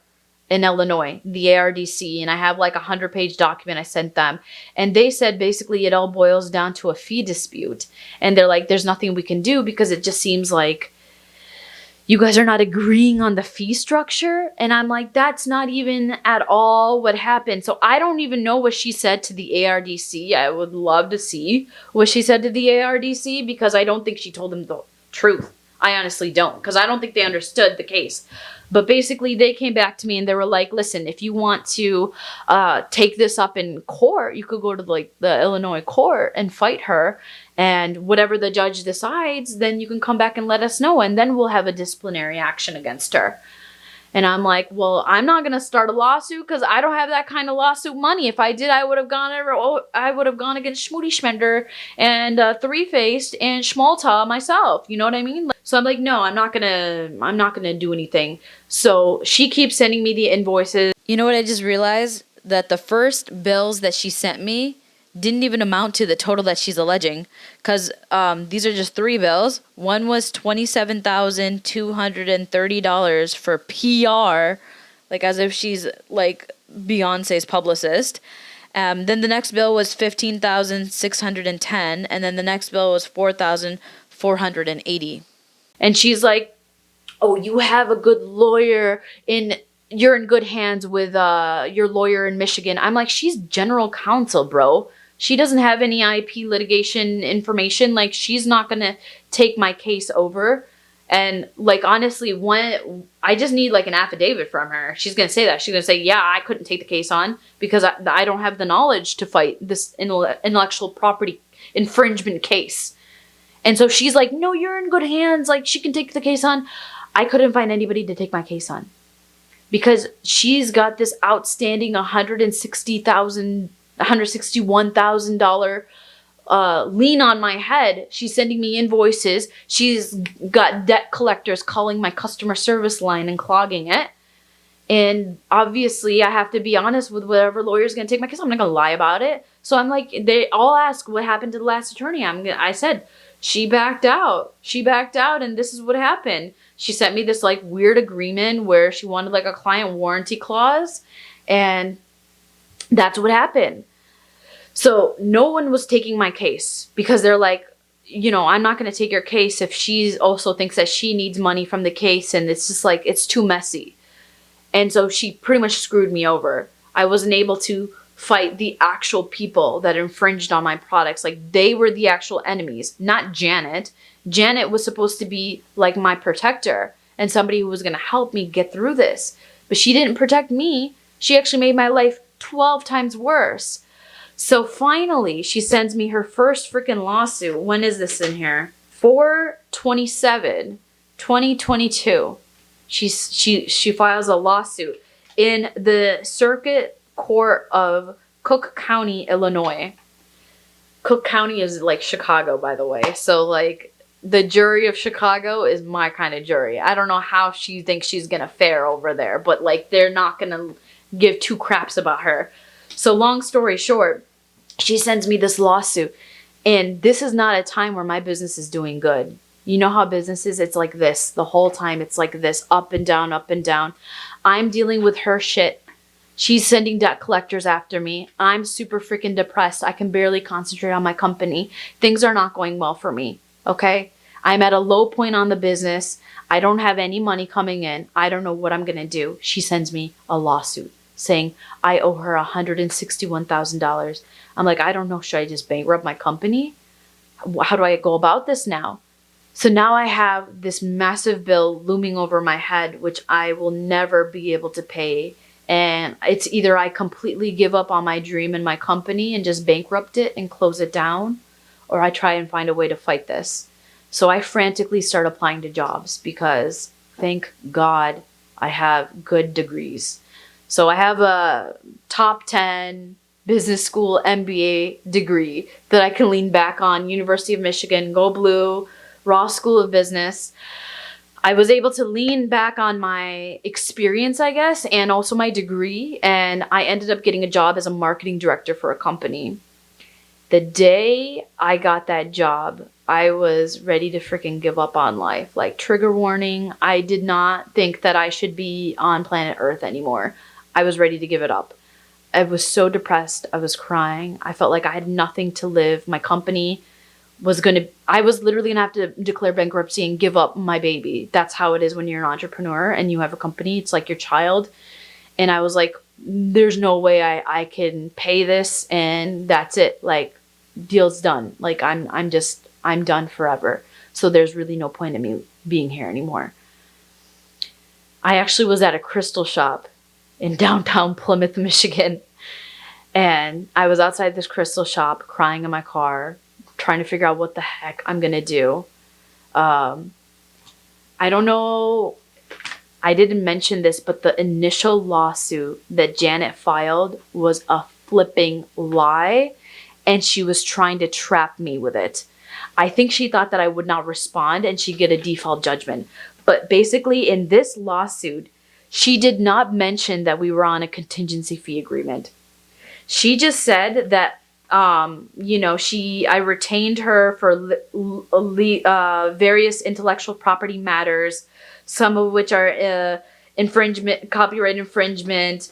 in Illinois, the ARDC, and I have like a 100-page document I sent them. And they said basically it all boils down to a fee dispute. And they're like, there's nothing we can do because it just seems like you guys are not agreeing on the fee structure. And I'm like, that's not even at all what happened. So I don't even know what she said to the ARDC. I would love to see what she said to the ARDC because I don't think she told them the truth. I honestly don't, because I don't think they understood the case. But basically, they came back to me and they were like, listen, if you want to take this up in court, you could go to like the Illinois court and fight her. And whatever the judge decides, then you can come back and let us know. And then we'll have a disciplinary action against her. And I'm like, well, I'm not going to start a lawsuit because I don't have that kind of lawsuit money. If I did, I would have gone against Schmoody Schmender and Three-Faced and Schmalta myself. You know what I mean? So I'm like, no, I'm not gonna do anything. So she keeps sending me the invoices. You know what I just realized? That the first bills that she sent me didn't even amount to the total that she's alleging, because these are just 3 bills. One was $27,230 for PR, like as if she's like Beyonce's publicist. Then the next bill was $15,610, and then the next bill was $4,480. And she's like, oh, you have a good lawyer you're in good hands with your lawyer in Michigan. I'm like, she's general counsel, bro. She doesn't have any IP litigation information. Like, she's not going to take my case over. And like, honestly, I just need like an affidavit from her. She's going to say that. She's going to say, yeah, I couldn't take the case on because I don't have the knowledge to fight this intellectual property infringement case. And so she's like, no, you're in good hands. Like, she can take the case on. I couldn't find anybody to take my case on because she's got this outstanding $161,000 lien on my head. She's sending me invoices. She's got debt collectors calling my customer service line and clogging it. And obviously, I have to be honest with whatever lawyer's going to take my case. I'm not going to lie about it. So I'm like, they all ask what happened to the last attorney. I said, she backed out. And this is what happened. She sent me this like weird agreement where she wanted like a client warranty clause. And that's what happened. So no one was taking my case because they're like, you know, I'm not going to take your case if she also thinks that she needs money from the case. And it's just like, it's too messy. And so she pretty much screwed me over. I wasn't able to fight the actual people that infringed on my products. Like, they were the actual enemies, not Janet. Janet was supposed to be like my protector. and somebody who was going to help me get through this. But she didn't protect me. She actually made my life 12 times worse. So finally, she sends me her first freaking lawsuit. When is this in here? 4/27/2022. She files a lawsuit in the Circuit Court of Cook County, Illinois. Cook County is like Chicago, by the way. So like the jury of Chicago is my kind of jury. I don't know how she thinks she's gonna fare over there, but like they're not gonna give two craps about her. So long story short, she sends me this lawsuit, and this is not a time where my business is doing good. You know how business is? It's like this the whole time. It's like this, up and down, up and down. I'm dealing with her shit. She's sending debt collectors after me. I'm super freaking depressed. I can barely concentrate on my company. Things are not going well for me, okay? I'm at a low point on the business. I don't have any money coming in. I don't know what I'm going to do. She sends me a lawsuit saying I owe her $161,000. I'm like, I don't know. Should I just bankrupt my company? How do I go about this now? So now I have this massive bill looming over my head, which I will never be able to pay. And it's either I completely give up on my dream and my company and just bankrupt it and close it down, or I try and find a way to fight this. So I frantically start applying to jobs because thank God I have good degrees. So I have a top 10 business school MBA degree that I can lean back on. University of Michigan, go blue, Ross School of Business. I was able to lean back on my experience, I guess, and also my degree. And I ended up getting a job as a marketing director for a company. The day I got that job, I was ready to freaking give up on life. Like, trigger warning, I did not think that I should be on planet Earth anymore. I was ready to give it up. I was so depressed. I was crying. I felt like I had nothing to live. My company I was literally gonna have to declare bankruptcy and give up my baby. That's how it is when you're an entrepreneur and you have a company. It's like your child. And I was like, there's no way I can pay this, and that's it. Like, deal's done. Like, I'm done forever. So there's really no point in me being here anymore. I actually was at a crystal shop in downtown Plymouth, Michigan. And I was outside this crystal shop crying in my car, trying to figure out what the heck I'm going to do. I don't know. I didn't mention this, but the initial lawsuit that Janet filed was a flipping lie, and she was trying to trap me with it. I think she thought that I would not respond and she'd get a default judgment. But basically, in this lawsuit, she did not mention that we were on a contingency fee agreement. She just said that I retained her for various intellectual property matters, some of which are copyright infringement.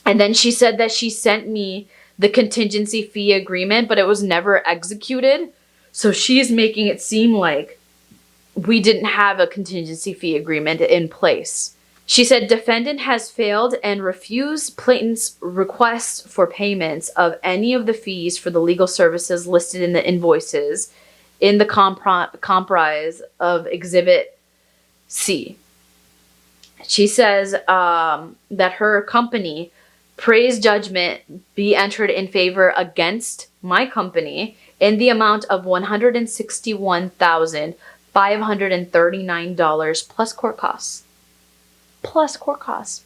And then she said that she sent me the contingency fee agreement, but it was never executed. So she's making it seem like we didn't have a contingency fee agreement in place. She said defendant has failed and refused plaintiff's requests for payments of any of the fees for the legal services listed in the invoices in the comprise of Exhibit C. She says that her company praise judgment be entered in favor against my company in the amount of $161,539 plus court costs. Plus court costs.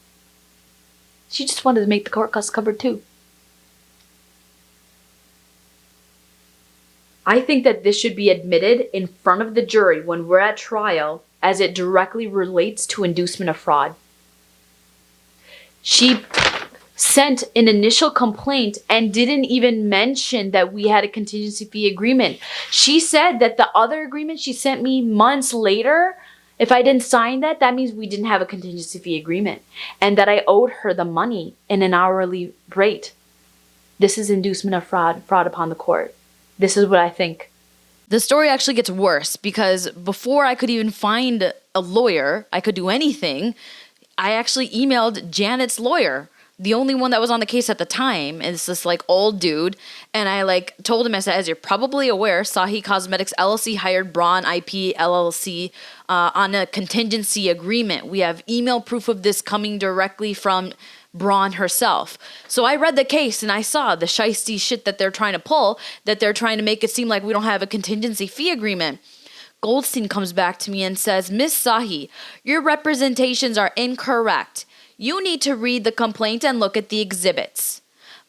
She just wanted to make the court costs covered too. I think that this should be admitted in front of the jury when we're at trial, as it directly relates to inducement of fraud. She sent an initial complaint and didn't even mention that we had a contingency fee agreement. She said that the other agreement she sent me months later, if I didn't sign that, that means we didn't have a contingency fee agreement, and that I owed her the money in an hourly rate. This is inducement of fraud upon the court. This is what I think. The story actually gets worse because before I could even find a lawyer, I could do anything, I actually emailed Janet's lawyer. the only one that was on the case at the time is this like old dude. And I like told him, I said, as you're probably aware, Sahi Cosmetics LLC hired Braun IP LLC on a contingency agreement. We have email proof of this coming directly from Braun herself. So I read the case and I saw the shiesty shit that they're trying to pull, that they're trying to make it seem like we don't have a contingency fee agreement. Goldstein comes back to me and says, Miss Sahi, your representations are incorrect. You need to read the complaint and look at the exhibits.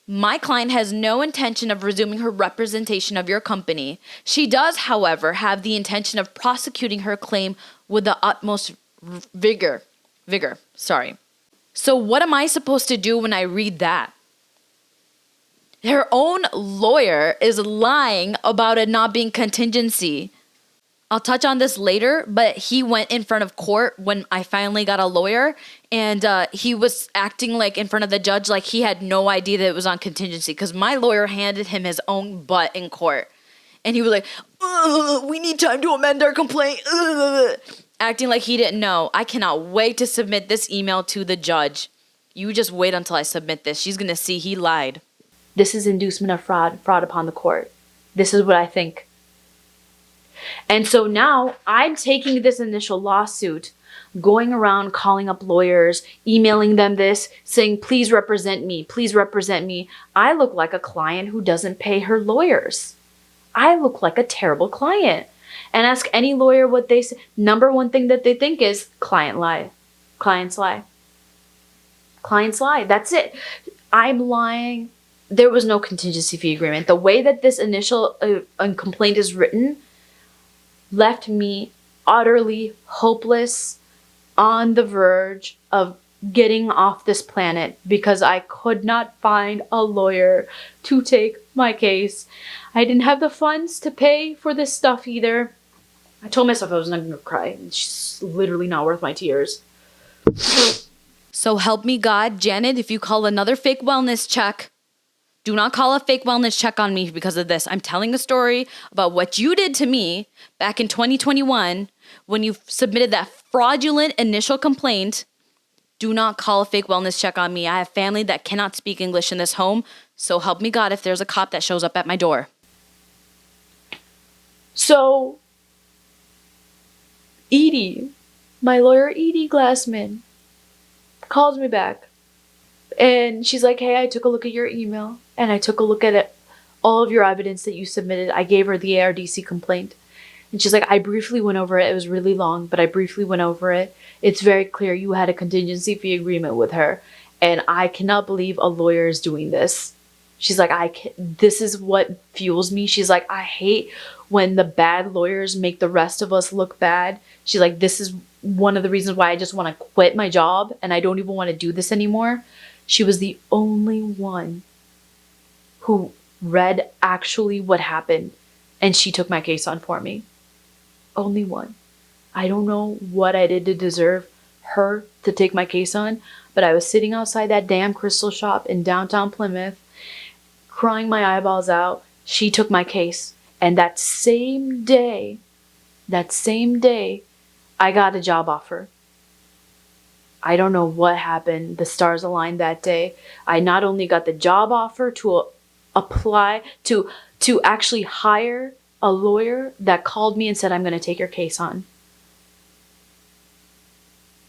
My client has no intention of resuming her representation of your company. She does, however, have the intention of prosecuting her claim with the utmost vigor. So what am I supposed to do when I read that? Her own lawyer is lying about it not being contingency. I'll touch on this later, but he went in front of court when I finally got a lawyer, and he was acting like in front of the judge like he had no idea that it was on contingency, because my lawyer handed him his own butt in court. And he was like, we need time to amend our complaint. Acting like he didn't know. I cannot wait to submit this email to the judge. You just wait until I submit this. She's going to see he lied. This is inducement of fraud upon the court. This is what I think. And so now I'm taking this initial lawsuit, going around calling up lawyers, emailing them this, saying, please represent me, please represent me. I look like a client who doesn't pay her lawyers. I look like a terrible client. And ask any lawyer what they say. Number one thing that they think is client lie. Clients lie. Clients lie. That's it. I'm lying. There was no contingency fee agreement. The way that this initial complaint is written left me utterly hopeless, on the verge of getting off this planet, because I could not find a lawyer to take my case. I didn't have the funds to pay for this stuff either. I told myself I was not going to cry. It's literally not worth my tears. So help me God, Janet, if you call another fake wellness check, do not call a fake wellness check on me because of this. I'm telling a story about what you did to me back in 2021 when you submitted that fraudulent initial complaint. Do not call a fake wellness check on me. I have family that cannot speak English in this home. So help me God if there's a cop that shows up at my door. So, Edie, my lawyer Edie Glassman, calls me back. And she's like, hey, I took a look at your email and I took a look at it, all of your evidence that you submitted. I gave her the ARDC complaint. And she's like, I briefly went over it. It was really long, but I briefly went over it. It's very clear you had a contingency fee agreement with her. And I cannot believe a lawyer is doing this. She's like, this is what fuels me. She's like, I hate when the bad lawyers make the rest of us look bad. She's like, this is one of the reasons why I just want to quit my job and I don't even want to do this anymore. She was the only one who read actually what happened, and she took my case on for me. Only one. I don't know what I did to deserve her to take my case on, but I was sitting outside that damn crystal shop in downtown Plymouth, crying my eyeballs out. She took my case, and that same day, I got a job offer. I don't know what happened. The stars aligned that day. I not only got the job offer to apply to actually hire a lawyer that called me and said, I'm going to take your case on.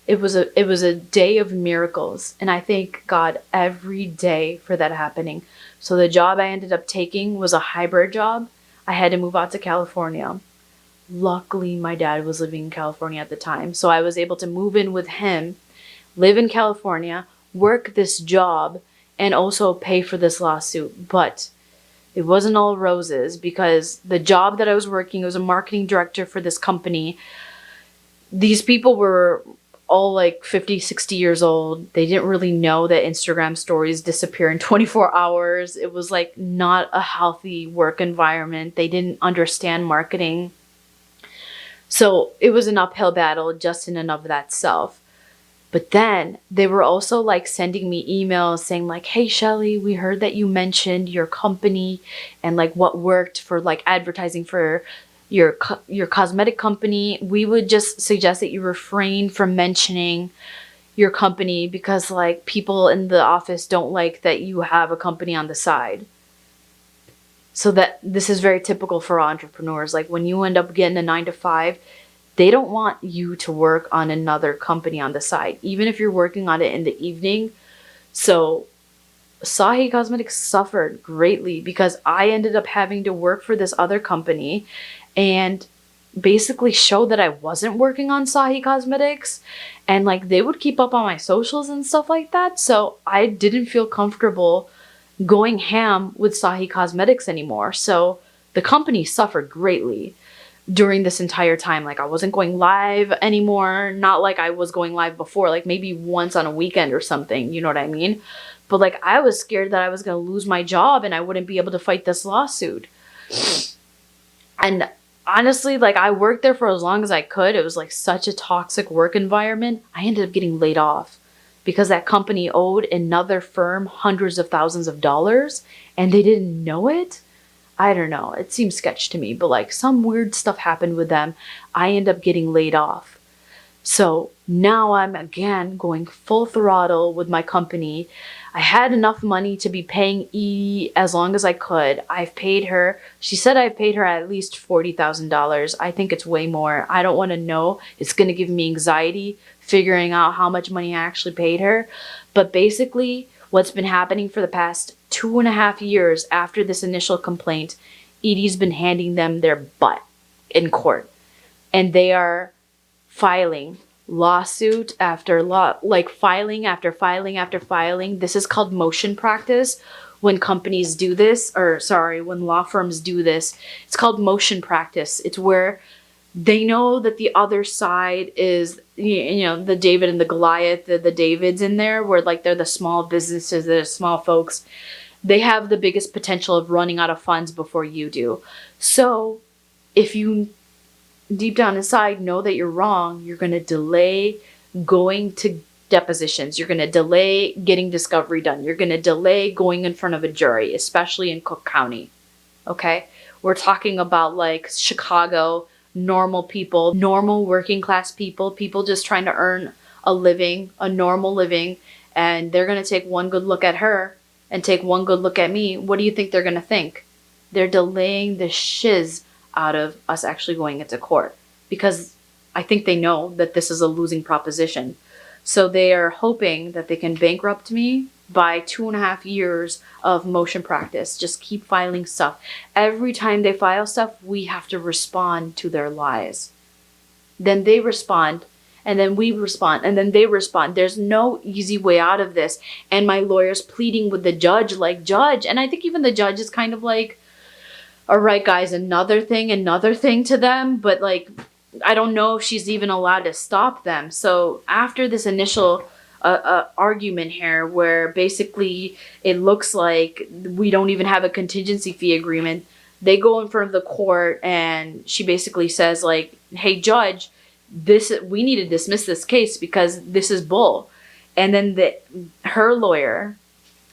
It was a day of miracles, and I thank God every day for that happening. So the job I ended up taking was a hybrid job. I had to move out to California. Luckily, my dad was living in California at the time, so I was able to move in with him, live in California, work this job, and also pay for this lawsuit. But it wasn't all roses, because the job that I was working was a marketing director for this company. These people were all like 50, 60 years old. They didn't really know that Instagram stories disappear in 24 hours. It was like not a healthy work environment. They didn't understand marketing. So it was an uphill battle just in and of that self. But then they were also like sending me emails saying like, hey, Shelly, we heard that you mentioned your company and like what worked for like advertising for your cosmetic company. We would just suggest that you refrain from mentioning your company because like people in the office don't like that you have a company on the side. So that this is very typical for entrepreneurs. Like when you end up getting a 9 to 5, they don't want you to work on another company on the side, even if you're working on it in the evening. So Sahi Cosmetics suffered greatly because I ended up having to work for this other company and basically show that I wasn't working on Sahi Cosmetics, and like they would keep up on my socials and stuff like that. So I didn't feel comfortable going ham with Sahi Cosmetics anymore. So the company suffered greatly during this entire time. Like I wasn't going live anymore. Not like I was going live before, like maybe once on a weekend or something, you know what I mean? But like I was scared that I was going to lose my job and I wouldn't be able to fight this lawsuit. And honestly, like I worked there for as long as I could. It was like such a toxic work environment. I ended up getting laid off because that company owed another firm hundreds of thousands of dollars and they didn't know it. I don't know. It seems sketch to me, but like some weird stuff happened with them. I end up getting laid off. So now I'm again going full throttle with my company. I had enough money to be paying Edie as long as I could. I've paid her. She said I've paid her at least $40,000. I think it's way more. I don't want to know. It's going to give me anxiety figuring out how much money I actually paid her. But basically, what's been happening for the past 2.5 years after this initial complaint, Edie's been handing them their butt in court. And they are filing lawsuit after filing after filing after filing. This is called motion practice. When companies do this, when law firms do this, it's called motion practice. It's where they know that the other side is, you know, the David and the Goliath, the Davids in there, where like they're the small businesses, the small folks. They have the biggest potential of running out of funds before you do. So if you deep down inside know that you're wrong, you're going to delay going to depositions. You're going to delay getting discovery done. You're going to delay going in front of a jury, especially in Cook County. Okay? We're talking about like Chicago, normal people, normal working class people, people just trying to earn a living, a normal living, and they're going to take one good look at her and take one good look at me. What do you think they're going to think? They're delaying the shiz out of us actually going into court because I think they know that this is a losing proposition. So they are hoping that they can bankrupt me by 2.5 years of motion practice. Just keep filing stuff. Every time they file stuff, we have to respond to their lies. Then they respond, and then we respond, and then they respond. There's no easy way out of this. And my lawyer's pleading with the judge, like, judge. And I think even the judge is kind of like, all right, guys, another thing to them. But like, I don't know if she's even allowed to stop them. So after this initial argument here, where basically it looks like we don't even have a contingency fee agreement, they go in front of the court and she basically says like, hey, judge, we need to dismiss this case because this is bull. And then her lawyer,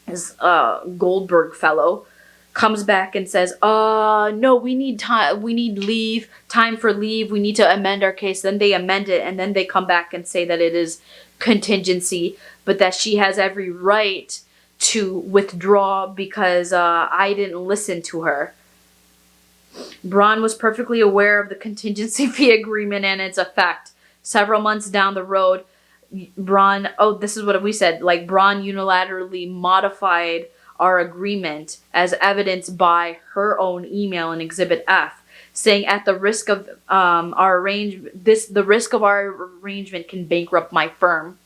this Goldberg fellow, comes back and says, no, we need time. We need time for leave. We need to amend our case. Then they amend it. And then they come back and say that it is contingency, but that she has every right to withdraw because I didn't listen to her. Braun was perfectly aware of the contingency fee agreement and its effect. Several months down the road, Braun, this is what we said, like Braun unilaterally modified our agreement as evidenced by her own email in Exhibit F, saying at the risk of our arrangement can bankrupt my firm.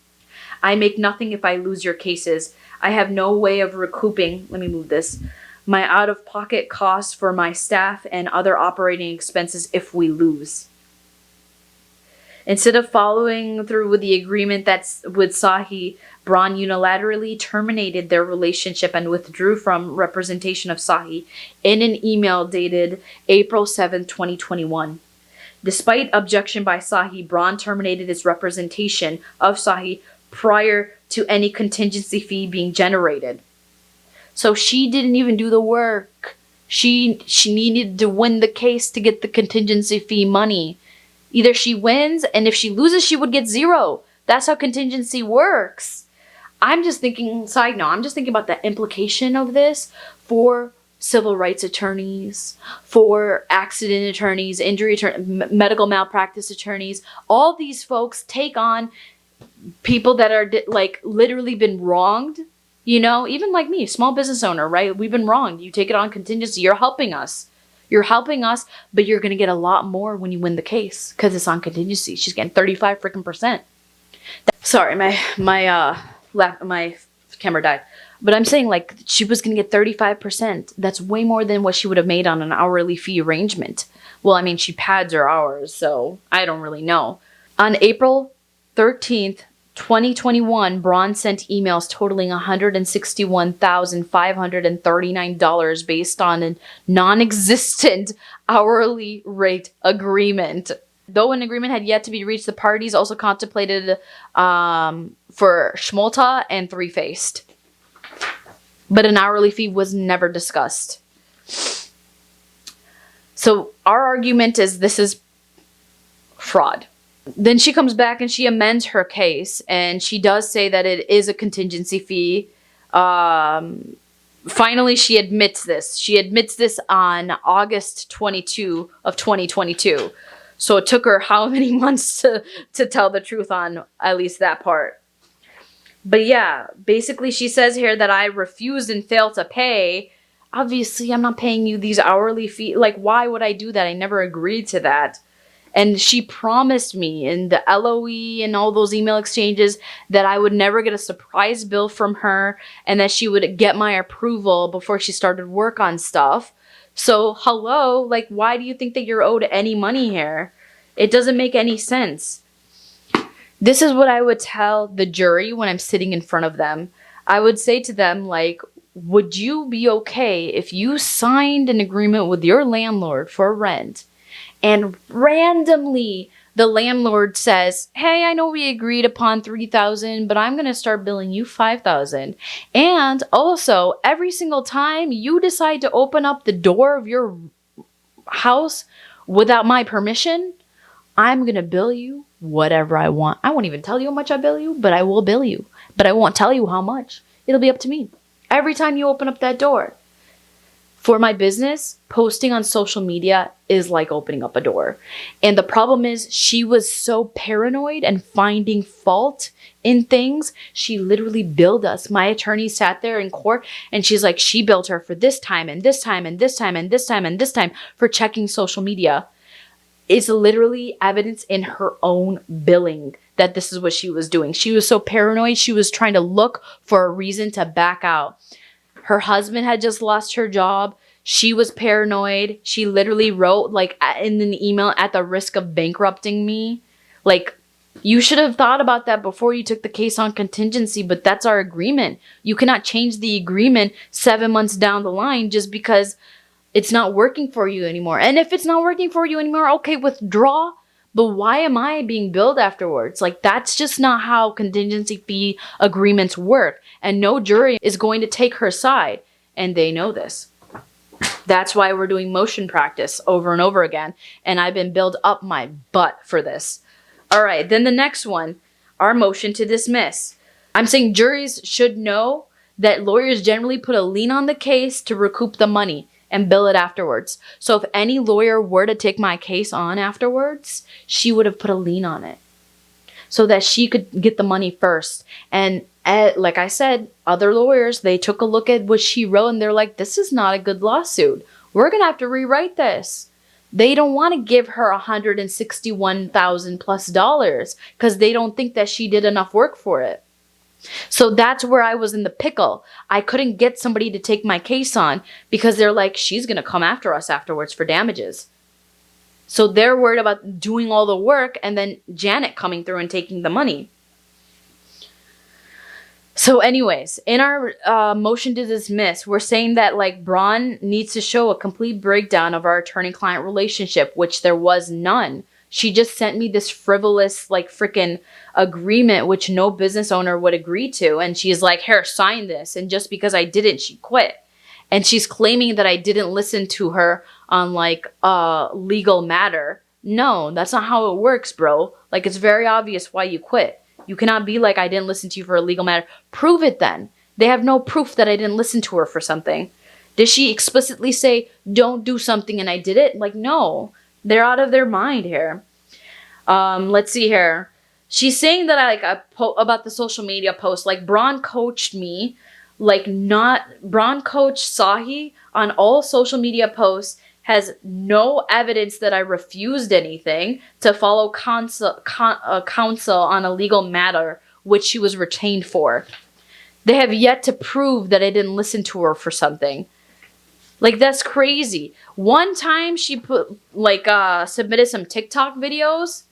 I make nothing if I lose your cases. I have no way of recouping, let me move this, my out-of-pocket costs for my staff and other operating expenses if we lose. Instead of following through with the agreement that's with Sahi, Braun unilaterally terminated their relationship and withdrew from representation of Sahi in an email dated April 7, 2021. Despite objection by Sahi, Braun terminated his representation of Sahi prior to any contingency fee being generated. So she didn't even do the work. She needed to win the case to get the contingency fee money. Either she wins, and if she loses, she would get zero. That's how contingency works. I'm just thinking, side note, I'm just thinking about the implication of this for civil rights attorneys, for accident attorneys, injury attorneys, medical malpractice attorneys. All these folks take on people that are like literally been wronged. You know, even like me, small business owner, right? We've been wronged. You take it on contingency. You're helping us. You're helping us, but you're going to get a lot more when you win the case because it's on contingency. She's getting 35 freaking percent. Sorry, my camera died. But I'm saying like she was going to get 35%. That's way more than what she would have made on an hourly fee arrangement. Well, I mean, she pads her hours, so I don't really know. On April 13th, 2021, Braun sent emails totaling $161,539 based on a non-existent hourly rate agreement. Though an agreement had yet to be reached, the parties also contemplated for Schmolta and Three-Faced. But an hourly fee was never discussed. So our argument is this is fraud. Then she comes back and she amends her case, and she does say that it is a contingency fee. Finally, she admits this. She admits this on August 22 of 2022. So it took her how many months to tell the truth on at least that part. But yeah, basically she says here that I refused and failed to pay. Obviously, I'm not paying you these hourly fees. Like, why would I do that? I never agreed to that. And she promised me in the LOE and all those email exchanges that I would never get a surprise bill from her and that she would get my approval before she started work on stuff. So, hello, like, why do you think that you're owed any money here? It doesn't make any sense. This is what I would tell the jury when I'm sitting in front of them. I would say to them, like, would you be okay if you signed an agreement with your landlord for rent and randomly the landlord says, hey, I know we agreed upon $3,000, but I'm going to start billing you $5,000. And also, every single time you decide to open up the door of your house without my permission, I'm going to bill you whatever I want. I won't even tell you how much I bill you, but I will bill you. But I won't tell you how much. It'll be up to me. Every time you open up that door. For my business, posting on social media is like opening up a door. And the problem is she was so paranoid and finding fault in things. She literally billed us. My attorney sat there in court and she's like, she billed her for this time and this time and this time and this time and this time for checking social media. It's literally evidence in her own billing that this is what she was doing. She was so paranoid. She was trying to look for a reason to back out. Her husband had just lost her job. She was paranoid. She literally wrote like in an email, at the risk of bankrupting me. Like, you should have thought about that before you took the case on contingency, but that's our agreement. You cannot change the agreement 7 months down the line just because it's not working for you anymore. And if it's not working for you anymore, okay, withdraw. But why am I being billed afterwards? Like, that's just not how contingency fee agreements work. And no jury is going to take her side. And they know this. That's why we're doing motion practice over and over again. And I've been billed up my butt for this. All right, then the next one, our motion to dismiss. I'm saying juries should know that lawyers generally put a lien on the case to recoup the money and bill it afterwards. So if any lawyer were to take my case on afterwards, she would have put a lien on it so that she could get the money first. And like I said, other lawyers, they took a look at what she wrote and they're like, this is not a good lawsuit. We're going to have to rewrite this. They don't want to give her $161,000 plus because they don't think that she did enough work for it. So that's where I was in the pickle. I couldn't get somebody to take my case on because they're like, she's going to come after us afterwards for damages. So they're worried about doing all the work and then Janet coming through and taking the money. So anyways, in our motion to dismiss, we're saying that like Braun needs to show a complete breakdown of our attorney-client relationship, which there was none. She just sent me this frivolous, like, freaking agreement, which no business owner would agree to. And she's like, here, sign this. And just because I didn't, she quit. And she's claiming that I didn't listen to her on, like, a legal matter. No, that's not how it works, bro. Like, it's very obvious why you quit. You cannot be like, I didn't listen to you for a legal matter. Prove it then. They have no proof that I didn't listen to her for something. Did she explicitly say, don't do something and I did it? Like, no. They're out of their mind here. Let's see here. She's saying that about the social media post, like Braun coached me, Braun coached Sahi on all social media posts, has no evidence that I refused anything to follow counsel on a legal matter, which she was retained for. They have yet to prove that I didn't listen to her for something. Like, that's crazy. One time she submitted some TikTok videos.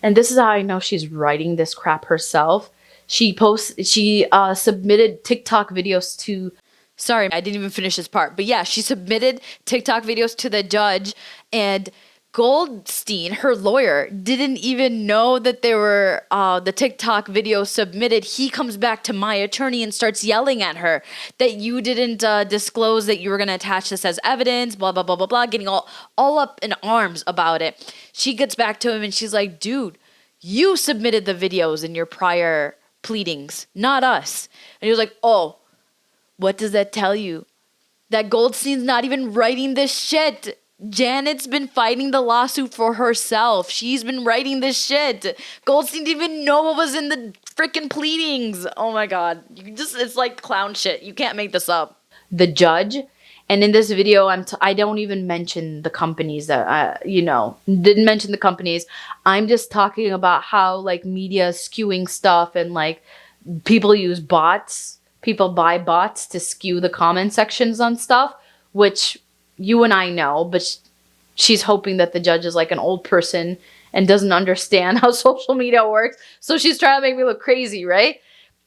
And this is how I know she's writing this crap herself. She submitted TikTok videos to... Sorry, I didn't even finish this part. But yeah, she submitted TikTok videos to the judge, and Goldstein, her lawyer, didn't even know that they were the TikTok videos submitted. He comes back to my attorney and starts yelling at her that you didn't disclose that you were going to attach this as evidence, blah, blah, blah, blah, blah, getting all up in arms about it. She gets back to him and she's like, dude, you submitted the videos in your prior pleadings, not us. And he was like, oh, what does that tell you? That Goldstein's not even writing this shit. Janet's been fighting the lawsuit for herself. She's been writing this shit. Goldstein didn't even know what was in the freaking pleadings. Oh my God. It's like clown shit. You can't make this up. The judge. And in this video, I don't even mention the companies that, didn't mention the companies. I'm just talking about how like media is skewing stuff and like people use bots. People buy bots to skew the comment sections on stuff, which you and I know, but she's hoping that the judge is like an old person and doesn't understand how social media works. So she's trying to make me look crazy, right?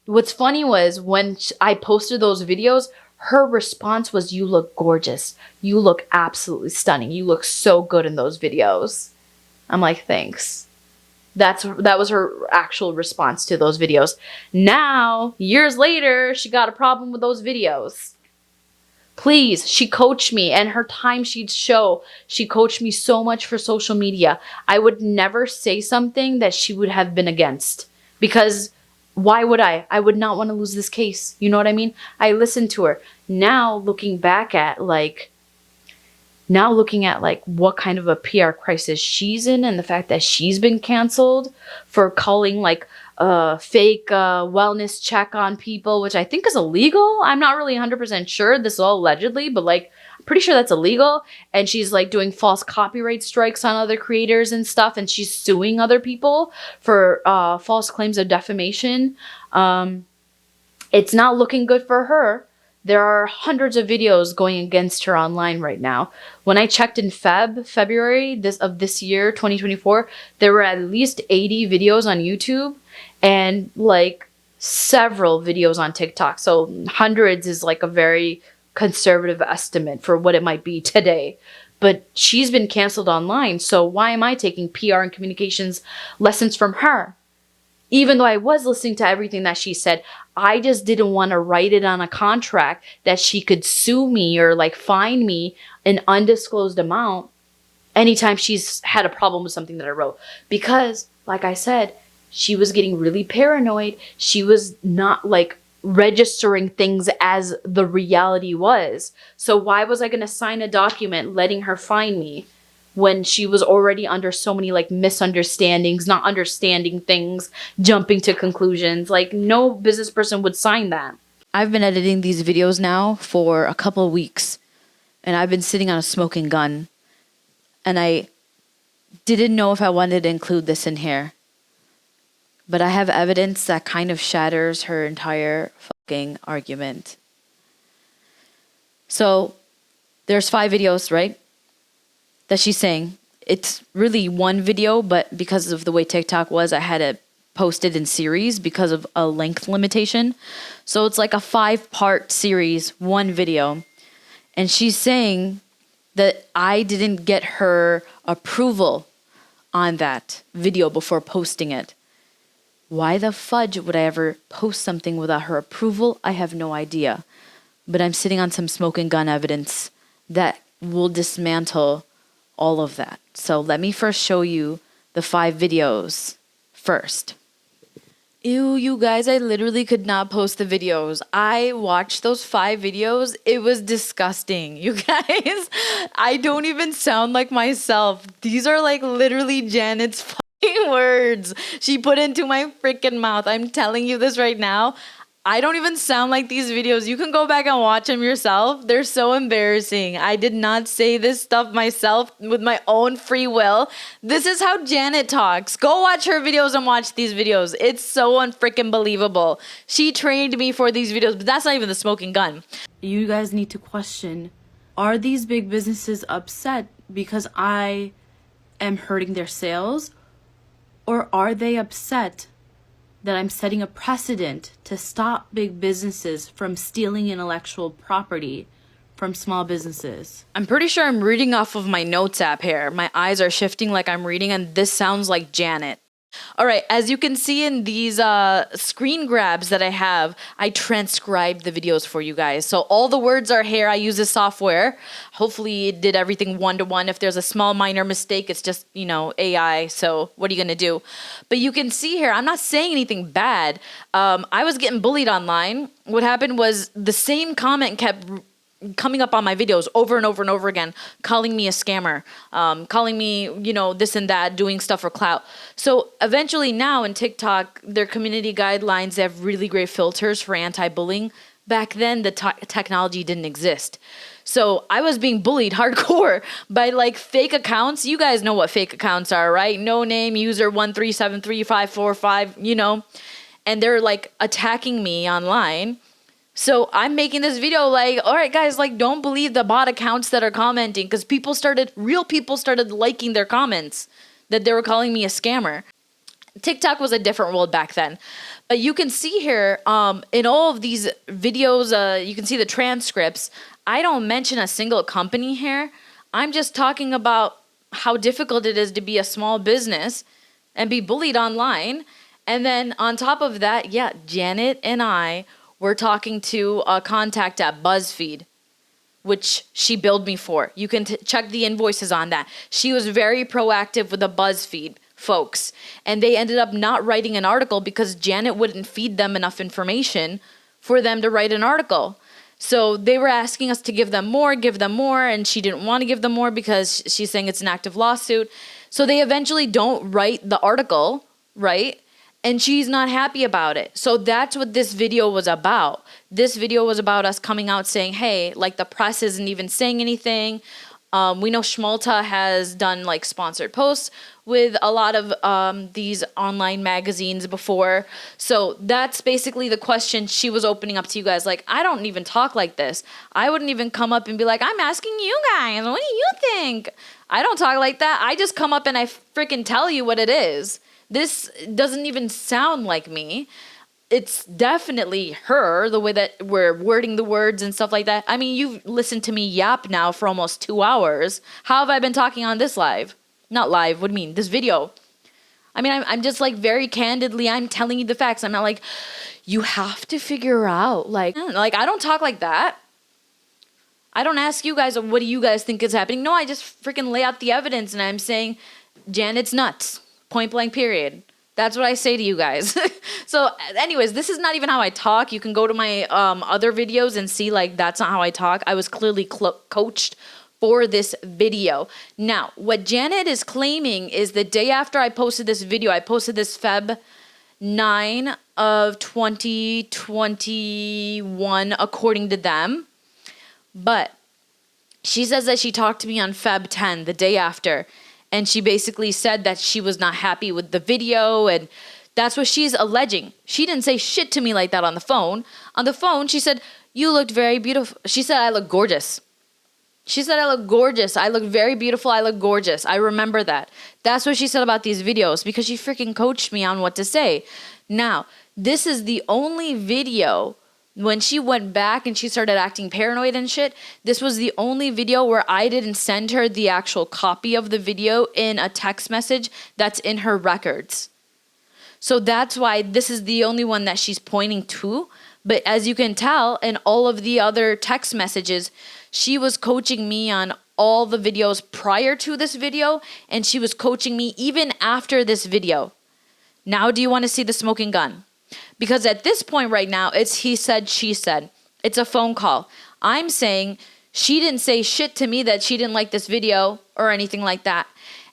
What's funny was when I posted those videos, her response was, you look gorgeous. You look absolutely stunning. You look so good in those videos. I'm like, thanks. That was her actual response to those videos. Now, years later, she got a problem with those videos. Please, she coached me, and her timesheets show she coached me so much for social media. I would never say something that she would have been against, because why would I? I would not want to lose this case. You know what I mean? I listened to her. Now looking at what kind of a PR crisis she's in, and the fact that she's been canceled for calling like a fake wellness check on people, which I think is illegal. I'm not really 100% sure. This is all allegedly, but like I'm pretty sure that's illegal. And she's like doing false copyright strikes on other creators and stuff, and she's suing other people for false claims of defamation. It's not looking good for her. There are hundreds of videos going against her online right now. When I checked in February of this year, 2024, there were at least 80 videos on YouTube and like several videos on TikTok. So hundreds is like a very conservative estimate for what it might be today. But she's been canceled online. So why am I taking PR and communications lessons from her? Even though I was listening to everything that she said, I just didn't want to write it on a contract that she could sue me or like fine me an undisclosed amount anytime she's had a problem with something that I wrote. Because, like I said, she was getting really paranoid. She was not like registering things as the reality was. So why was I going to sign a document letting her fine me when she was already under so many like misunderstandings, not understanding things, jumping to conclusions? Like no business person would sign that. I've been editing these videos now for a couple of weeks, and I've been sitting on a smoking gun, and I didn't know if I wanted to include this in here. But I have evidence that kind of shatters her entire fucking argument. So there's 5 videos, right, that she's saying. It's really one video, but because of the way TikTok was, I had it posted in series because of a length limitation. So it's like a 5-part series, one video. And she's saying that I didn't get her approval on that video before posting it. Why the fudge would I ever post something without her approval? I have no idea. But I'm sitting on some smoking gun evidence that will dismantle all of that. So let me first show you the 5 videos first. Ew, you guys, I literally could not post the videos. I watched those 5 videos. It was disgusting. You guys, I don't even sound like myself. These are like literally Janet's fucking words she put into my freaking mouth. I'm telling you this right now. I don't even sound like these videos. You can go back and watch them yourself. They're so embarrassing. I did not say this stuff myself with my own free will. This is how Janet talks. Go watch her videos and watch these videos. It's so unfreaking believable. She trained me for these videos, but that's not even the smoking gun. You guys need to question, are these big businesses upset because I am hurting their sales? Or are they upset that I'm setting a precedent to stop big businesses from stealing intellectual property from small businesses? I'm pretty sure I'm reading off of my notes app here. My eyes are shifting like I'm reading, and this sounds like Janet. All right, as you can see in these screen grabs that I have, I transcribed the videos for you guys. So all the words are here. I use this software. Hopefully it did everything one-to-one. If there's a small minor mistake, it's just, you know, AI. So what are you going to do? But you can see here, I'm not saying anything bad. I was getting bullied online. What happened was the same comment kept coming up on my videos over and over and over again, calling me a scammer, calling me, you know, this and that, doing stuff for clout. So eventually now in TikTok, their community guidelines, they have really great filters for anti-bullying. Back then, the technology didn't exist. So I was being bullied hardcore by like fake accounts. You guys know what fake accounts are, right? No name, user 1373545, you know, and they're like attacking me online. So I'm making this video like, all right, guys, like, don't believe the bot accounts that are commenting, because real people started liking their comments that they were calling me a scammer. TikTok was a different world back then. But you can see here in all of these videos, you can see the transcripts. I don't mention a single company here. I'm just talking about how difficult it is to be a small business and be bullied online. And then on top of that, yeah, Janet and I were talking to a contact at BuzzFeed, which she billed me for. You can check the invoices on that. She was very proactive with the BuzzFeed folks, and they ended up not writing an article because Janet wouldn't feed them enough information for them to write an article. So they were asking us to give them more, and she didn't want to give them more because she's saying it's an active lawsuit. So they eventually don't write the article, right? And she's not happy about it. So that's what this video was about. This video was about us coming out saying, hey, like the press isn't even saying anything. We know Schmalta has done like sponsored posts with a lot of these online magazines before. So that's basically the question she was opening up to you guys. Like, I don't even talk like this. I wouldn't even come up and be like, I'm asking you guys, what do you think? I don't talk like that. I just come up and I freaking tell you what it is. This doesn't even sound like me. It's definitely her, the way that we're wording the words and stuff like that. I mean, you've listened to me yap now for almost 2 hours. How have I been talking on this live? Not live, what do you mean? This video. I mean, I'm just like very candidly, I'm telling you the facts. I'm not like, you have to figure out. Like I don't talk like that. I don't ask you guys, what do you guys think is happening? No, I just freaking lay out the evidence and I'm saying, Janet's nuts. Point blank, period. That's what I say to you guys. So anyways, this is not even how I talk. You can go to my other videos and see like that's not how I talk. I was clearly coached for this video. Now, what Janet is claiming is the day after I posted this video, I posted this Feb 9 of 2021 according to them. But she says that she talked to me on Feb 10, the day after. And she basically said that she was not happy with the video, and that's what she's alleging. She didn't say shit to me like that on the phone. On the phone, she said, you looked very beautiful. She said, I look gorgeous. She said, I look gorgeous. I look very beautiful. I look gorgeous. I remember that. That's what she said about these videos because she freaking coached me on what to say. Now, this is the only video. When she went back and she started acting paranoid and shit, this was the only video where I didn't send her the actual copy of the video in a text message that's in her records. So that's why this is the only one that she's pointing to. But as you can tell, in all of the other text messages, she was coaching me on all the videos prior to this video, and she was coaching me even after this video. Now, do you want to see the smoking gun? Because at this point right now, it's he said, she said. It's a phone call. I'm saying she didn't say shit to me that she didn't like this video or anything like that.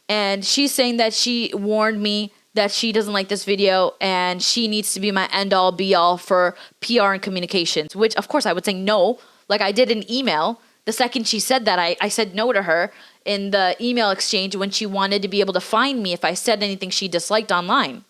And she's saying that she warned me that she doesn't like this video and she needs to be my end all be all for PR and communications, which of course I would say no, like I did an email. The second she said that, I said no to her in the email exchange when she wanted to be able to find me if I said anything she disliked online.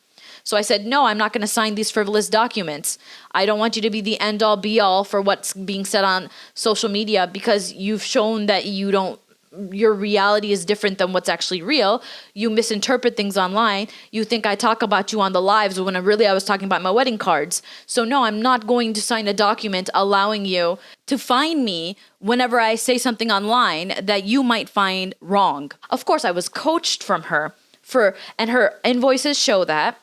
So I said, no, I'm not going to sign these frivolous documents. I don't want you to be the end all be all for what's being said on social media because you've shown that your reality is different than what's actually real. You misinterpret things online. You think I talk about you on the lives when I was talking about my wedding cards. So no, I'm not going to sign a document allowing you to find me whenever I say something online that you might find wrong. Of course, I was coached from her and her invoices show that.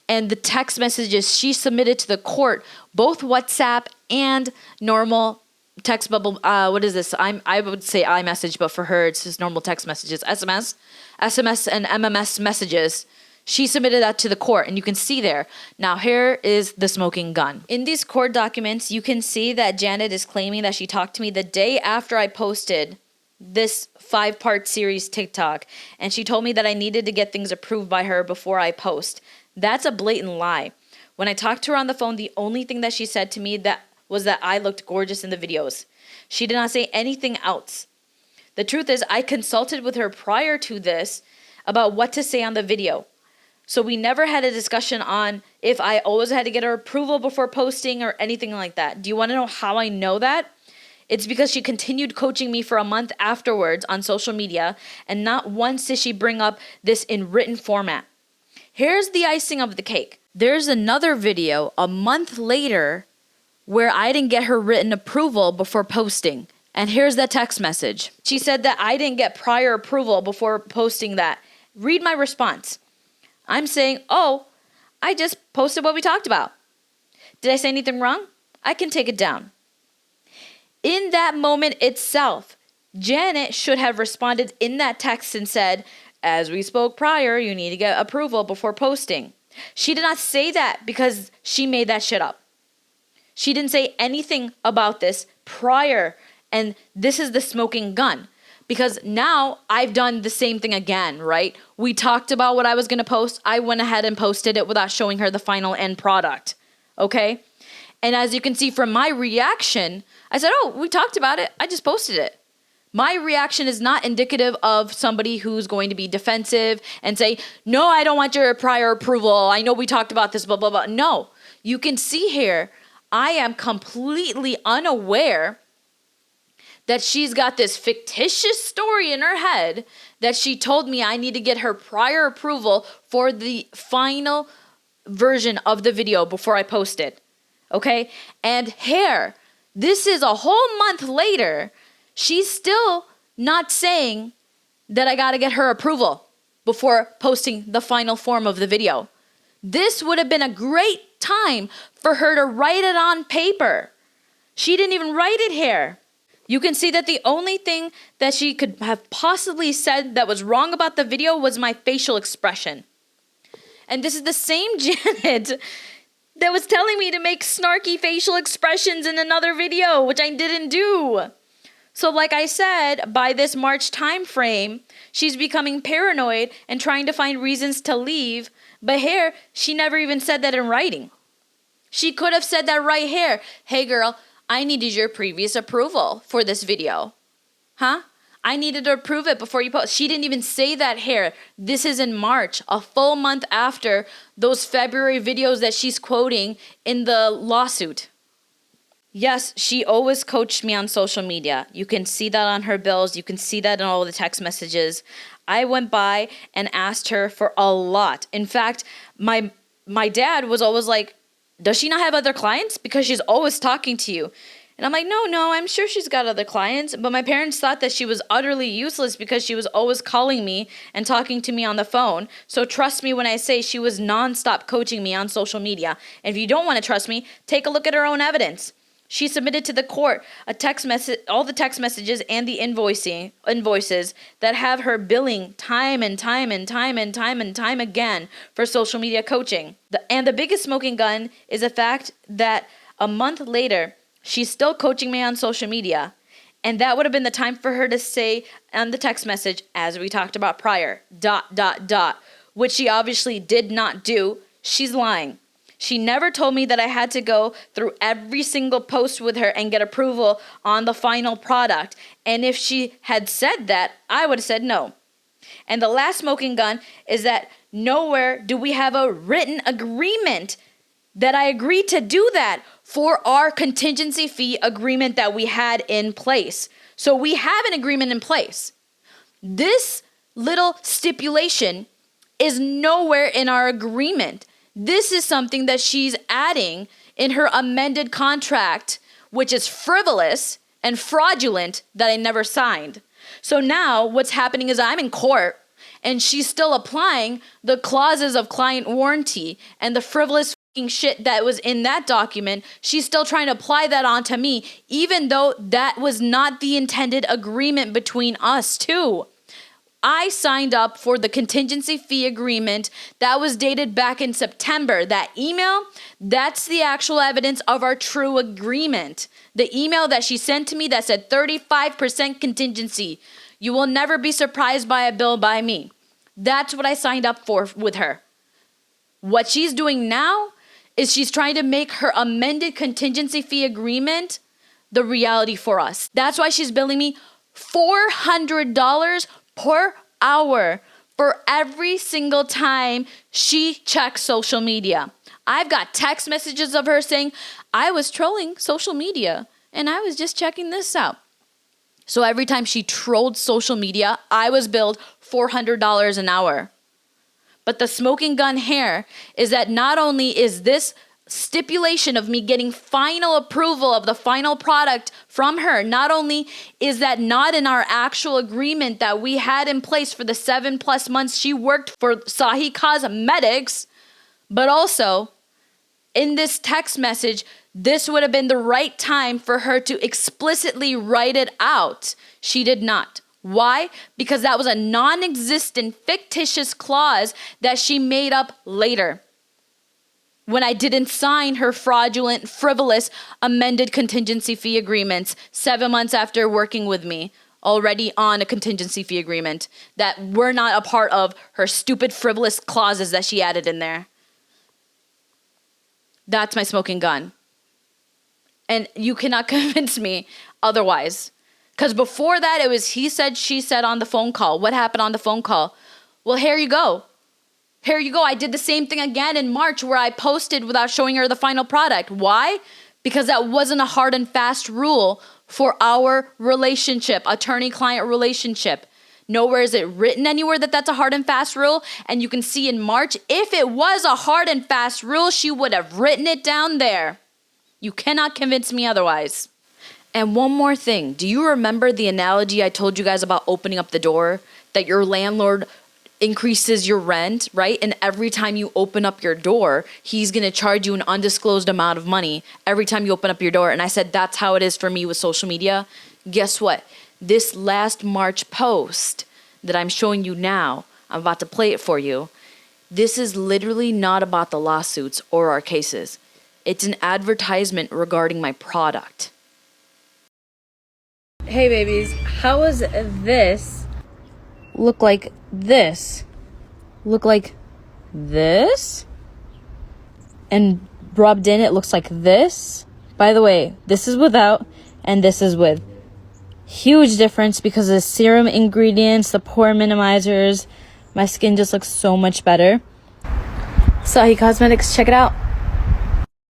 And the text messages she submitted to the court, both WhatsApp and normal text bubble. What is this? I would say iMessage, but for her, it's just normal text messages, SMS and MMS messages. She submitted that to the court, and you can see there. Now, here is the smoking gun. In these court documents, you can see that Janet is claiming that she talked to me the day after I posted this 5-part series TikTok, and she told me that I needed to get things approved by her before I post. That's a blatant lie. When I talked to her on the phone, the only thing that she said to me was that I looked gorgeous in the videos. She did not say anything else. The truth is, I consulted with her prior to this about what to say on the video. So we never had a discussion on if I always had to get her approval before posting or anything like that. Do you want to know how I know that? It's because she continued coaching me for a month afterwards on social media, and not once did she bring up this in written format. Here's the icing of the cake. There's another video a month later where I didn't get her written approval before posting. And here's that text message. She said that I didn't get prior approval before posting that. Read my response. I'm saying, oh, I just posted what we talked about. Did I say anything wrong? I can take it down. In that moment itself, Janet should have responded in that text and said, as we spoke prior, you need to get approval before posting. She did not say that because she made that shit up. She didn't say anything about this prior, and this is the smoking gun. Because now I've done the same thing again, right? We talked about what I was going to post. I went ahead and posted it without showing her the final end product, okay? And as you can see from my reaction, I said, oh, we talked about it. I just posted it. My reaction is not indicative of somebody who's going to be defensive and say, no, I don't want your prior approval. I know we talked about this, blah, blah, blah. No, you can see here, I am completely unaware that she's got this fictitious story in her head that she told me I need to get her prior approval for the final version of the video before I post it. Okay? And here, this is a whole month later. She's still not saying that I got to get her approval before posting the final form of the video. This would have been a great time for her to write it on paper. She didn't even write it here. You can see that the only thing that she could have possibly said that was wrong about the video was my facial expression. And this is the same Janet that was telling me to make snarky facial expressions in another video, which I didn't do. So like I said, by this March time frame, she's becoming paranoid and trying to find reasons to leave. But here, she never even said that in writing. She could have said that right here. Hey girl, I needed your previous approval for this video. Huh? I needed to approve it before you post. She didn't even say that here. This is in March, a full month after those February videos that she's quoting in the lawsuit. Yes, she always coached me on social media. You can see that on her bills. You can see that in all the text messages. I went by and asked her for a lot. In fact, my dad was always like, does she not have other clients? Because she's always talking to you. And I'm like, no, I'm sure she's got other clients. But my parents thought that she was utterly useless because she was always calling me and talking to me on the phone. So trust me when I say she was nonstop coaching me on social media. And if you don't want to trust me, take a look at her own evidence. She submitted to the court a text message, all the text messages and the invoices that have her billing time and time again for social media coaching. And the biggest smoking gun is the fact that a month later, she's still coaching me on social media. And that would have been the time for her to say on the text message, as we talked about prior, ... which she obviously did not do. She's lying. She never told me that I had to go through every single post with her and get approval on the final product. And if she had said that, I would have said no. And the last smoking gun is that nowhere do we have a written agreement that I agreed to do that for our contingency fee agreement that we had in place. So we have an agreement in place. This little stipulation is nowhere in our agreement. This is something that she's adding in her amended contract, which is frivolous and fraudulent that I never signed. So now what's happening is I'm in court and she's still applying the clauses of client warranty and the frivolous shit that was in that document. She's still trying to apply that onto me, even though that was not the intended agreement between us two. I signed up for the contingency fee agreement that was dated back in September. That email, that's the actual evidence of our true agreement. The email that she sent to me that said 35% contingency. You will never be surprised by a bill by me. That's what I signed up for with her. What she's doing now is she's trying to make her amended contingency fee agreement the reality for us. That's why she's billing me $400 per hour for every single time she checks social media. I've got text messages of her saying, I was trolling social media and I was just checking this out. So every time she trolled social media, I was billed $400 an hour. But the smoking gun here is that not only is this stipulation of me getting final approval of the final product from her, not only is that not in our actual agreement that we had in place for the 7+ months she worked for Sahi Cosmetics, but also in this text message, this would have been the right time for her to explicitly write it out. She did not. Why? Because that was a non-existent, fictitious clause that she made up later when I didn't sign her fraudulent, frivolous, amended contingency fee agreements 7 months after working with me, already on a contingency fee agreement that were not a part of her stupid, frivolous clauses that she added in there. That's my smoking gun. And you cannot convince me otherwise. Because before that, it was he said, she said on the phone call. What happened on the phone call? Well, here you go. Here you go. I did the same thing again in March where I posted without showing her the final product. Why? Because that wasn't a hard and fast rule for our relationship, attorney-client relationship. Nowhere is it written anywhere that that's a hard and fast rule. And you can see in March, if it was a hard and fast rule, she would have written it down there. You cannot convince me otherwise. And one more thing. Do you remember the analogy I told you guys about opening up the door? That your landlord increases your rent, right? And every time you open up your door, he's going to charge you an undisclosed amount of money every time you open up your door. And I said, that's how it is for me with social media. Guess what? This last March post that I'm showing you now, I'm about to play it for you. This is literally not about the lawsuits or our cases. It's an advertisement regarding my product. Hey babies, how does this look like this? Look like this? And rubbed in it looks like this? By the way, this is without and this is with. Huge difference because of the serum ingredients, the pore minimizers. My skin just looks so much better. Sahi Cosmetics, check it out.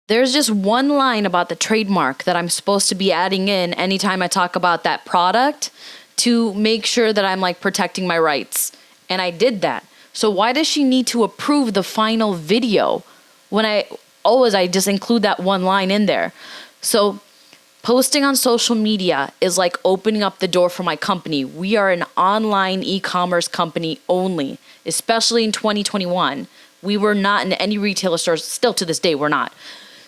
There's just one line about the trademark that I'm supposed to be adding in anytime I talk about that product to make sure that I'm like protecting my rights. And I did that. So why does she need to approve the final video when I just include that one line in there? So posting on social media is like opening up the door for my company. We are an online e-commerce company only, especially in 2021. We were not in any retailer stores. Still to this day, we're not.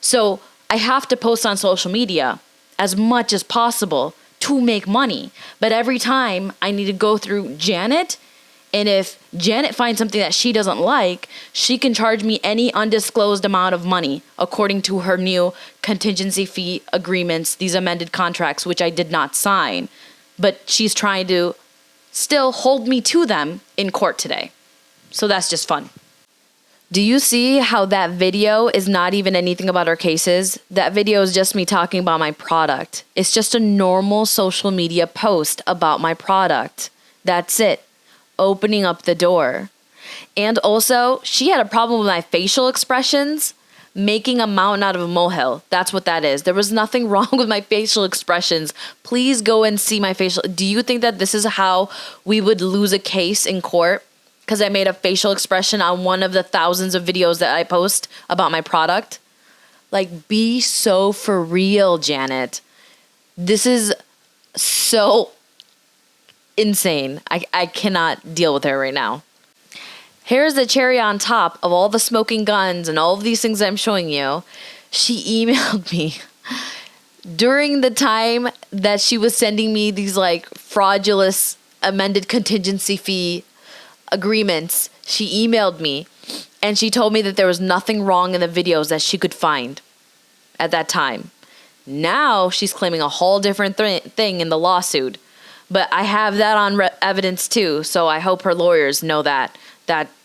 So I have to post on social media as much as possible to make money. But every time I need to go through Janet, and if Janet finds something that she doesn't like, she can charge me any undisclosed amount of money according to her new contingency fee agreements, these amended contracts, which I did not sign. But she's trying to still hold me to them in court today. So that's just fun. Do you see how that video is not even anything about our cases? That video is just me talking about my product. It's just a normal social media post about my product. That's it. Opening up the door. And also, she had a problem with my facial expressions, making a mountain out of a molehill. That's what that is. There was nothing wrong with my facial expressions. Please go and see my facial. Do you think that this is how we would lose a case in court? Because I made a facial expression on one of the thousands of videos that I post about my product? Like, be so for real, Janet. This is so insane. I cannot deal with her right now. Here's the cherry on top of all the smoking guns and all of these things I'm showing you. She emailed me during the time that she was sending me these like fraudulent amended contingency fee agreements. She emailed me and she told me that there was nothing wrong in the videos that she could find at that time. Now she's claiming a whole different thing in the lawsuit. But I have that on evidence too, so I hope her lawyers know that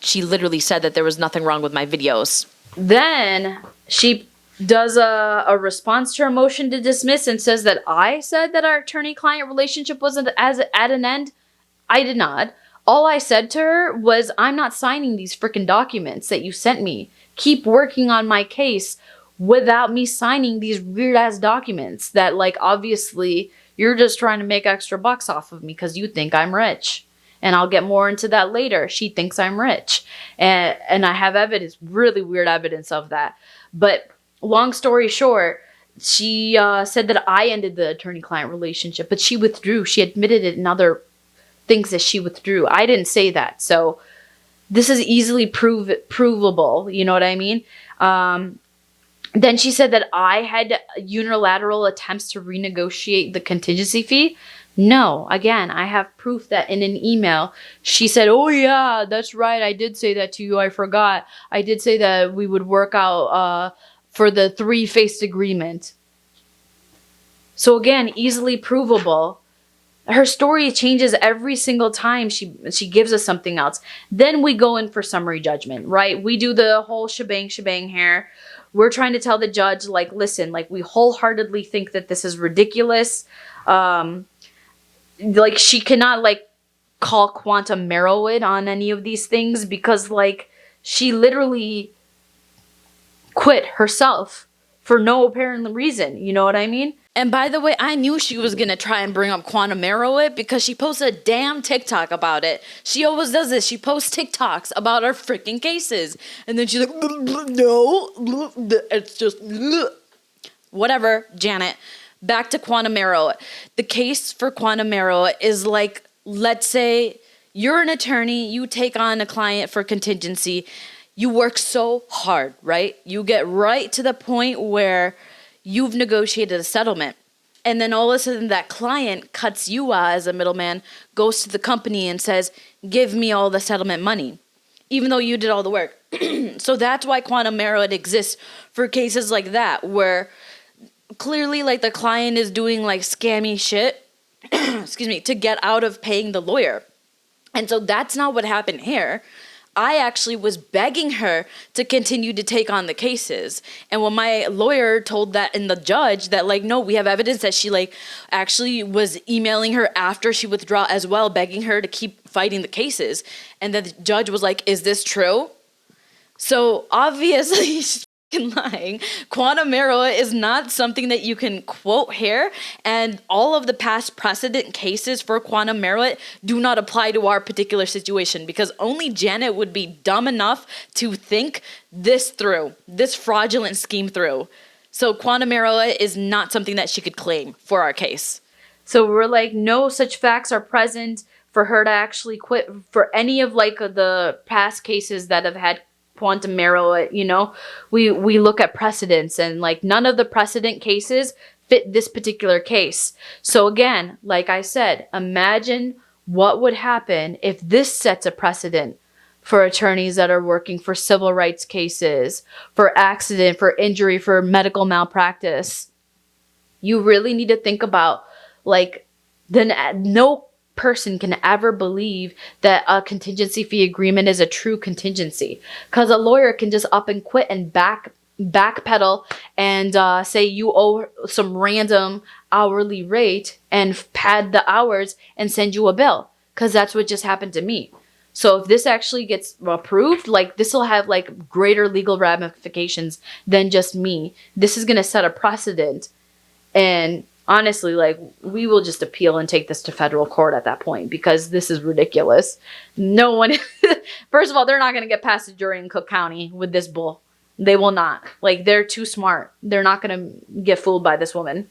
she literally said that there was nothing wrong with my videos. Then she does a response to her motion to dismiss and says that I said that our attorney-client relationship wasn't at an end. I did not. All I said to her was, I'm not signing these freaking documents that you sent me. Keep working on my case without me signing these weird-ass documents that, like, obviously you're just trying to make extra bucks off of me because you think I'm rich. And I'll get more into that later. She thinks I'm rich. And I have evidence, really weird evidence of that. But long story short, she said that I ended the attorney-client relationship, but she withdrew. She admitted it in other things that she withdrew. I didn't say that. So this is easily provable. You know what I mean? Then she said that I had unilateral attempts to renegotiate the contingency fee. No, again, I have proof that in an email, she said, oh yeah, that's right. I did say that to you. I forgot. I did say that we would work out for the 3-faced agreement. So again, easily provable. Her story changes every single time she gives us something else. Then we go in for summary judgment, right? We do the whole shebang here. We're trying to tell the judge, like, listen, like, we wholeheartedly think that this is ridiculous. Like, she cannot, like, call quantum Merowit on any of these things because, like, she literally quit herself for no apparent reason. You know what I mean? And by the way, I knew she was going to try and bring up quantum Merowit because she posted a damn TikTok about it. She always does this. She posts TikToks about our freaking cases. And then she's like, no, it's just, whatever, Janet. Back to quantum Merowit. The case for quantum Merowit is like, let's say you're an attorney, you take on a client for contingency. You work so hard, right? You get right to the point where you've negotiated a settlement. And then all of a sudden that client cuts you out as a middleman, goes to the company and says, give me all the settlement money, even though you did all the work. So that's why quantum Merowit exists for cases like that, where clearly like the client is doing like scammy shit, excuse me, to get out of paying the lawyer. And so that's not what happened here. I actually was begging her to continue to take on the cases. And when my lawyer told that in the judge that like, no, we have evidence that she like actually was emailing her after she withdrew as well, begging her to keep fighting the cases. And the judge was like, is this true? So obviously she's lying. Quantum Merowit is not something that you can quote here, and all of the past precedent cases for quantum Merowit do not apply to our particular situation because only Janet would be dumb enough to think this through, this fraudulent scheme through. So quantum Merowit is not something that she could claim for our case. So we're like, no such facts are present for her to actually quit for any of like the past cases that have had want to narrow it, you know, we look at precedents, and like none of the precedent cases fit this particular case. So again, like I said, imagine what would happen if this sets a precedent for attorneys that are working for civil rights cases, for accident, for injury, for medical malpractice. You really need to think about, like, then no person can ever believe that a contingency fee agreement is a true contingency, because a lawyer can just up and quit and backpedal and say you owe some random hourly rate and pad the hours and send you a bill, because that's what just happened to me. So if this actually gets approved, like, this will have like greater legal ramifications than just me. This is going to set a precedent. And honestly, like, we will just appeal and take this to federal court at that point, because this is ridiculous. No one, first of all, they're not going to get past the jury in Cook County with this bull. They will not. Like, they're too smart. They're not going to get fooled by this woman.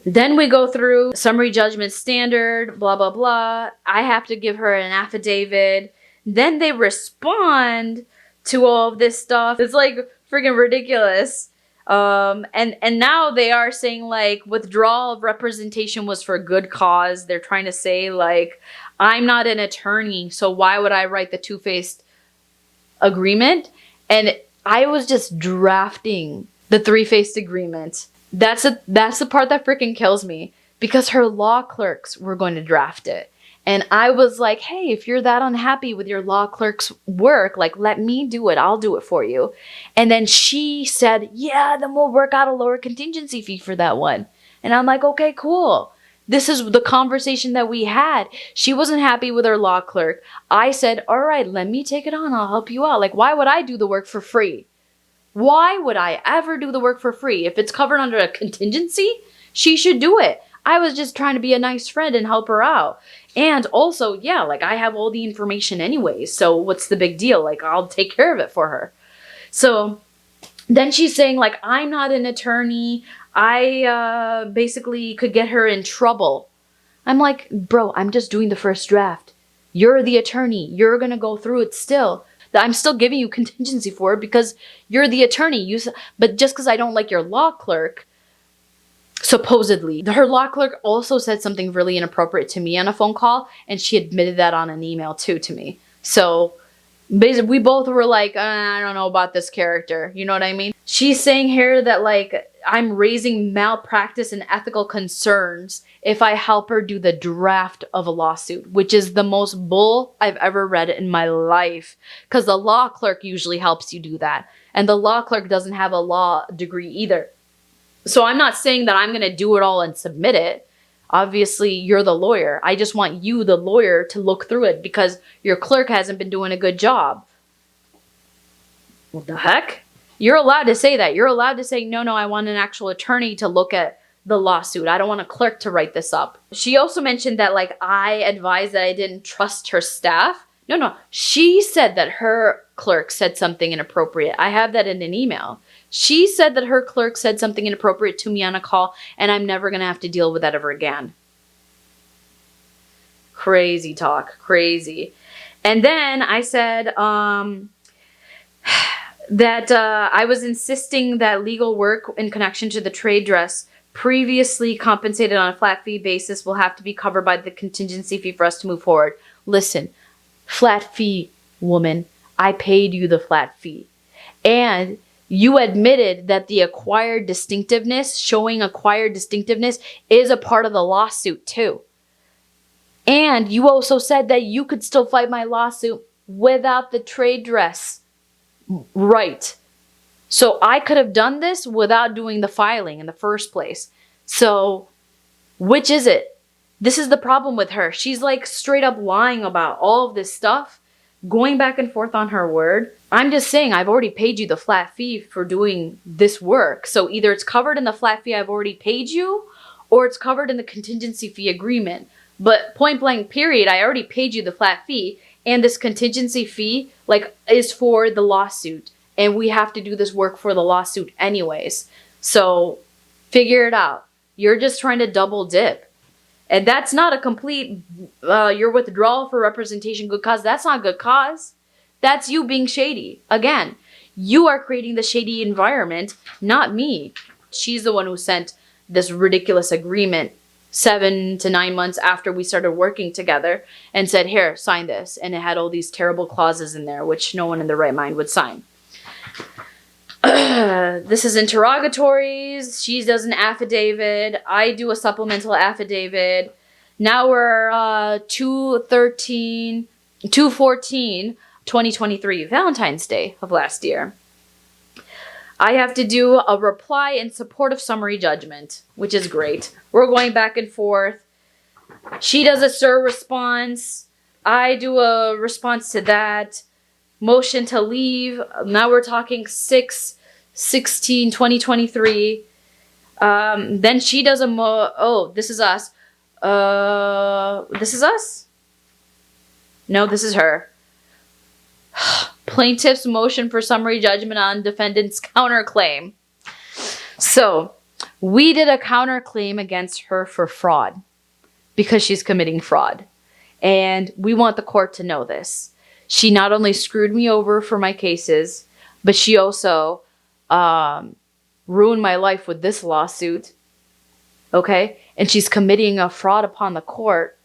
Then we go through summary judgment standard, blah, blah, blah. I have to give her an affidavit. Then they respond to all of this stuff. It's like freaking ridiculous. And now they are saying like withdrawal of representation was for good cause. They're trying to say like, I'm not an attorney, so why would I write the two-faced agreement? And I was just drafting the three-faced agreement. That's the part that freaking kills me, because her law clerks were going to draft it. And I was like, hey, if you're that unhappy with your law clerk's work, like, let me do it. I'll do it for you. And then she said, yeah, then we'll work out a lower contingency fee for that one. And I'm like, okay, cool. This is the conversation that we had. She wasn't happy with her law clerk. I said, all right, let me take it on. I'll help you out. Like, why would I do the work for free? Why would I ever do the work for free? If it's covered under a contingency, she should do it. I was just trying to be a nice friend and help her out. And also, yeah, like, I have all the information anyways, so what's the big deal? Like, I'll take care of it for her. So then she's saying, like, I'm not an attorney. I basically could get her in trouble. I'm like, bro, I'm just doing the first draft. You're the attorney. You're going to go through it still. I'm still giving you contingency for it because you're the attorney. But just because I don't like your law clerk, supposedly, her law clerk also said something really inappropriate to me on a phone call, and she admitted that on an email too to me. So basically, we both were like, I don't know about this character. You know what I mean? She's saying here that, like, I'm raising malpractice and ethical concerns if I help her do the draft of a lawsuit, which is the most bull I've ever read in my life, because the law clerk usually helps you do that. And the law clerk doesn't have a law degree either. So I'm not saying that I'm going to do it all and submit it. Obviously, you're the lawyer. I just want you, the lawyer, to look through it because your clerk hasn't been doing a good job. What the heck? You're allowed to say that. You're allowed to say, no, I want an actual attorney to look at the lawsuit. I don't want a clerk to write this up. She also mentioned that, like, I advised that I didn't trust her staff. No. She said that her clerk said something inappropriate. I have that in an email. She said that her clerk said something inappropriate to me on a call, and I'm never going to have to deal with that ever again. Crazy talk. Crazy. And then I said that I was insisting that legal work in connection to the trade dress previously compensated on a flat fee basis will have to be covered by the contingency fee for us to move forward. Listen, flat fee, woman. I paid you the flat fee. And you admitted that the acquired distinctiveness, showing acquired distinctiveness, is a part of the lawsuit too. And you also said that you could still fight my lawsuit without the trade dress. Right. So I could have done this without doing the filing in the first place. So which is it? This is the problem with her. She's like straight up lying about all of this stuff, going back and forth on her word. I'm just saying, I've already paid you the flat fee for doing this work. So either it's covered in the flat fee I've already paid you, or it's covered in the contingency fee agreement. But point blank period, I already paid you the flat fee, and this contingency fee, like, is for the lawsuit. And we have to do this work for the lawsuit anyways. So figure it out. You're just trying to double dip. And that's not a complete, your withdrawal for representation good cause. That's not good cause. That's you being shady. Again, You are creating the shady environment, not me. She's the one who sent this ridiculous agreement 7 to 9 months after we started working together and said, here, sign this. And it had all these terrible clauses in there, which no one in their right mind would sign. This is interrogatories. She does an affidavit. I do a supplemental affidavit. Now we're 2/14/2023, Valentine's Day of last year. I have to do a reply in support of summary judgment, which is great. We're going back and forth. She does a SIR response. I do a response to that. Motion to leave. Now we're talking 6/16/2023. Then she does a this is us. This is us? No, this is her. Plaintiff's motion for summary judgment on defendant's counterclaim. So, we did a counterclaim against her for fraud because she's committing fraud. And we want the court to know this. She not only screwed me over for my cases, but she also ruined my life with this lawsuit. Okay? And she's committing a fraud upon the court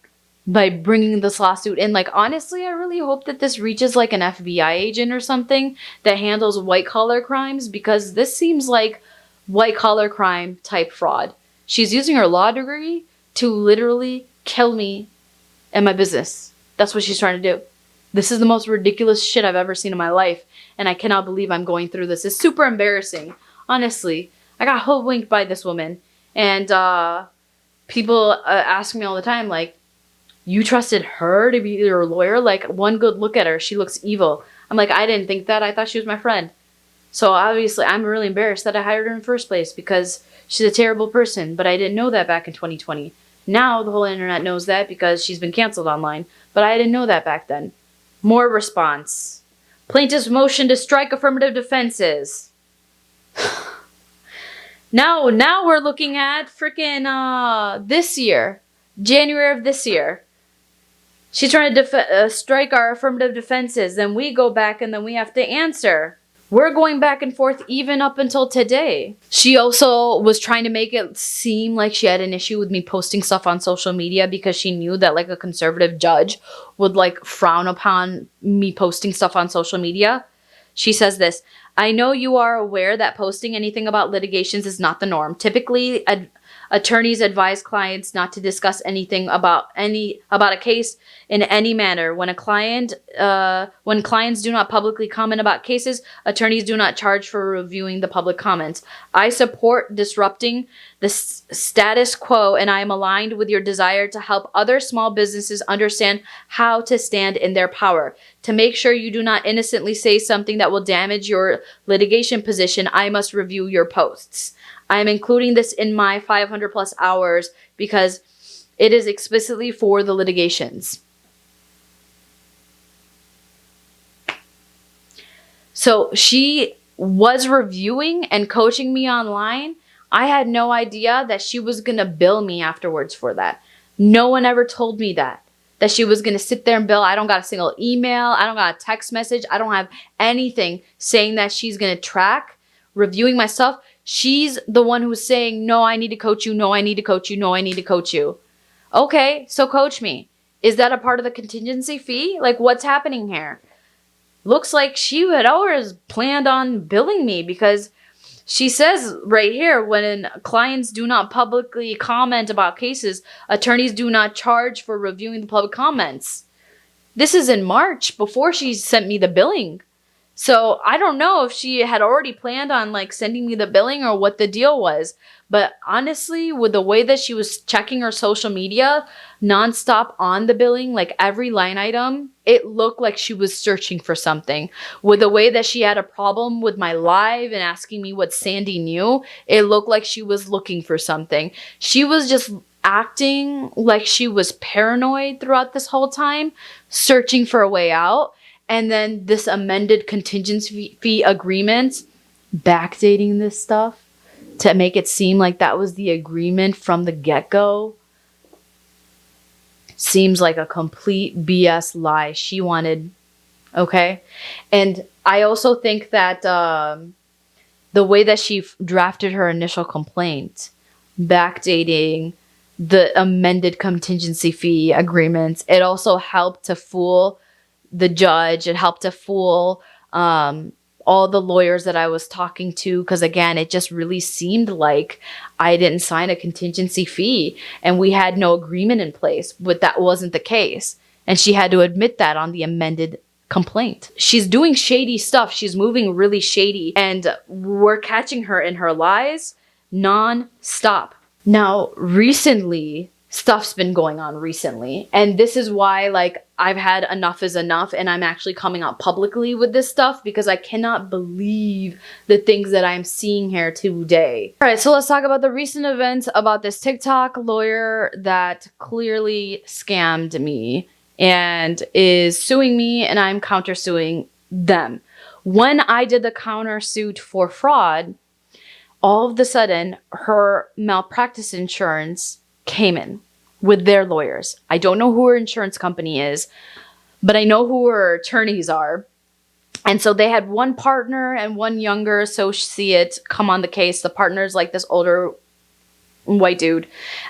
by bringing this lawsuit in. Like, honestly, I really hope that this reaches like an FBI agent or something that handles white collar crimes, because this seems like white collar crime type fraud. She's using her law degree to literally kill me and my business. That's what she's trying to do. This is the most ridiculous shit I've ever seen in my life, and I cannot believe I'm going through this. It's super embarrassing. Honestly, I got hoodwinked by this woman, and people ask me all the time, like, you trusted her to be your lawyer? Like, one good look at her, she looks evil. I'm like, I didn't think that. I thought she was my friend. So obviously, I'm really embarrassed that I hired her in the first place because she's a terrible person, but I didn't know that back in 2020. Now the whole internet knows that because she's been canceled online, but I didn't know that back then. More response. Plaintiff's motion to strike affirmative defenses. Now we're looking at freaking this year, January of this year. She's trying to strike our affirmative defenses. Then we go back and then we have to answer. We're going back and forth even up until today. She also was trying to make it seem like she had an issue with me posting stuff on social media because she knew that like a conservative judge would like frown upon me posting stuff on social media. She says this, I know you are aware that posting anything about litigations is not the norm. Typically, attorneys advise clients not to discuss anything about a case in any manner. When clients do not publicly comment about cases, attorneys do not charge for reviewing the public comments. I support disrupting the status quo, and I am aligned with your desire to help other small businesses understand how to stand in their power. To make sure you do not innocently say something that will damage your litigation position, I must review your posts. I am including this in my 500 plus hours because it is explicitly for the litigations. So she was reviewing and coaching me online. I had no idea that she was going to bill me afterwards for that. No one ever told me that she was going to sit there and bill. I don't got a single email. I don't got a text message. I don't have anything saying that she's going to track reviewing my stuff. She's the one who's saying, no, I need to coach you. No, I need to coach you. No, I need to coach you. Okay, so coach me. Is that a part of the contingency fee? Like, what's happening here? Looks like she had always planned on billing me because she says right here, when clients do not publicly comment about cases, attorneys do not charge for reviewing the public comments. This is in March before she sent me the billing. So I don't know if she had already planned on like sending me the billing or what the deal was. But honestly, with the way that she was checking her social media nonstop on the billing, like every line item, it looked like she was searching for something. With the way that she had a problem with my live and asking me what Sandy knew, it looked like she was looking for something. She was just acting like she was paranoid throughout this whole time, searching for a way out. And then this amended contingency fee agreement, backdating this stuff to make it seem like that was the agreement from the get-go. Seems like a complete BS lie. She wanted Okay. And I also think that the way that she drafted her initial complaint, backdating the amended contingency fee agreements, it also helped to fool the judge. It helped to fool all the lawyers that I was talking to. Because again, it just really seemed like I didn't sign a contingency fee and we had no agreement in place, but that wasn't the case. And she had to admit that on the amended complaint. She's doing shady stuff. She's moving really shady, and we're catching her in her lies non-stop. Now, recently, stuff's been going on recently, and this is why, like, I've had enough is enough, and I'm actually coming out publicly with this stuff because I cannot believe the things that I'm seeing here today. All right, so let's talk about the recent events about this TikTok lawyer that clearly scammed me and is suing me, and I'm countersuing them. When I did the countersuit for fraud, all of a sudden, her malpractice insurance came in with their lawyers. I don't know who her insurance company is, but I know who her attorneys are. And so they had one partner and one younger associate come on the case. The partner's like this older white dude.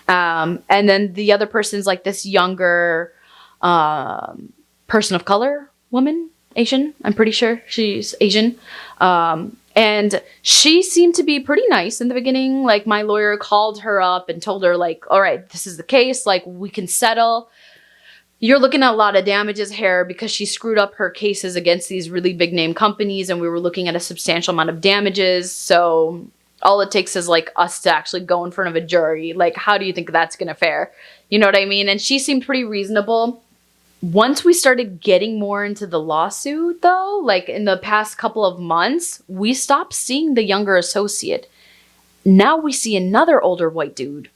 And then the other person's like this younger person of color, woman, Asian. I'm pretty sure she's Asian. And she seemed to be pretty nice in the beginning. Like, my lawyer called her up and told her, like, all right, this is the case. Like, we can settle. You're looking at a lot of damages here because she screwed up her cases against these really big name companies, and we were looking at a substantial amount of damages. So all it takes is like us to actually go in front of a jury. Like, how do you think that's going to fare? You know what I mean? And she seemed pretty reasonable. Once we started getting more into the lawsuit, though, like in the past couple of months, we stopped seeing the younger associate. Now we see another older white dude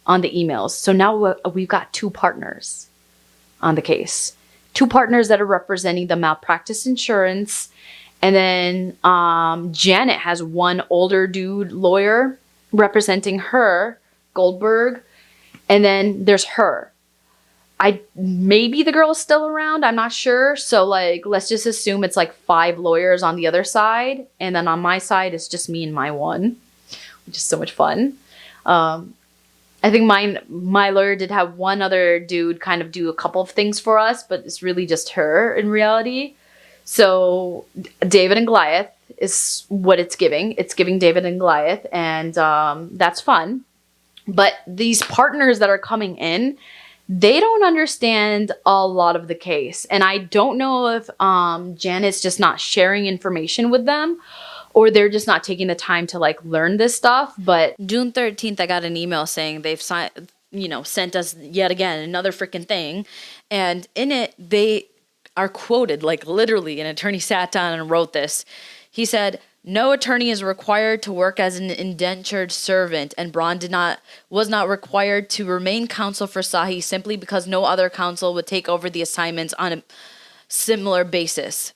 on the emails. So now we've got two partners on the case. Two partners that are representing the malpractice insurance. And then Janet has one older dude lawyer representing her, Goldberg. And then there's her. Maybe the girl is still around. I'm not sure. So like, let's just assume it's like 5 lawyers on the other side. And then on my side, it's just me and my one, which is so much fun. I think my lawyer did have one other dude kind of do a couple of things for us, but it's really just her in reality. So David and Goliath is what it's giving. It's giving David and Goliath, and that's fun. But these partners that are coming in, they don't understand a lot of the case. And I don't know if Janet's just not sharing information with them, or they're just not taking the time to like learn this stuff. But June 13th, I got an email saying they've sent us yet again another freaking thing. And in it, they are quoted, like literally an attorney sat down and wrote this. He said, "No attorney is required to work as an indentured servant, and Braun was not required to remain counsel for Sahi simply because no other counsel would take over the assignments on a similar basis.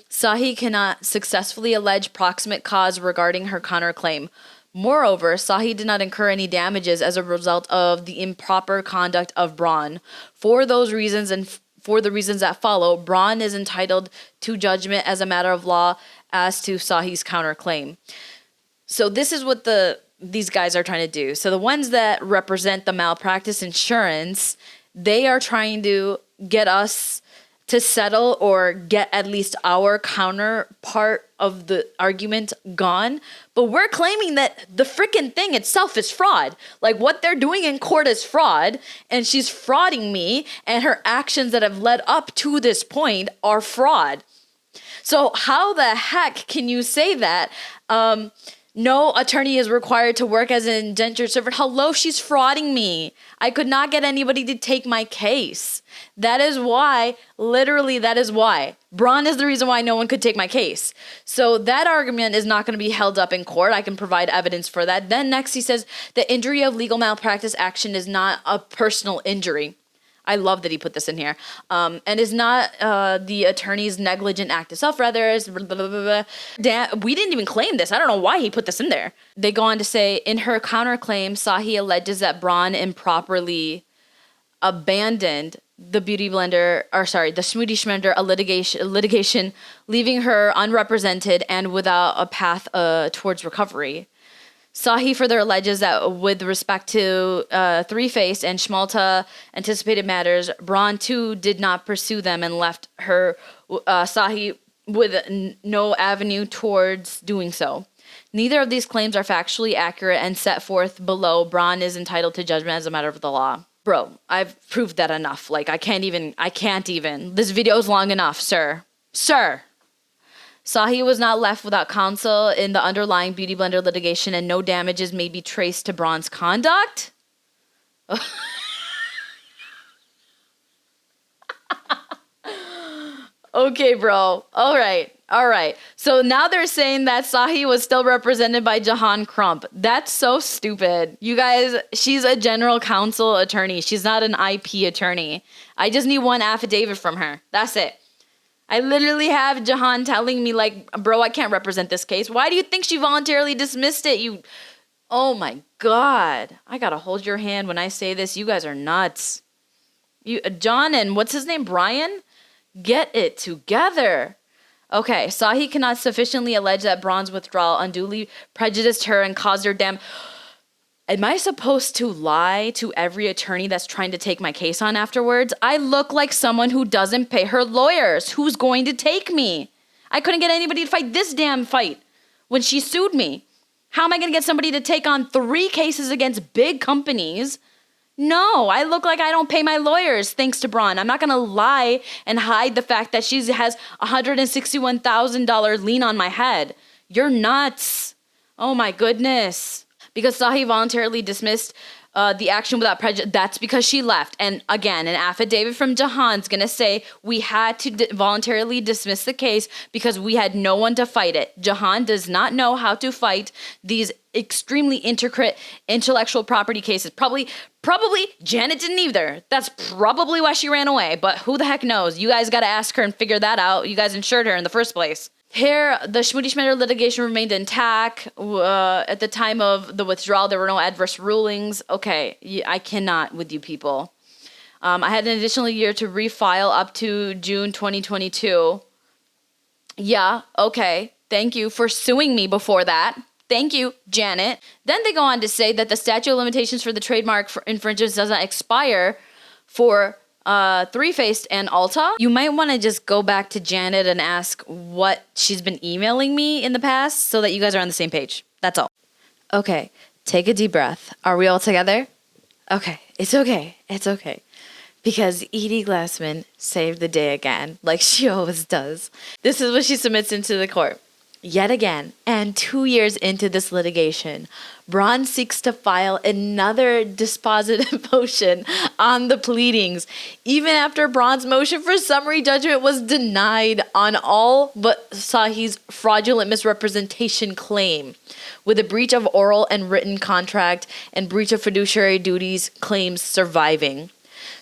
Sahi cannot successfully allege proximate cause regarding her counterclaim. Moreover, Sahi did not incur any damages as a result of the improper conduct of Braun. For those reasons and for the reasons that follow, Braun is entitled to judgment as a matter of law as to Sahi's counterclaim." So this is what these guys are trying to do. So the ones that represent the malpractice insurance, they are trying to get us to settle or get at least our counterpart of the argument gone. But we're claiming that the freaking thing itself is fraud. Like, what they're doing in court is fraud, and she's frauding me, and her actions that have led up to this point are fraud. So how the heck can you say that? No attorney is required to work as an indentured servant. Hello, she's frauding me. I could not get anybody to take my case. That is why, literally, that is why. Braun is the reason why no one could take my case. So that argument is not going to be held up in court. I can provide evidence for that. Then next he says the injury of legal malpractice action is not a personal injury. I love that he put this in here. And is not the attorney's negligent act of self, rather is blah, blah, blah, blah. We didn't even claim this. I don't know why he put this in there. They go on to say, in her counterclaim, Sahi alleges that Braun improperly abandoned the beauty blender, the Schmoody Schmender, a litigation, leaving her unrepresented and without a path towards recovery. Sahi further alleges that with respect to Three-Faced and Schmalta anticipated matters, Braun too did not pursue them and left her, Sahi, with no avenue towards doing so. Neither of these claims are factually accurate and set forth below. Braun is entitled to judgment as a matter of the law. Bro, I've proved that enough. Like, I can't even. This video's long enough, sir. Sir. Sahi was not left without counsel in the underlying beauty blender litigation, and no damages may be traced to Braun's conduct. Okay, bro. All right. So now they're saying that Sahi was still represented by Jahan Crump. That's so stupid. You guys, she's a general counsel attorney. She's not an IP attorney. I just need one affidavit from her. That's it. I literally have Jahan telling me, like, bro, I can't represent this case. Why do you think she voluntarily dismissed it? Oh my God. I gotta hold your hand when I say this. You guys are nuts. John and what's his name? Brian? Get it together. Okay, Sahi cannot sufficiently allege that Braun's withdrawal unduly prejudiced her and caused her Am I supposed to lie to every attorney that's trying to take my case on afterwards? I look like someone who doesn't pay her lawyers. Who's going to take me? I couldn't get anybody to fight this damn fight when she sued me. How am I going to get somebody to take on 3 cases against big companies? No, I look like I don't pay my lawyers thanks to Braun. I'm not going to lie and hide the fact that she has $161,000 lien on my head. You're nuts. Oh my goodness. Because Sahi voluntarily dismissed the action without prejudice, that's because she left. And again, an affidavit from Jahan's going to say we had to voluntarily dismiss the case because we had no one to fight it. Jahan does not know how to fight these extremely intricate intellectual property cases. Probably Janet didn't either. That's probably why she ran away. But who the heck knows? You guys got to ask her and figure that out. You guys insured her in the first place. Here, the Schmoody Schmender litigation remained intact. At the time of the withdrawal, there were no adverse rulings. Okay, I cannot with you people. I had an additional year to refile up to June 2022. Yeah, okay. Thank you for suing me before that. Thank you, Janet. Then they go on to say that the statute of limitations for the trademark for infringements does not expire for Three-Faced and Ulta. You might want to just go back to Janet and ask what she's been emailing me in the past so that you guys are on the same page. That's all. Okay, take a deep breath. Are we all together? Okay, it's okay. It's okay. Because Edie Glassman saved the day again, like she always does. This is what she submits into the court. Yet again, and 2 years into this litigation, Braun seeks to file another dispositive motion on the pleadings, even after Braun's motion for summary judgment was denied on all but Sahi's fraudulent misrepresentation claim, with a breach of oral and written contract and breach of fiduciary duties claims surviving.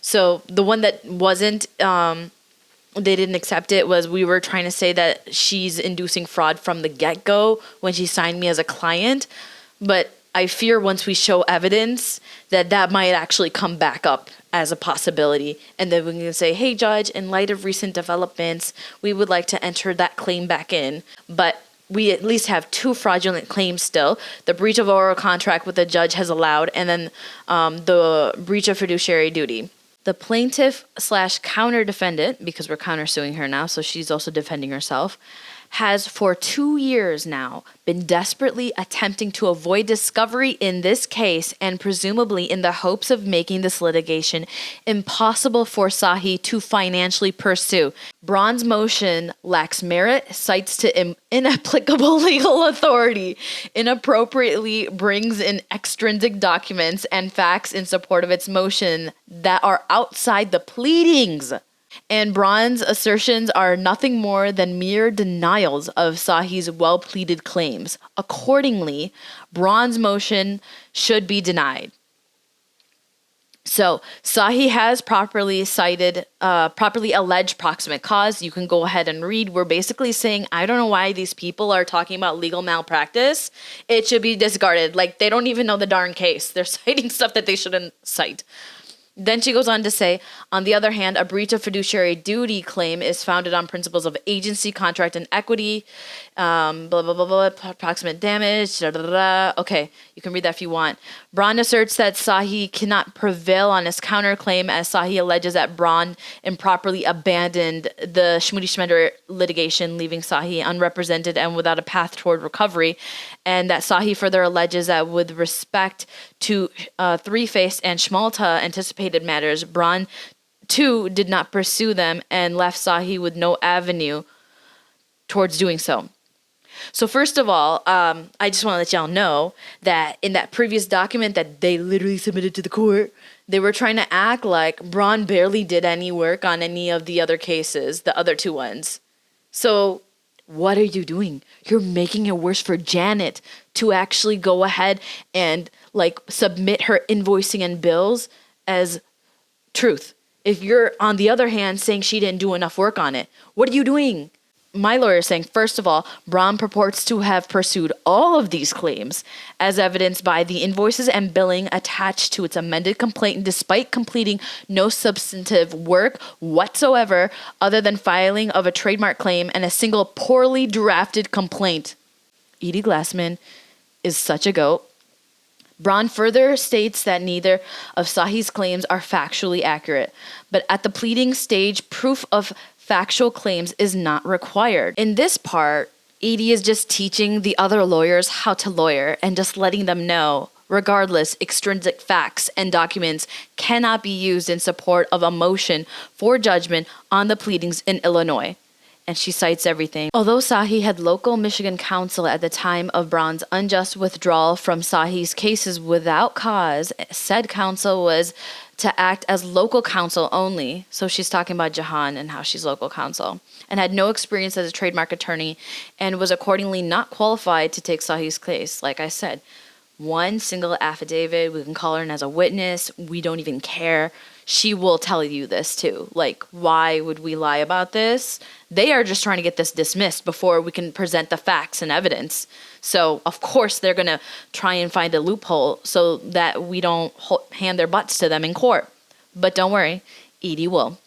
So the one that wasn't they didn't accept it was we were trying to say that she's inducing fraud from the get-go when she signed me as a client. But I fear once we show evidence that might actually come back up as a possibility. And then we can say, hey, judge, in light of recent developments, we would like to enter that claim back in. But we at least have 2 fraudulent claims still. The breach of oral contract with the judge has allowed, and then the breach of fiduciary duty. The plaintiff/counter defendant, because we're countersuing her now, so she's also defending herself, has for 2 years now been desperately attempting to avoid discovery in this case and presumably in the hopes of making this litigation impossible for Sahi to financially pursue. Braun's motion lacks merit, cites to inapplicable legal authority, inappropriately brings in extrinsic documents and facts in support of its motion that are outside the pleadings. And Braun's assertions are nothing more than mere denials of Sahi's well-pleaded claims. Accordingly, Braun's motion should be denied. So, Sahi has properly alleged proximate cause. You can go ahead and read. We're basically saying, I don't know why these people are talking about legal malpractice. It should be discarded. Like, they don't even know the darn case. They're citing stuff that they shouldn't cite. Then she goes on to say, on the other hand, a breach of fiduciary duty claim is founded on principles of agency, contract, and equity, blah, blah, blah, blah, approximate damage, da, da, da, da. Okay, you can read that if you want. Braun asserts that Sahi cannot prevail on his counterclaim as Sahi alleges that Braun improperly abandoned the Schmuddy-Schmender litigation, leaving Sahi unrepresented and without a path toward recovery, and that Sahi further alleges that with respect to Three-Face and Schmalta anticipated matters, Braun too did not pursue them and left Sahi with no avenue towards doing so. So first of all, I just want to let y'all know that in that previous document that they literally submitted to the court, they were trying to act like Braun barely did any work on any of the other cases, the other two ones. So what are you doing? You're making it worse for Janet to actually go ahead and like submit her invoicing and bills as truth. If you're on the other hand saying she didn't do enough work on it, what are you doing? My lawyer is saying, first of all, Braun purports to have pursued all of these claims as evidenced by the invoices and billing attached to its amended complaint, despite completing no substantive work whatsoever other than filing of a trademark claim and a single poorly drafted complaint. Edie Glassman is such a goat. Braun further states that neither of Sahi's claims are factually accurate, but at the pleading stage, proof of factual claims is not required. In this part, Edie is just teaching the other lawyers how to lawyer and just letting them know, regardless, extrinsic facts and documents cannot be used in support of a motion for judgment on the pleadings in Illinois. And she cites everything. Although Sahi had local Michigan counsel at the time of Braun's unjust withdrawal from Sahi's cases without cause, said counsel was to act as local counsel only. So she's talking about Jahan and how she's local counsel, and had no experience as a trademark attorney and was accordingly not qualified to take Sahi's case. Like I said, one single affidavit, we can call her in as a witness, we don't even care. She will tell you this too. Like, why would we lie about this? They are just trying to get this dismissed before we can present the facts and evidence. So, of course, they're going to try and find a loophole so that we don't hand their butts to them in court. But don't worry, Edie will.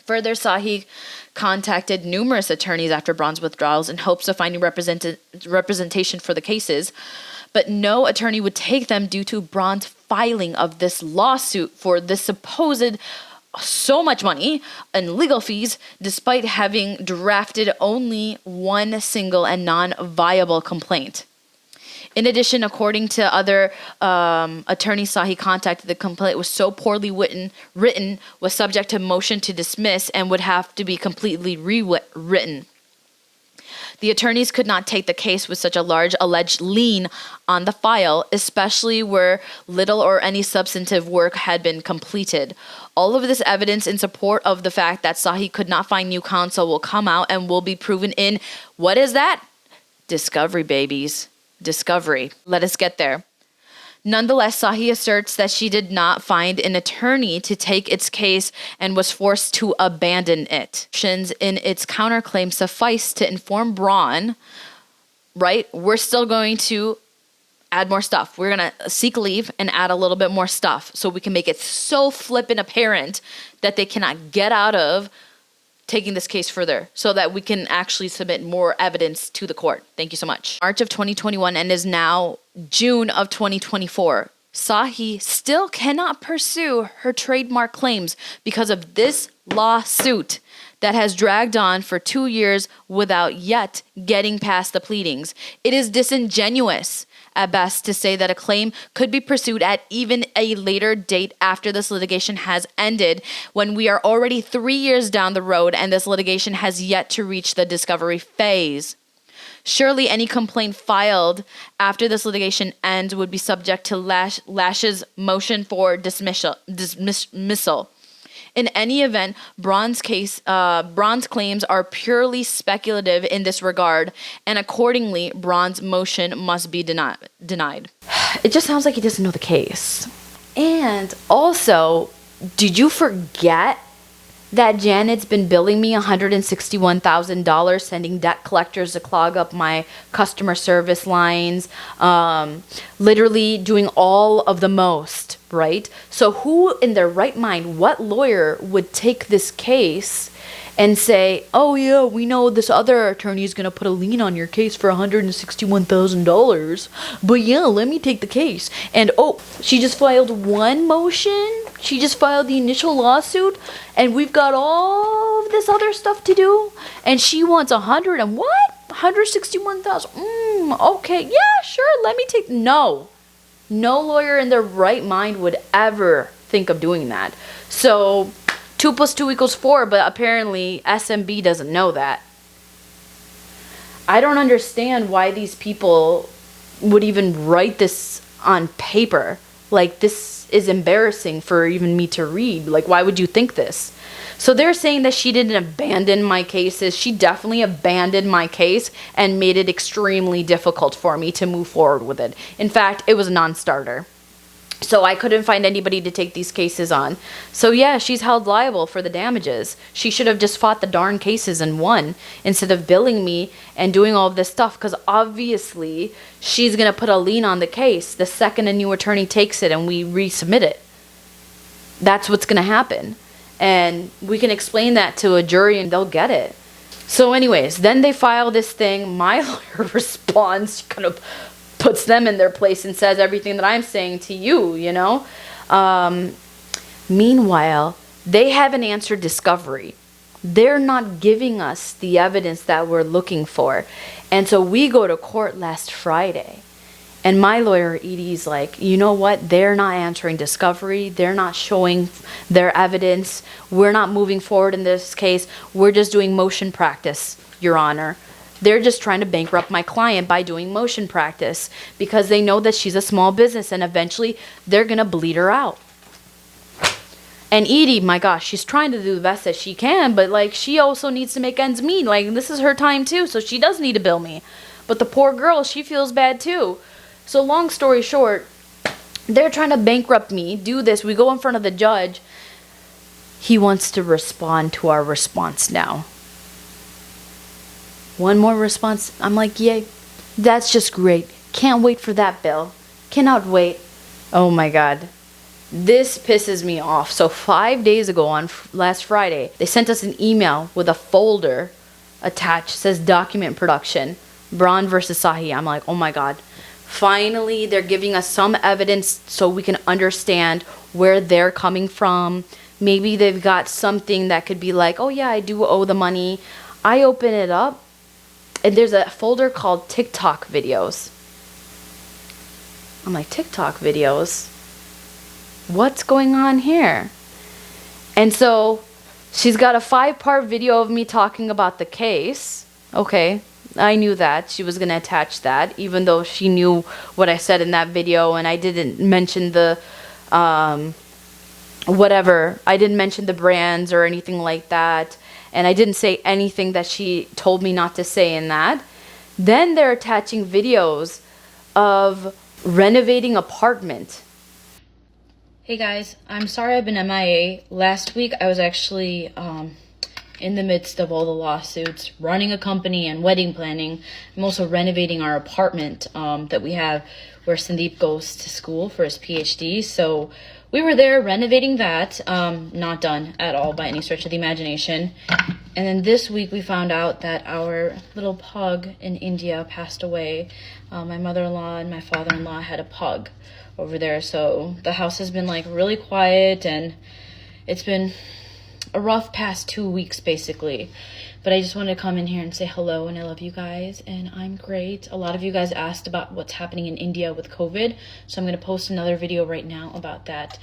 Further, Sahi contacted numerous attorneys after Braun's withdrawals in hopes of finding representation for the cases, but no attorney would take them due to Braun's filing of this lawsuit for this supposed so much money and legal fees, despite having drafted only one single and non-viable complaint. In addition, according to other attorneys Sahi contacted, the complaint was so poorly written, was subject to motion to dismiss, and would have to be completely rewritten. The attorneys could not take the case with such a large alleged lien on the file, especially where little or any substantive work had been completed. All of this evidence in support of the fact that Sahi could not find new counsel will come out and will be proven in, what is that? Discovery, babies. Discovery. Let us get there. Nonetheless, Sahi asserts that she did not find an attorney to take its case and was forced to abandon it. In its counterclaim suffice to inform Braun, right? We're still going to add more stuff. We're going to seek leave and add a little bit more stuff so we can make it so flippin' apparent that they cannot get out of taking this case further so that we can actually submit more evidence to the court. Thank you so much. March of 2021 and is now June of 2024. Sahi still cannot pursue her trademark claims because of this lawsuit that has dragged on for 2 years without yet getting past the pleadings. It is disingenuous at best to say that a claim could be pursued at even a later date after this litigation has ended, when we are already 3 years down the road and this litigation has yet to reach the discovery phase. Surely any complaint filed after this litigation ends would be subject to Lash's motion for dismissal. In any event, Braun's claims are purely speculative in this regard, and accordingly, Braun's motion must be denied. It just sounds like he doesn't know the case. And also, did you forget that Janet's been billing me $161,000, sending debt collectors to clog up my customer service lines, literally doing all of the most right? So who in their right mind, what lawyer would take this case and say, oh yeah, we know this other attorney is going to put a lien on your case for $161,000, but yeah, let me take the case. And oh, she just filed one motion, she just filed the initial lawsuit, and we've got all of this other stuff to do, and she wants 100 and what? 161,000. Okay, yeah, sure, let me take. No lawyer in their right mind would ever think of doing that. So 2 + 2 = 4, but apparently SMB doesn't know that. I don't understand why these people would even write this on paper. Like, this is embarrassing for even me to read. Like, why would you think this? So they're saying that she didn't abandon my cases. She definitely abandoned my case and made it extremely difficult for me to move forward with it. In fact, it was a non-starter. So I couldn't find anybody to take these cases on. So yeah, she's held liable for the damages. She should have just fought the darn cases and won instead of billing me and doing all of this stuff, because obviously she's going to put a lien on the case the second a new attorney takes it and we resubmit it. That's what's going to happen. And we can explain that to a jury and they'll get it. So anyways, then they file this thing. My lawyer responds, kind of puts them in their place and says everything that I'm saying to you, you know. Meanwhile, they haven't answered discovery. They're not giving us the evidence that we're looking for. And so we go to court last Friday. And my lawyer, Edie's like, you know what? They're not answering discovery. They're not showing their evidence. We're not moving forward in this case. We're just doing motion practice, Your Honor. They're just trying to bankrupt my client by doing motion practice because they know that she's a small business and eventually they're going to bleed her out. And Edie, my gosh, she's trying to do the best that she can, but like she also needs to make ends meet. Like this is her time too, so she does need to bill me. But the poor girl, she feels bad too. So long story short, they're trying to bankrupt me, do this. We go in front of the judge. He wants to respond to our response now. One more response. I'm like, yay, that's just great. Can't wait for that bill. Cannot wait. Oh my God. This pisses me off. So 5 days ago on last Friday, they sent us an email with a folder attached. Says document production. Braun versus Sahi. I'm like, oh my God. Finally, they're giving us some evidence so we can understand where they're coming from. Maybe they've got something that could be like, oh yeah, I do owe the money. I open it up and there's a folder called TikTok videos. I'm like, TikTok videos? What's going on here? And so she's got a 5-part video of me talking about the case. Okay, I knew that she was going to attach that, even though she knew what I said in that video, and I didn't mention the whatever. I didn't mention the brands or anything like that, and I didn't say anything that she told me not to say in that. Then they're attaching videos of renovating apartment. Hey guys, I'm sorry I've been MIA. Last week I was actually in the midst of all the lawsuits, running a company and wedding planning. I'm also renovating our apartment that we have where Sandeep goes to school for his PhD. So we were there renovating that, not done at all by any stretch of the imagination. And then this week we found out that our little pug in India passed away. My mother-in-law and my father-in-law had a pug over there. So the house has been like really quiet and it's been a rough past 2 weeks basically. But I just wanted to come in here and say hello and I love you guys and I'm great. A lot of you guys asked about what's happening in India with COVID. So I'm going to post another video right now about that.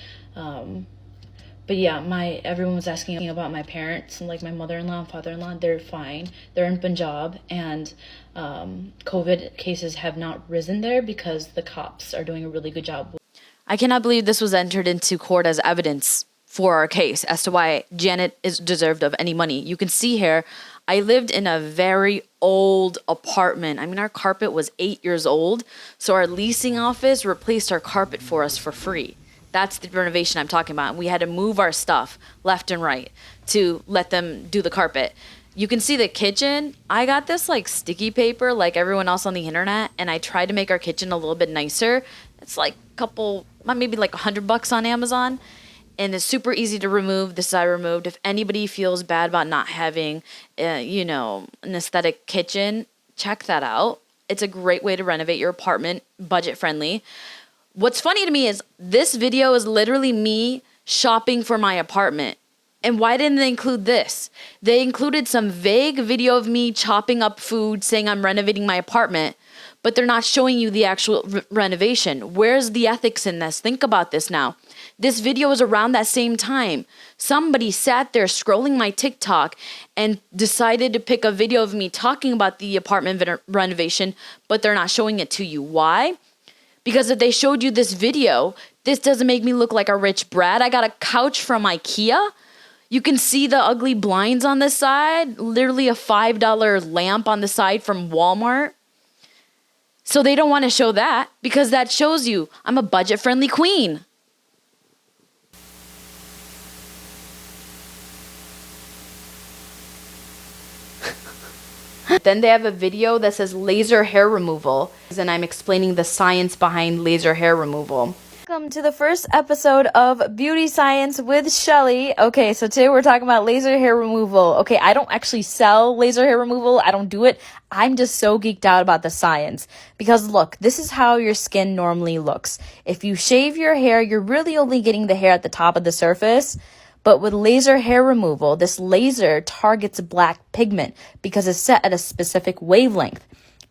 But yeah, everyone was asking about my parents and like my mother-in-law and father-in-law. They're fine. They're in Punjab and COVID cases have not risen there because the cops are doing a really good job. I cannot believe this was entered into court as evidence for our case as to why Janet is deserved of any money. You can see here, I lived in a very old apartment. I mean, our carpet was 8 years old. So our leasing office replaced our carpet for us for free. That's the renovation I'm talking about. We had to move our stuff left and right to let them do the carpet. You can see the kitchen. I got this like sticky paper like everyone else on the internet and I tried to make our kitchen a little bit nicer. It's like a couple, maybe like $100 on Amazon. And it's super easy to remove. This I removed. If anybody feels bad about not having, an aesthetic kitchen, check that out. It's a great way to renovate your apartment, budget friendly. What's funny to me is this video is literally me shopping for my apartment. And why didn't they include this? They included some vague video of me chopping up food saying I'm renovating my apartment, but they're not showing you the actual renovation. Where's the ethics in this? Think about this now. This video was around that same time. Somebody sat there scrolling my TikTok and decided to pick a video of me talking about the apartment renovation, but they're not showing it to you. Why? Because if they showed you this video, this doesn't make me look like a rich brat. I got a couch from IKEA. You can see the ugly blinds on this side, literally a $5 lamp on the side from Walmart. So they don't want to show that because that shows you I'm a budget-friendly queen. Then they have a video that says laser hair removal, and I'm explaining the science behind laser hair removal. Welcome to the first episode of Beauty Science with Shelly. Okay, so today we're talking about laser hair removal. Okay, I don't actually sell laser hair removal. I don't do it. I'm just so geeked out about the science. Because look, this is how your skin normally looks. If you shave your hair, you're really only getting the hair at the top of the surface. But with laser hair removal, this laser targets black pigment because it's set at a specific wavelength.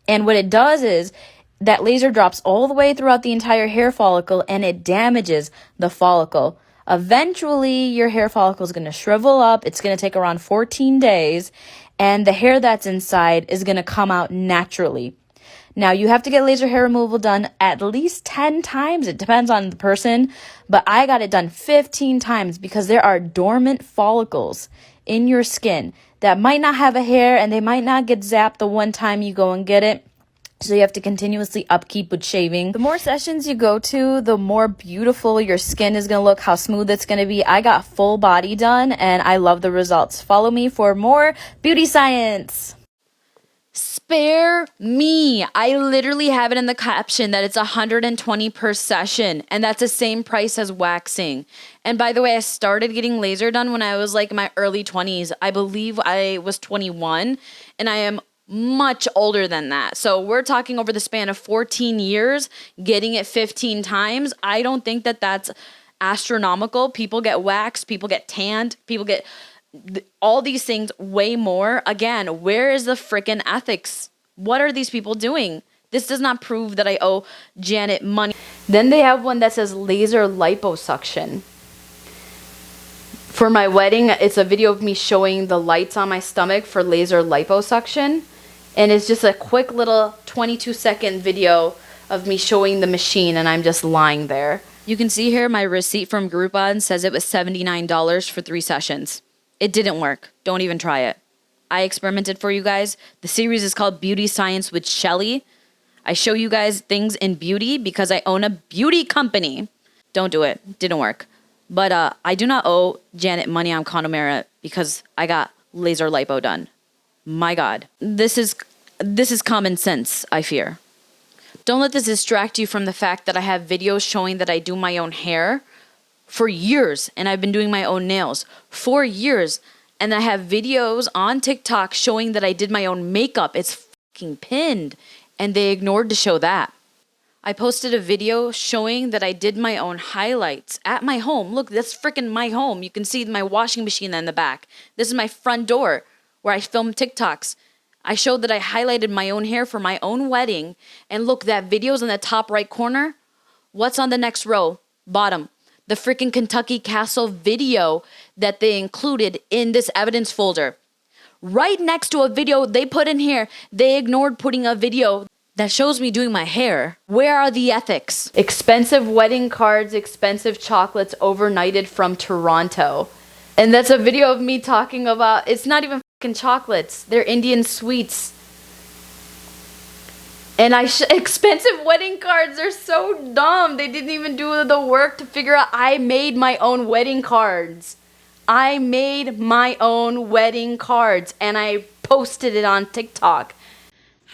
And what it does is that laser drops all the way throughout the entire hair follicle and it damages the follicle. Eventually, your hair follicle is going to shrivel up. It's going to take around 14 days and the hair that's inside is going to come out naturally. Now, you have to get laser hair removal done at least 10 times. It depends on the person, but I got it done 15 times because there are dormant follicles in your skin that might not have a hair and they might not get zapped the one time you go and get it. So you have to continuously upkeep with shaving. The more sessions you go to, the more beautiful your skin is going to look, how smooth it's going to be. I got full body done and I love the results. Follow me for more beauty science. Spare me. I literally have it in the caption that it's $120 per session, and that's the same price as waxing. And by the way, I started getting laser done when I was like in my early 20s. I believe I was 21, and I am much older than that. So we're talking over the span of 14 years, getting it 15 times. I don't think that that's astronomical. People get waxed, people get tanned, people get all these things way more. Again, where is the freaking ethics? What are these people doing? This does not prove that I owe Janet money. Then they have one that says laser liposuction. For my wedding, it's a video of me showing the lights on my stomach for laser liposuction. And it's just a quick little 22-second video of me showing the machine and I'm just lying there. You can see here my receipt from Groupon says it was $79 for 3 sessions. It didn't work. Don't even try it. I experimented for you guys. The series is called Beauty Science with Shelly. I show you guys things in beauty because I own a beauty company. Don't do it. Didn't work. But I do not owe Janet money on Condomera because I got laser lipo done. My God. This is common sense, I fear. Don't let this distract you from the fact that I have videos showing that I do my own hair for years, and I've been doing my own nails for years, and I have videos on TikTok showing that I did my own makeup. It's fucking pinned, and they ignored to show that. I posted a video showing that I did my own highlights at my home. Look, that's freaking my home. You can see my washing machine in the back. This is my front door where I film TikToks. I showed that I highlighted my own hair for my own wedding, and look, that video's in the top right corner. What's on the next row? Bottom. The freaking Kentucky Castle video that they included in this evidence folder. Right next to a video they put in here, they ignored putting a video that shows me doing my hair. Where are the ethics? Expensive wedding cards, expensive chocolates overnighted from Toronto. And that's a video of me talking about, it's not even fucking chocolates. They're Indian sweets. And expensive wedding cards are so dumb. They didn't even do the work to figure out I made my own wedding cards. I made my own wedding cards and I posted it on TikTok.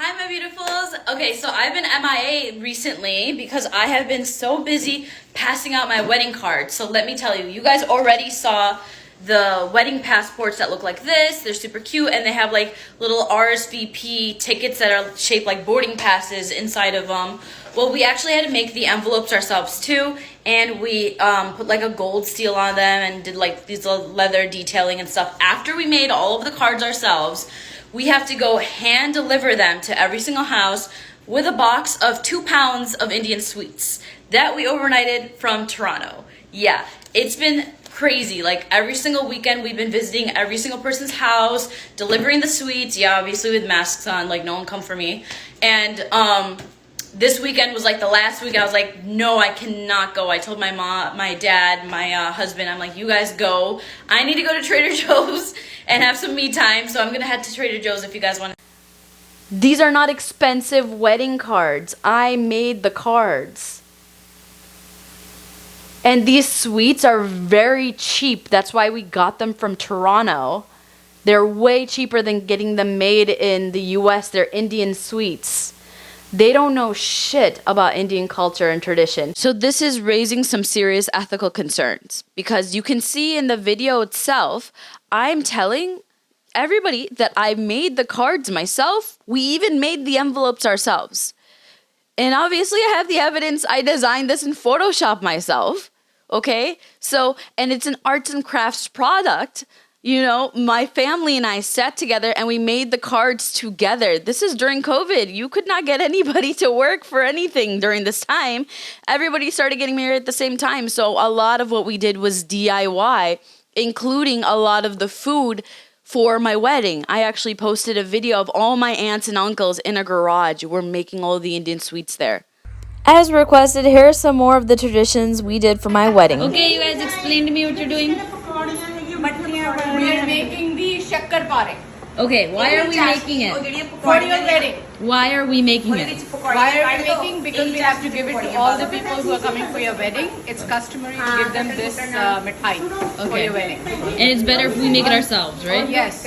Hi, my beautifuls. Okay, so I've been MIA recently because I have been so busy passing out my wedding cards. So let me tell you, you guys already saw the wedding passports that look like this. They're super cute, and they have like little RSVP tickets that are shaped like boarding passes inside of them. Well, we actually had to make the envelopes ourselves too, and we put like a gold seal on them and did like these little leather detailing and stuff. After we made all of the cards ourselves, we have to go hand deliver them to every single house with a box of 2 pounds of Indian sweets that we overnighted from Toronto. Yeah, it's been crazy. Like every single weekend we've been visiting every single person's house, delivering the sweets. Yeah, obviously with masks on, like no one come for me. And this weekend was like the last week. I was like, no, I cannot go. I told my mom, my dad, my husband, I'm like, you guys go. I need to go to Trader Joe's and have some me time. So I'm going to head to Trader Joe's if you guys want to. These are not expensive wedding cards. I made the cards. And these sweets are very cheap. That's why we got them from Toronto. They're way cheaper than getting them made in the US. They're Indian sweets. They don't know shit about Indian culture and tradition. So this is raising some serious ethical concerns because you can see in the video itself, I'm telling everybody that I made the cards myself. We even made the envelopes ourselves. And obviously I have the evidence. I designed this in Photoshop myself. Okay? So, and it's an arts and crafts product. You know, my family and I sat together and we made the cards together. This is during COVID. You could not get anybody to work for anything during this time. Everybody started getting married at the same time. So a lot of what we did was DIY, including a lot of the food for my wedding. I actually posted a video of all my aunts and uncles in a garage. We're making all the Indian sweets there. As requested, here are some more of the traditions we did for my wedding. Okay, you guys explain to me what you're doing. We are making the shakkar pare. Okay, why are we making it? For your wedding. Why are we making it? Why are we making? Because we have to give it to all the people who are coming for your wedding. It's customary to give them this mithai for your wedding. And it's better if we make it ourselves, right? Yes.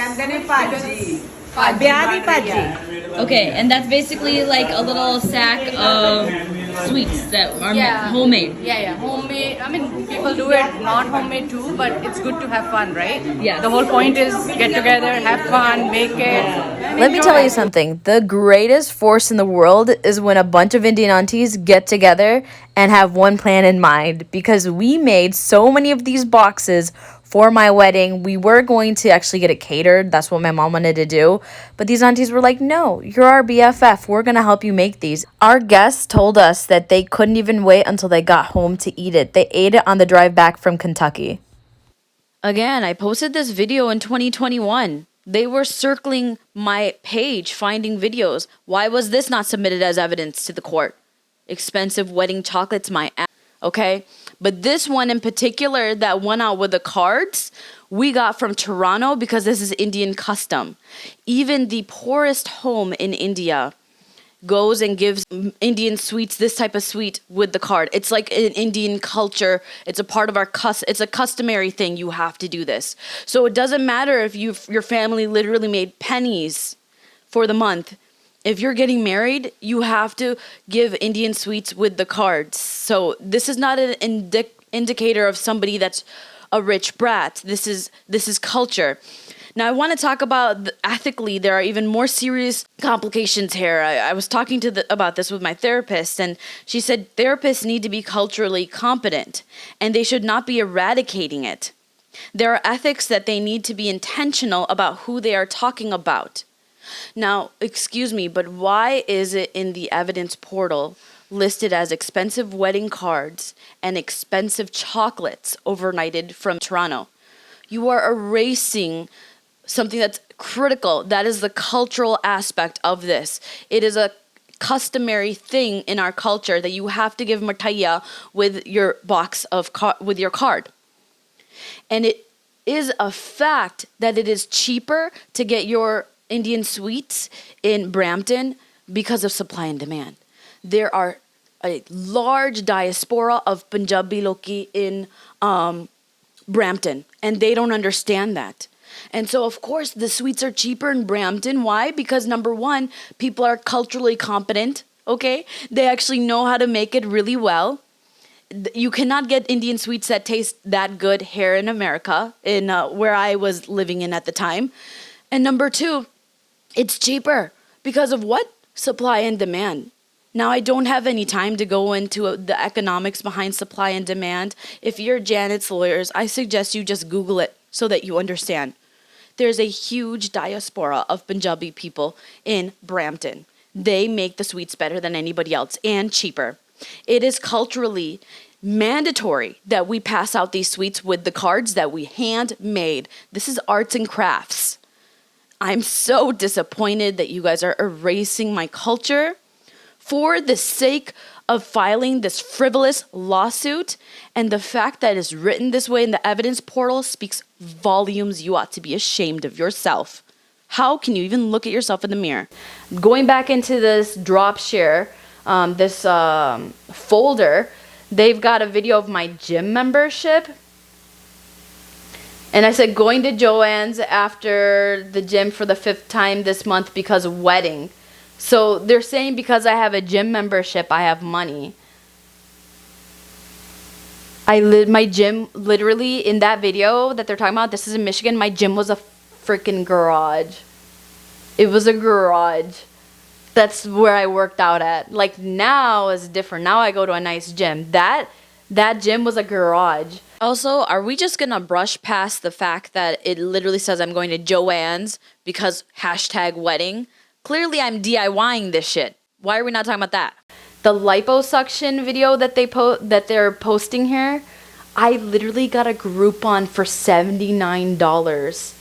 Okay, and that's basically like a little sack of sweets that are homemade. Yeah. Homemade. I mean, people do it not homemade too, but it's good to have fun, right? Yes. The whole point is get together, have fun, make it. Let me tell you something. The greatest force in the world is when a bunch of Indian aunties get together and have one plan in mind, because we made so many of these boxes for my wedding. We were going to actually get it catered. That's what my mom wanted to do. But these aunties were like, no, you're our BFF. We're going to help you make these. Our guests told us that they couldn't even wait until they got home to eat it. They ate it on the drive back from Kentucky. Again, I posted this video in 2021. They were circling my page, finding videos. Why was this not submitted as evidence to the court? Expensive wedding chocolates, my ass. Okay? But this one in particular that went out with the cards, we got from Toronto because this is Indian custom. Even the poorest home in India goes and gives Indian sweets, this type of sweet with the card. It's like an Indian culture. It's a part of our it's a customary thing. You have to do this. So it doesn't matter if your family literally made pennies for the month. If you're getting married, you have to give Indian sweets with the cards. So this is not an indicator of somebody that's a rich brat. This is culture. Now I want to talk about ethically. There are even more serious complications here. I was talking about this with my therapist, and she said therapists need to be culturally competent, and they should not be eradicating it. There are ethics that they need to be intentional about who they are talking about. Now, excuse me, but why is it in the evidence portal listed as expensive wedding cards and expensive chocolates overnighted from Toronto? You are erasing something that's critical. That is the cultural aspect of this. It is a customary thing in our culture that you have to give mataya with your box of with your card. And it is a fact that it is cheaper to get your Indian sweets in Brampton because of supply and demand. There are a large diaspora of Punjabi Loki in Brampton, and they don't understand that. And so, of course, the sweets are cheaper in Brampton. Why? Because number one, people are culturally competent, okay? They actually know how to make it really well. You cannot get Indian sweets that taste that good here in America, in where I was living in at the time. And number two, it's cheaper because of what? Supply and demand. Now, I don't have any time to go into the economics behind supply and demand. If you're Janet's lawyers, I suggest you just Google it so that you understand. There's a huge diaspora of Punjabi people in Brampton. They make the sweets better than anybody else and cheaper. It is culturally mandatory that we pass out these sweets with the cards that we handmade. This is arts and crafts. I'm so disappointed that you guys are erasing my culture for the sake of filing this frivolous lawsuit, and the fact that it's written this way in the evidence portal speaks volumes. You ought to be ashamed of yourself. How can you even look at yourself in the mirror? Going back into this drop share, this folder, they've got a video of my gym membership. And I said going to Joanne's after the gym for the 5th time this month because of wedding. So they're saying because I have a gym membership, I have money. My gym, literally in that video that they're talking about, this is in Michigan, my gym was a freaking garage. It was a garage. That's where I worked out at. Like now is different. Now I go to a nice gym. That gym was a garage. Also, are we just gonna brush past the fact that it literally says I'm going to Joanne's because #wedding? Clearly, I'm DIYing this shit. Why are we not talking about that? The liposuction video that they're posting here, I literally got a Groupon for $79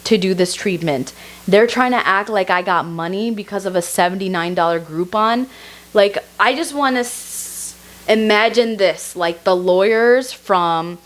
to do this treatment. They're trying to act like I got money because of a $79 Groupon. Like, I just want to imagine this, like the lawyers from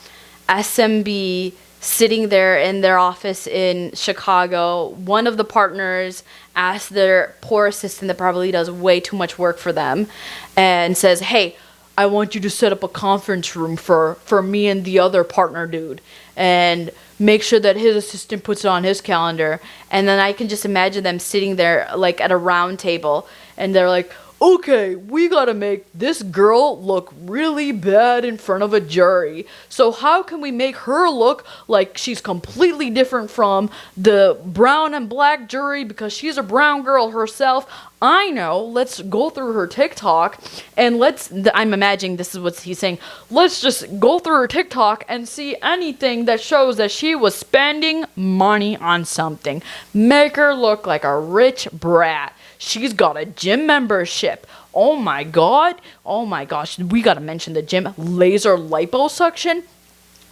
SMB sitting there in their office in Chicago. One of the partners asked their poor assistant that probably does way too much work for them and says, hey, I want you to set up a conference room for me and the other partner dude and make sure that his assistant puts it on his calendar. And then I can just imagine them sitting there like at a round table and they're like, okay, we gotta make this girl look really bad in front of a jury. So how can we make her look like she's completely different from the brown and black jury because she's a brown girl herself? I know, let's go through her TikTok and I'm imagining this is what he's saying, let's just go through her TikTok and see anything that shows that she was spending money on something. Make her look like a rich brat. She's got a gym membership. Oh my god. Oh my gosh. We gotta mention the gym. Laser liposuction.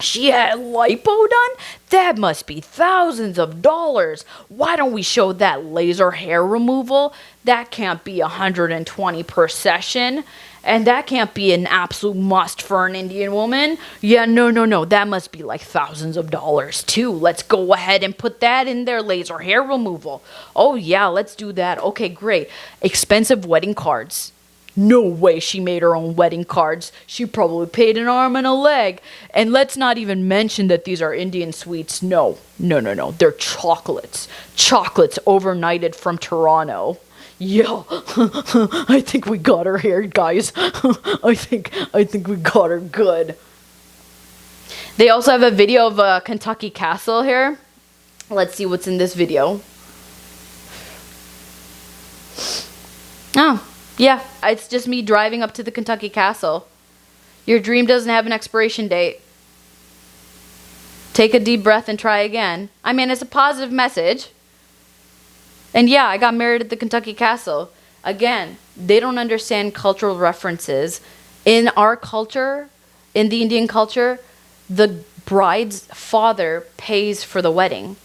She had lipo done? That must be thousands of dollars. Why don't we show that laser hair removal? That can't be $120 per session. And that can't be an absolute must for an Indian woman. Yeah, no. That must be like thousands of dollars too. Let's go ahead and put that in there. Laser hair removal. Oh yeah, let's do that. Okay, great. Expensive wedding cards. No way she made her own wedding cards. She probably paid an arm and a leg. And let's not even mention that these are Indian sweets. No. They're chocolates. Chocolates overnighted from Toronto. Yeah, I think we got her here, guys. I think we got her good. They also have a video of a Kentucky Castle here. Let's see what's in this video. Oh, yeah, it's just me driving up to the Kentucky Castle. Your dream doesn't have an expiration date. Take a deep breath and try again. I mean, it's a positive message. And yeah, I got married at the Kentucky Castle. Again, they don't understand cultural references. In our culture, in the Indian culture, the bride's father pays for the wedding.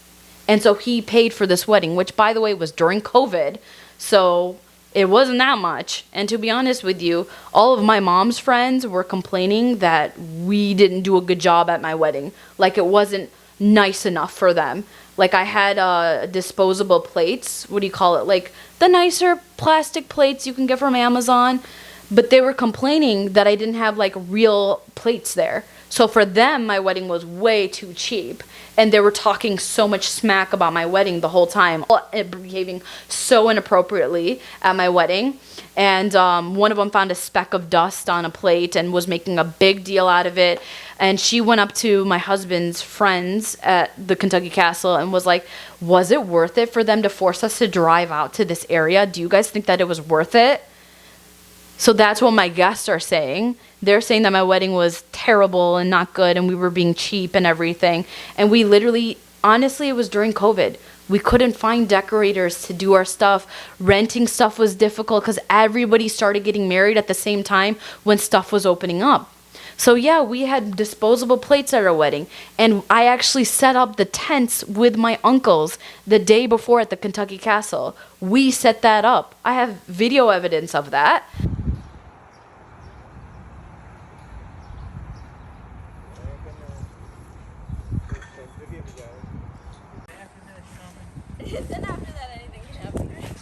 And so he paid for this wedding, which by the way was during COVID. So it wasn't that much. And to be honest with you, all of my mom's friends were complaining that we didn't do a good job at my wedding. Like it wasn't nice enough for them. Like I had disposable plates. What do you call it? Like the nicer plastic plates you can get from Amazon. but they were complaining that I didn't have like real plates there. So for them, my wedding was way too cheap. And they were talking so much smack about my wedding the whole time, behaving so inappropriately at my wedding. And one of them found a speck of dust on a plate and was making a big deal out of it. And she went up to my husband's friends at the Kentucky Castle and was like, was it worth it for them to force us to drive out to this area? Do you guys think that it was worth it? So that's what my guests are saying. They're saying that my wedding was terrible and not good and we were being cheap and everything. And we literally, honestly, it was during COVID. We couldn't find decorators to do our stuff. Renting stuff was difficult because everybody started getting married at the same time when stuff was opening up. So yeah, we had disposable plates at our wedding. And I actually set up the tents with my uncles the day before at the Kentucky Castle. We set that up. I have video evidence of that. And after that, anything can happen, right?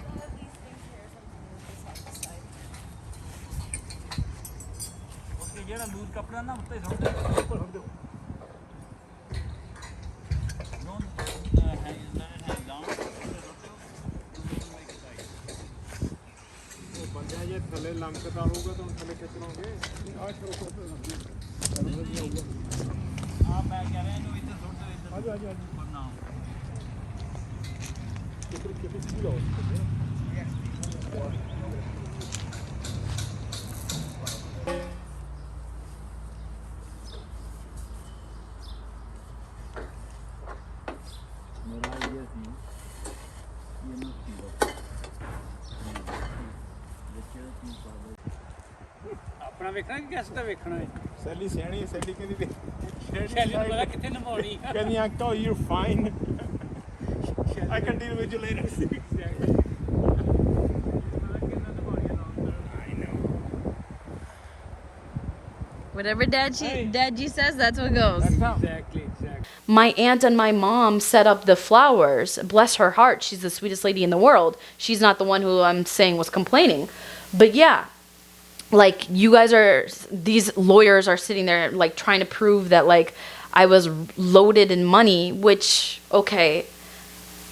All of these things here or something we just have to decide. ਜਿਹੜਾ loose ਕੱਪੜਾ ਨਾ ਉੱਤੇ ਸੁੱਟ ਦੇ ਉੱਪਰ ਸੁੱਟ ਦਿਓ ਨੋ hand down ਉਹ ਬੰਦਾ ਜੇ ਥੱਲੇ ਲੰਕਦਾ ਹੋਊਗਾ ਤਾਂ ਥੱਲੇ ਖਿੱਚ ਲਓਗੇ ਆਹ ਛੋਟੋ ਆ ਮੈਂ ਕਹਿ ਰਿਹਾ ਇਹਨੂੰ ਇੱਧਰ ਸੁੱਟ ਦਿਓ ਇੱਧਰ ਆਜੋ ਬਣਾਓ ਕਿਤੇ ਸੀ ਲਓ ਆਪਣਾ ਵੇਖਣਾ ਕਿ ਕਿਸ ਦਾ ਵੇਖਣਾ ਹੈ ਸੈਲੀ ਸਿਆਣੀ ਹੈ ਸੈਲੀ ਕਹਿੰਦੀ ਸੈਲੀ ਨੂੰ ਪਤਾ ਕਿੱਥੇ ਨਮਾਉਣੀ ਕਹਿੰਦੀ uncle you fine I can deal with you later. Whatever Dadji says, that's what goes. Exactly. My aunt and my mom set up the flowers. Bless her heart. She's the sweetest lady in the world. She's not the one who I'm saying was complaining. But yeah, like you guys are, these lawyers are sitting there like trying to prove that like I was loaded in money, which, okay,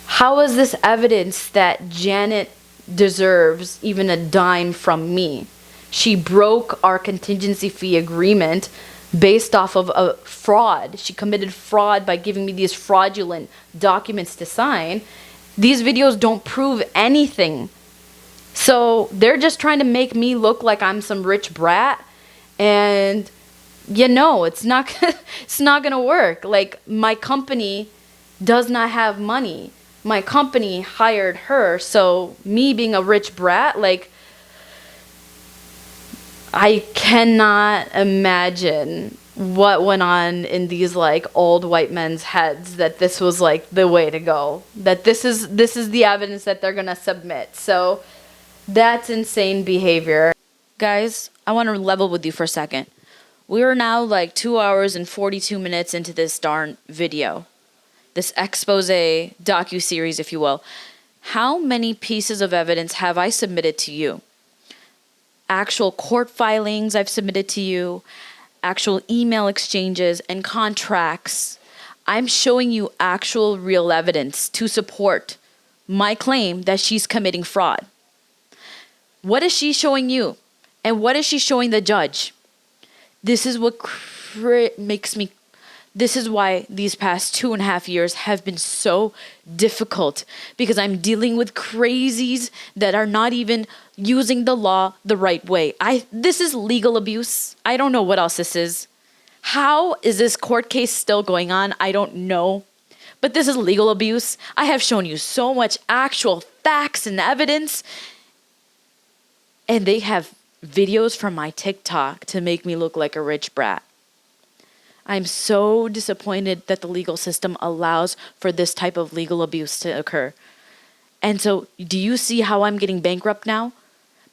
how is this evidence that Janet deserves even a dime from me? She broke our contingency fee agreement based off of a fraud. She committed fraud by giving me these fraudulent documents to sign. These videos don't prove anything. So they're just trying to make me look like I'm some rich brat. And you know, it's not going to work. Like my company does not have money. My company hired her. So me being a rich brat, like I cannot imagine what went on in these like old white men's heads that this was like the way to go. That this is the evidence that they're going to submit. So that's insane behavior. Guys, I want to level with you for a second. We are now like 2 hours and 42 minutes into this darn video. This expose docu-series, if you will. How many pieces of evidence have I submitted to you? Actual court filings I've submitted to you, actual email exchanges and contracts. I'm showing you actual real evidence to support my claim that she's committing fraud. What is she showing you? And what is she showing the judge? This is what makes me. This is why these past 2.5 years have been so difficult, because I'm dealing with crazies that are not even using the law the right way. This is legal abuse. I don't know what else this is. How is this court case still going on? I don't know. But this is legal abuse. I have shown you so much actual facts and evidence. And they have videos from my TikTok to make me look like a rich brat. I'm so disappointed that the legal system allows for this type of legal abuse to occur. And so, do you see how I'm getting bankrupt now?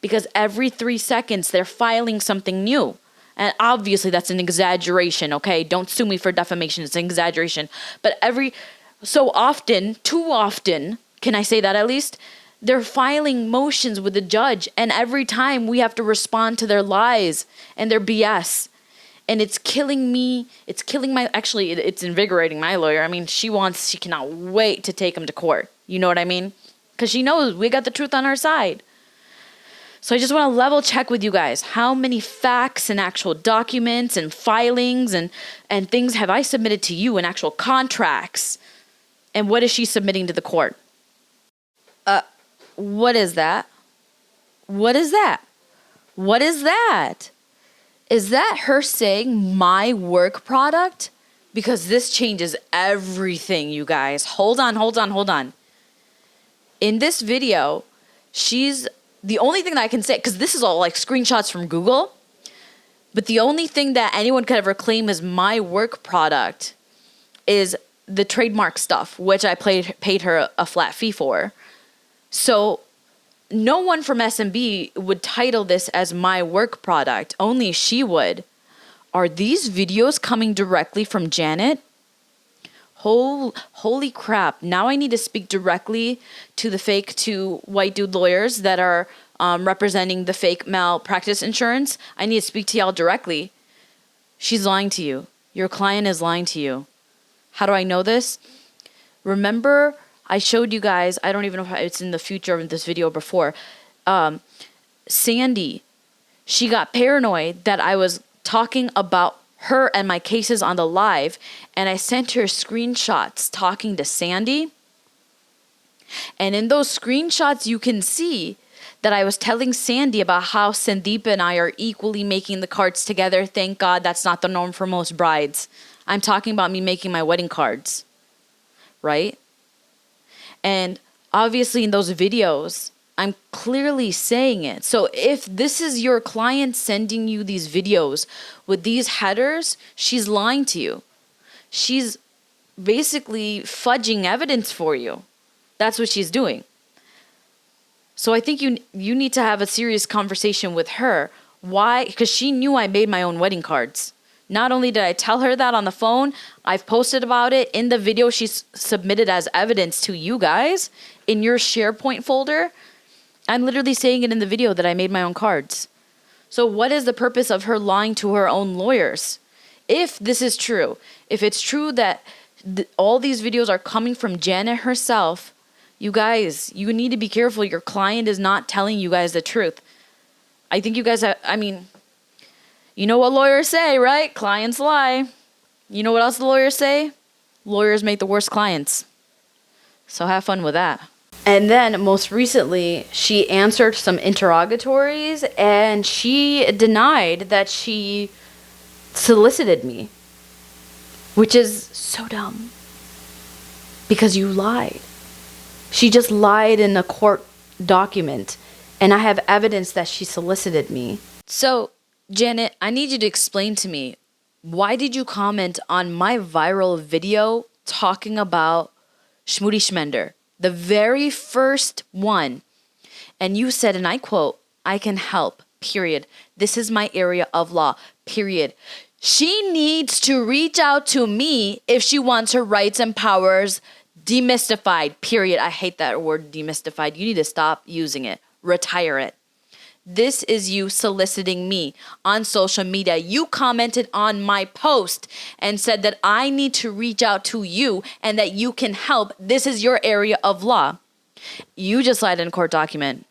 Because every 3 seconds, they're filing something new. And obviously, that's an exaggeration, okay? Don't sue me for defamation. It's an exaggeration. But every so often, too often, can I say that at least? They're filing motions with the judge, and every time we have to respond to their lies and their BS. And it's killing me. It's killing it's invigorating my lawyer. I mean, she cannot wait to take him to court. You know what I mean? Because she knows we got the truth on our side. So I just want to level check with you guys. How many facts and actual documents and filings and things have I submitted to you in actual contracts? And what is she submitting to the court? What is that? What is that? What is that? Is that her saying my work product? Because this changes everything, you guys. Hold on. In this video, the only thing that I can say, because this is all like screenshots from Google, but the only thing that anyone could ever claim is my work product is the trademark stuff, which I paid her a flat fee for. So no one from SMB would title this as my work product. Only she would. Are these videos coming directly from Janet? Holy crap. Now I need to speak directly to the fake two white dude lawyers that are representing the fake malpractice insurance. I need to speak to y'all directly. She's lying to you. Your client is lying to you. How do I know this? Remember, I showed you guys, I don't even know if it's in the future of this video before, Sandy. She got paranoid that I was talking about her and my cases on the live, and I sent her screenshots talking to Sandy. And in those screenshots, you can see that I was telling Sandy about how Sandeep and I are equally making the cards together. Thank God that's not the norm for most brides. I'm talking about me making my wedding cards, right? And obviously in those videos, I'm clearly saying it. So if this is your client sending you these videos with these headers, she's lying to you. She's basically fudging evidence for you. That's what she's doing. So I think you need to have a serious conversation with her. Why? Because she knew I made my own wedding cards. Not only did I tell her that on the phone, I've posted about it in the video she's submitted as evidence to you guys in your SharePoint folder. I'm literally saying it in the video that I made my own cards. So what is the purpose of her lying to her own lawyers? If this is true, if it's true that all these videos are coming from Janet herself, you guys, you need to be careful. Your client is not telling you guys the truth. I think you guys have, you know what lawyers say, right? Clients lie. You know what else the lawyers say? Lawyers make the worst clients. So have fun with that. And then most recently, she answered some interrogatories and she denied that she solicited me, which is so dumb because you lied. She just lied in a court document and I have evidence that she solicited me. So Janet, I need you to explain to me, why did you comment on my viral video talking about Shmoody Shmender, the very first one, and you said, and I quote, "I can help, period. This is my area of law, period." She needs to reach out to me if she wants her rights and powers demystified, period. I hate that word demystified. You need to stop using it. Retire it. This is you soliciting me on social media. You commented on my post and said that I need to reach out to you and that you can help. This is your area of law. You just lied in a court document.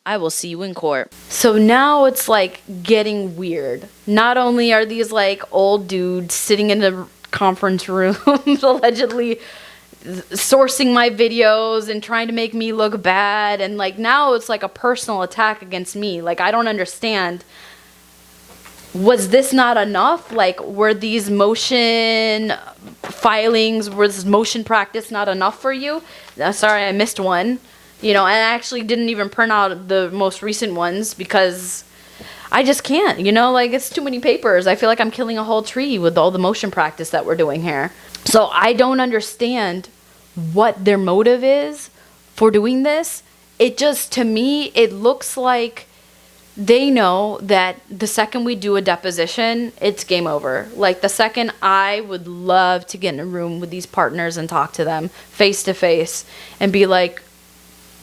I will see you in court. So now it's like getting weird. Not only are these like old dudes sitting in the conference room allegedly sourcing my videos and trying to make me look bad, and like now it's like a personal attack against me. Like, I don't understand. Was this not enough? Like, were these motion filings, was motion practice not enough for you? Sorry, I missed one. And I actually didn't even print out the most recent ones because I just can't, like it's too many papers. I feel like I'm killing a whole tree with all the motion practice that we're doing here. So I don't understand what their motive is for doing this. It just, to me, it looks like they know that the second we do a deposition, it's game over. Like the second, I would love to get in a room with these partners and talk to them face to face and be like,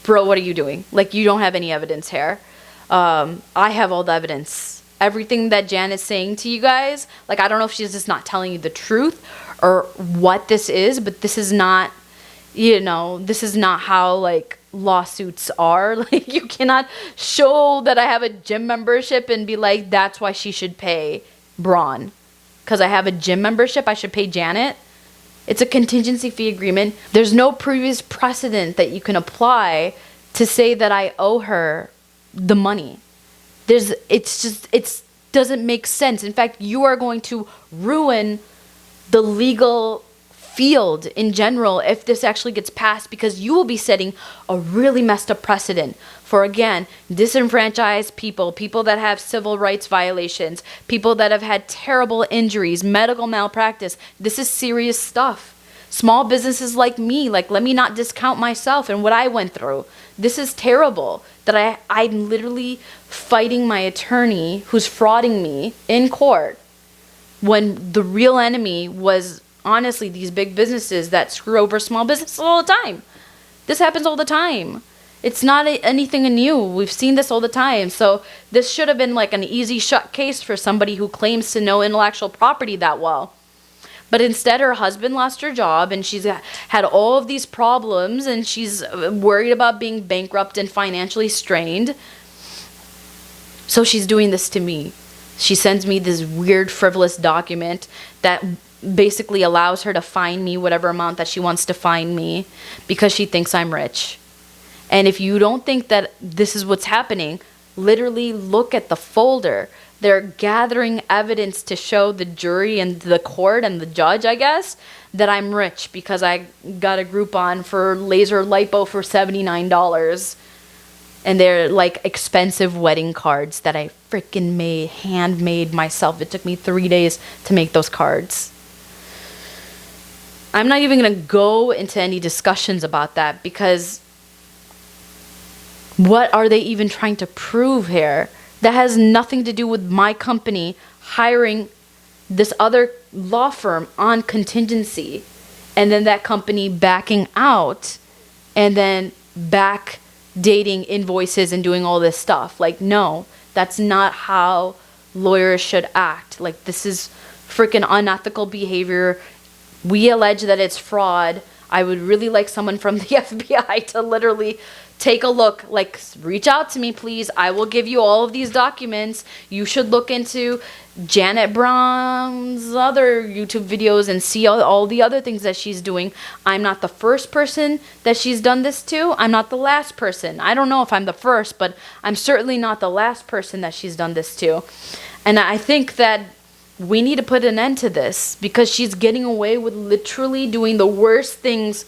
bro, what are you doing? Like, you don't have any evidence here. I have all the evidence. Everything that Janet's saying to you guys, like, I don't know if she's just not telling you the truth or what this is, but this is not, you know, this is not how, like, lawsuits are. Like, you cannot show that I have a gym membership and be like, that's why she should pay Braun. Because I have a gym membership, I should pay Janet. It's a contingency fee agreement. There's no previous precedent that you can apply to say that I owe her the money. It doesn't make sense. In fact, you are going to ruin the legal field in general if this actually gets passed, because you will be setting a really messed up precedent for, again, disenfranchised people, people that have civil rights violations, people that have had terrible injuries, medical malpractice. This is serious stuff. Small businesses like me, like, let me not discount myself and what I went through. This is terrible that I'm literally fighting my attorney who's frauding me in court when the real enemy was honestly these big businesses that screw over small businesses all the time. This happens all the time. It's not anything new. We've seen this all the time. So this should have been like an easy shut case for somebody who claims to know intellectual property that well. But instead, her husband lost her job and she's had all of these problems and she's worried about being bankrupt and financially strained. So she's doing this to me. She sends me this weird, frivolous document that basically allows her to fine me whatever amount that she wants to fine me because she thinks I'm rich. And if you don't think that this is what's happening, literally look at the folder. They're gathering evidence to show the jury and the court and the judge, I guess, that I'm rich because I got a Groupon for laser lipo for $79. And they're like expensive wedding cards that I freaking handmade myself. It took me 3 days to make those cards. I'm not even going to go into any discussions about that because what are they even trying to prove here? That has nothing to do with my company hiring this other law firm on contingency and then that company backing out and then backdating invoices and doing all this stuff. Like, no, that's not how lawyers should act. Like, this is freaking unethical behavior. We allege that it's fraud. I would really like someone from the FBI to literally take a look, like, reach out to me, please. I will give you all of these documents. You should look into Janet Brown's other YouTube videos and see all the other things that she's doing. I'm not the first person that she's done this to. I'm not the last person. I don't know if I'm the first, but I'm certainly not the last person that she's done this to. And I think that we need to put an end to this because she's getting away with literally doing the worst things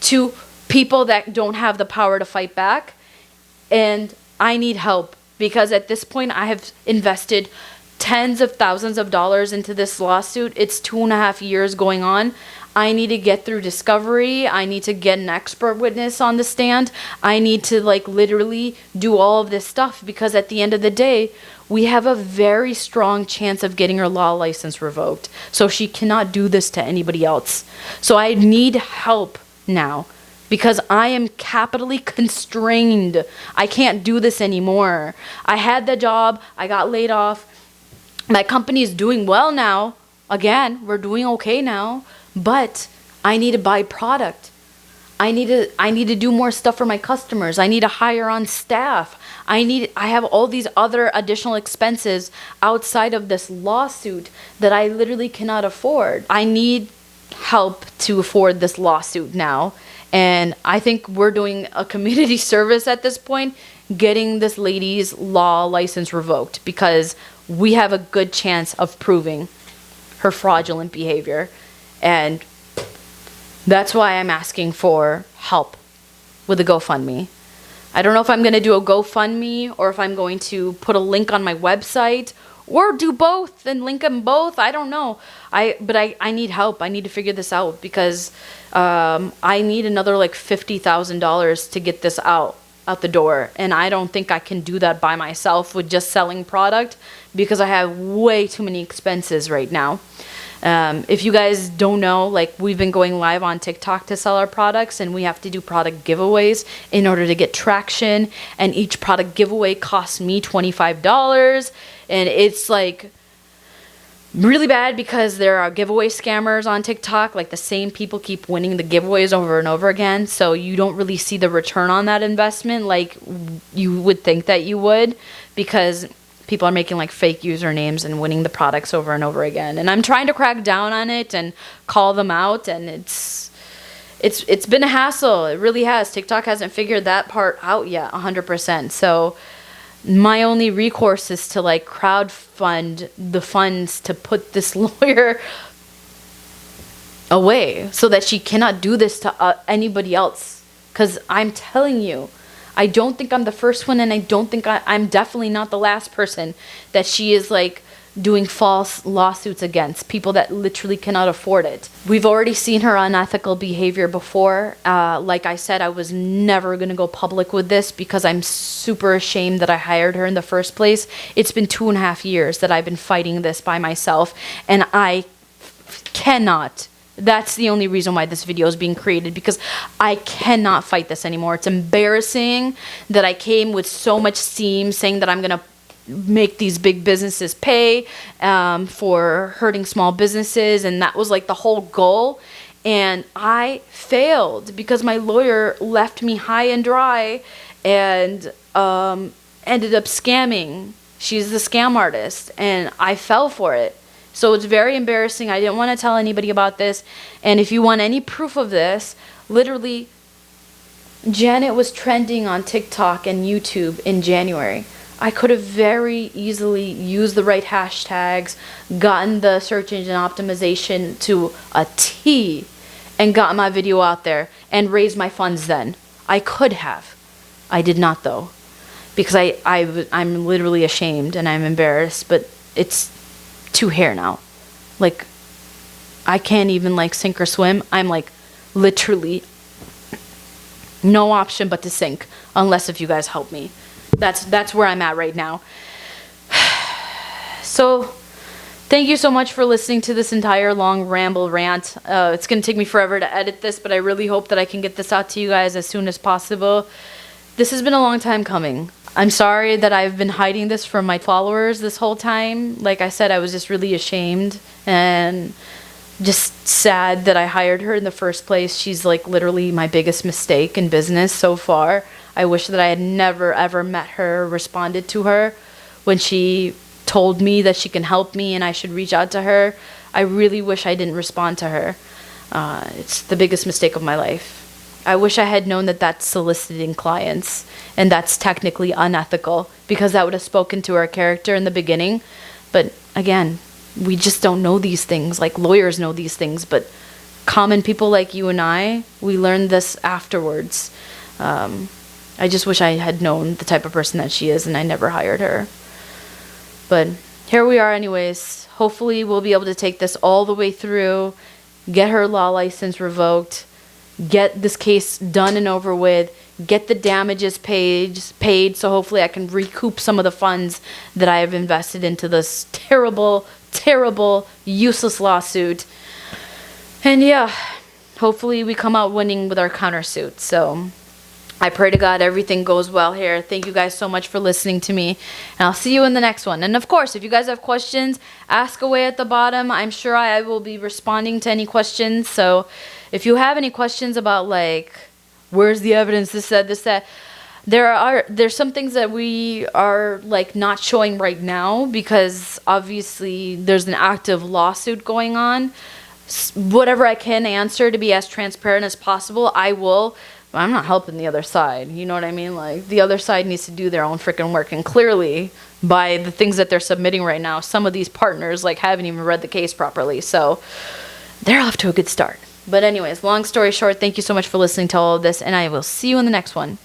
to people that don't have the power to fight back. And I need help because at this point I have invested tens of thousands of dollars into this lawsuit. It's 2.5 years going on. I need to get through discovery. I need to get an expert witness on the stand. I need to like literally do all of this stuff because at the end of the day, we have a very strong chance of getting her law license revoked. So she cannot do this to anybody else. So I need help now because I am capitally constrained. I can't do this anymore. I had the job. I got laid off. My company is doing well now. Again, we're doing okay now. But I need to buy product. I need to do more stuff for my customers. I need to hire on staff. I have all these other additional expenses outside of this lawsuit that I literally cannot afford. I need help to afford this lawsuit now. And I think we're doing a community service at this point, getting this lady's law license revoked because we have a good chance of proving her fraudulent behavior. And that's why I'm asking for help with a GoFundMe. I don't know if I'm going to do a GoFundMe or if I'm going to put a link on my website or do both and link them both. I don't know. But I need help. I need to figure this out because I need another like $50,000 to get this out the door. And I don't think I can do that by myself with just selling product because I have way too many expenses right now. If you guys don't know, like we've been going live on TikTok to sell our products, and we have to do product giveaways in order to get traction. And each product giveaway costs me $25. And it's like really bad because there are giveaway scammers on TikTok. Like the same people keep winning the giveaways over and over again. So you don't really see the return on that investment like you would think that you would, because people are making like fake usernames and winning the products over and over again. And I'm trying to crack down on it and call them out, and it's been a hassle. It really has. TikTok hasn't figured that part out yet 100%. So my only recourse is to like crowdfund the funds to put this lawyer away so that she cannot do this to anybody else. Because I'm telling you, I don't think I'm the first one, and I don't think I'm definitely not the last person that she is like doing false lawsuits against people that literally cannot afford it. We've already seen her unethical behavior before. Like I said, I was never going to go public with this because I'm super ashamed that I hired her in the first place. It's been 2.5 years that I've been fighting this by myself, and I cannot. That's the only reason why this video is being created, because I cannot fight this anymore. It's embarrassing that I came with so much steam saying that I'm going to make these big businesses pay for hurting small businesses, and that was like the whole goal. And I failed because my lawyer left me high and dry and ended up scamming. She's the scam artist, and I fell for it. So it's very embarrassing. I didn't want to tell anybody about this. And if you want any proof of this, literally, Janet was trending on TikTok and YouTube in January. I could have very easily used the right hashtags, gotten the search engine optimization to a T, and gotten my video out there and raised my funds then. I could have. I did not, though, because I'm literally ashamed and I'm embarrassed, but it's to here now. Like, I can't even like sink or swim. I'm like literally no option but to sink, unless if you guys help me. That's where I'm at right now. So thank you so much for listening to this entire long ramble rant. It's gonna take me forever to edit this, but I really hope that I can get this out to you guys as soon as possible. This has been a long time coming. I'm sorry that I've been hiding this from my followers this whole time. Like I said, I was just really ashamed and just sad that I hired her in the first place. She's like literally my biggest mistake in business so far. I wish that I had never ever met her or responded to her when she told me that she can help me and I should reach out to her. I really wish I didn't respond to her. It's the biggest mistake of my life. I wish I had known that that's soliciting clients, and that's technically unethical, because that would have spoken to our character in the beginning. But again, we just don't know these things. Like lawyers know these things, but common people like you and I, we learned this afterwards. I just wish I had known the type of person that she is, and I never hired her. But here we are anyways. Hopefully we'll be able to take this all the way through, get her law license revoked, get this case done and over with, get the damages paid, so hopefully I can recoup some of the funds that I have invested into this terrible, terrible, useless lawsuit. And yeah, hopefully we come out winning with our countersuit. So I pray to God everything goes well here. Thank you guys so much for listening to me, and I'll see you in the next one. And of course, if you guys have questions, ask away at the bottom. I'm sure I will be responding to any questions. So if you have any questions about like, where's the evidence, this, that, there's some things that we are like not showing right now because obviously there's an active lawsuit going on. Whatever I can answer to be as transparent as possible, I will. I'm not helping the other side. You know what I mean? Like, the other side needs to do their own freaking work. And clearly, by the things that they're submitting right now, some of these partners like haven't even read the case properly. So they're off to a good start. But anyways, long story short, thank you so much for listening to all of this, and I will see you in the next one.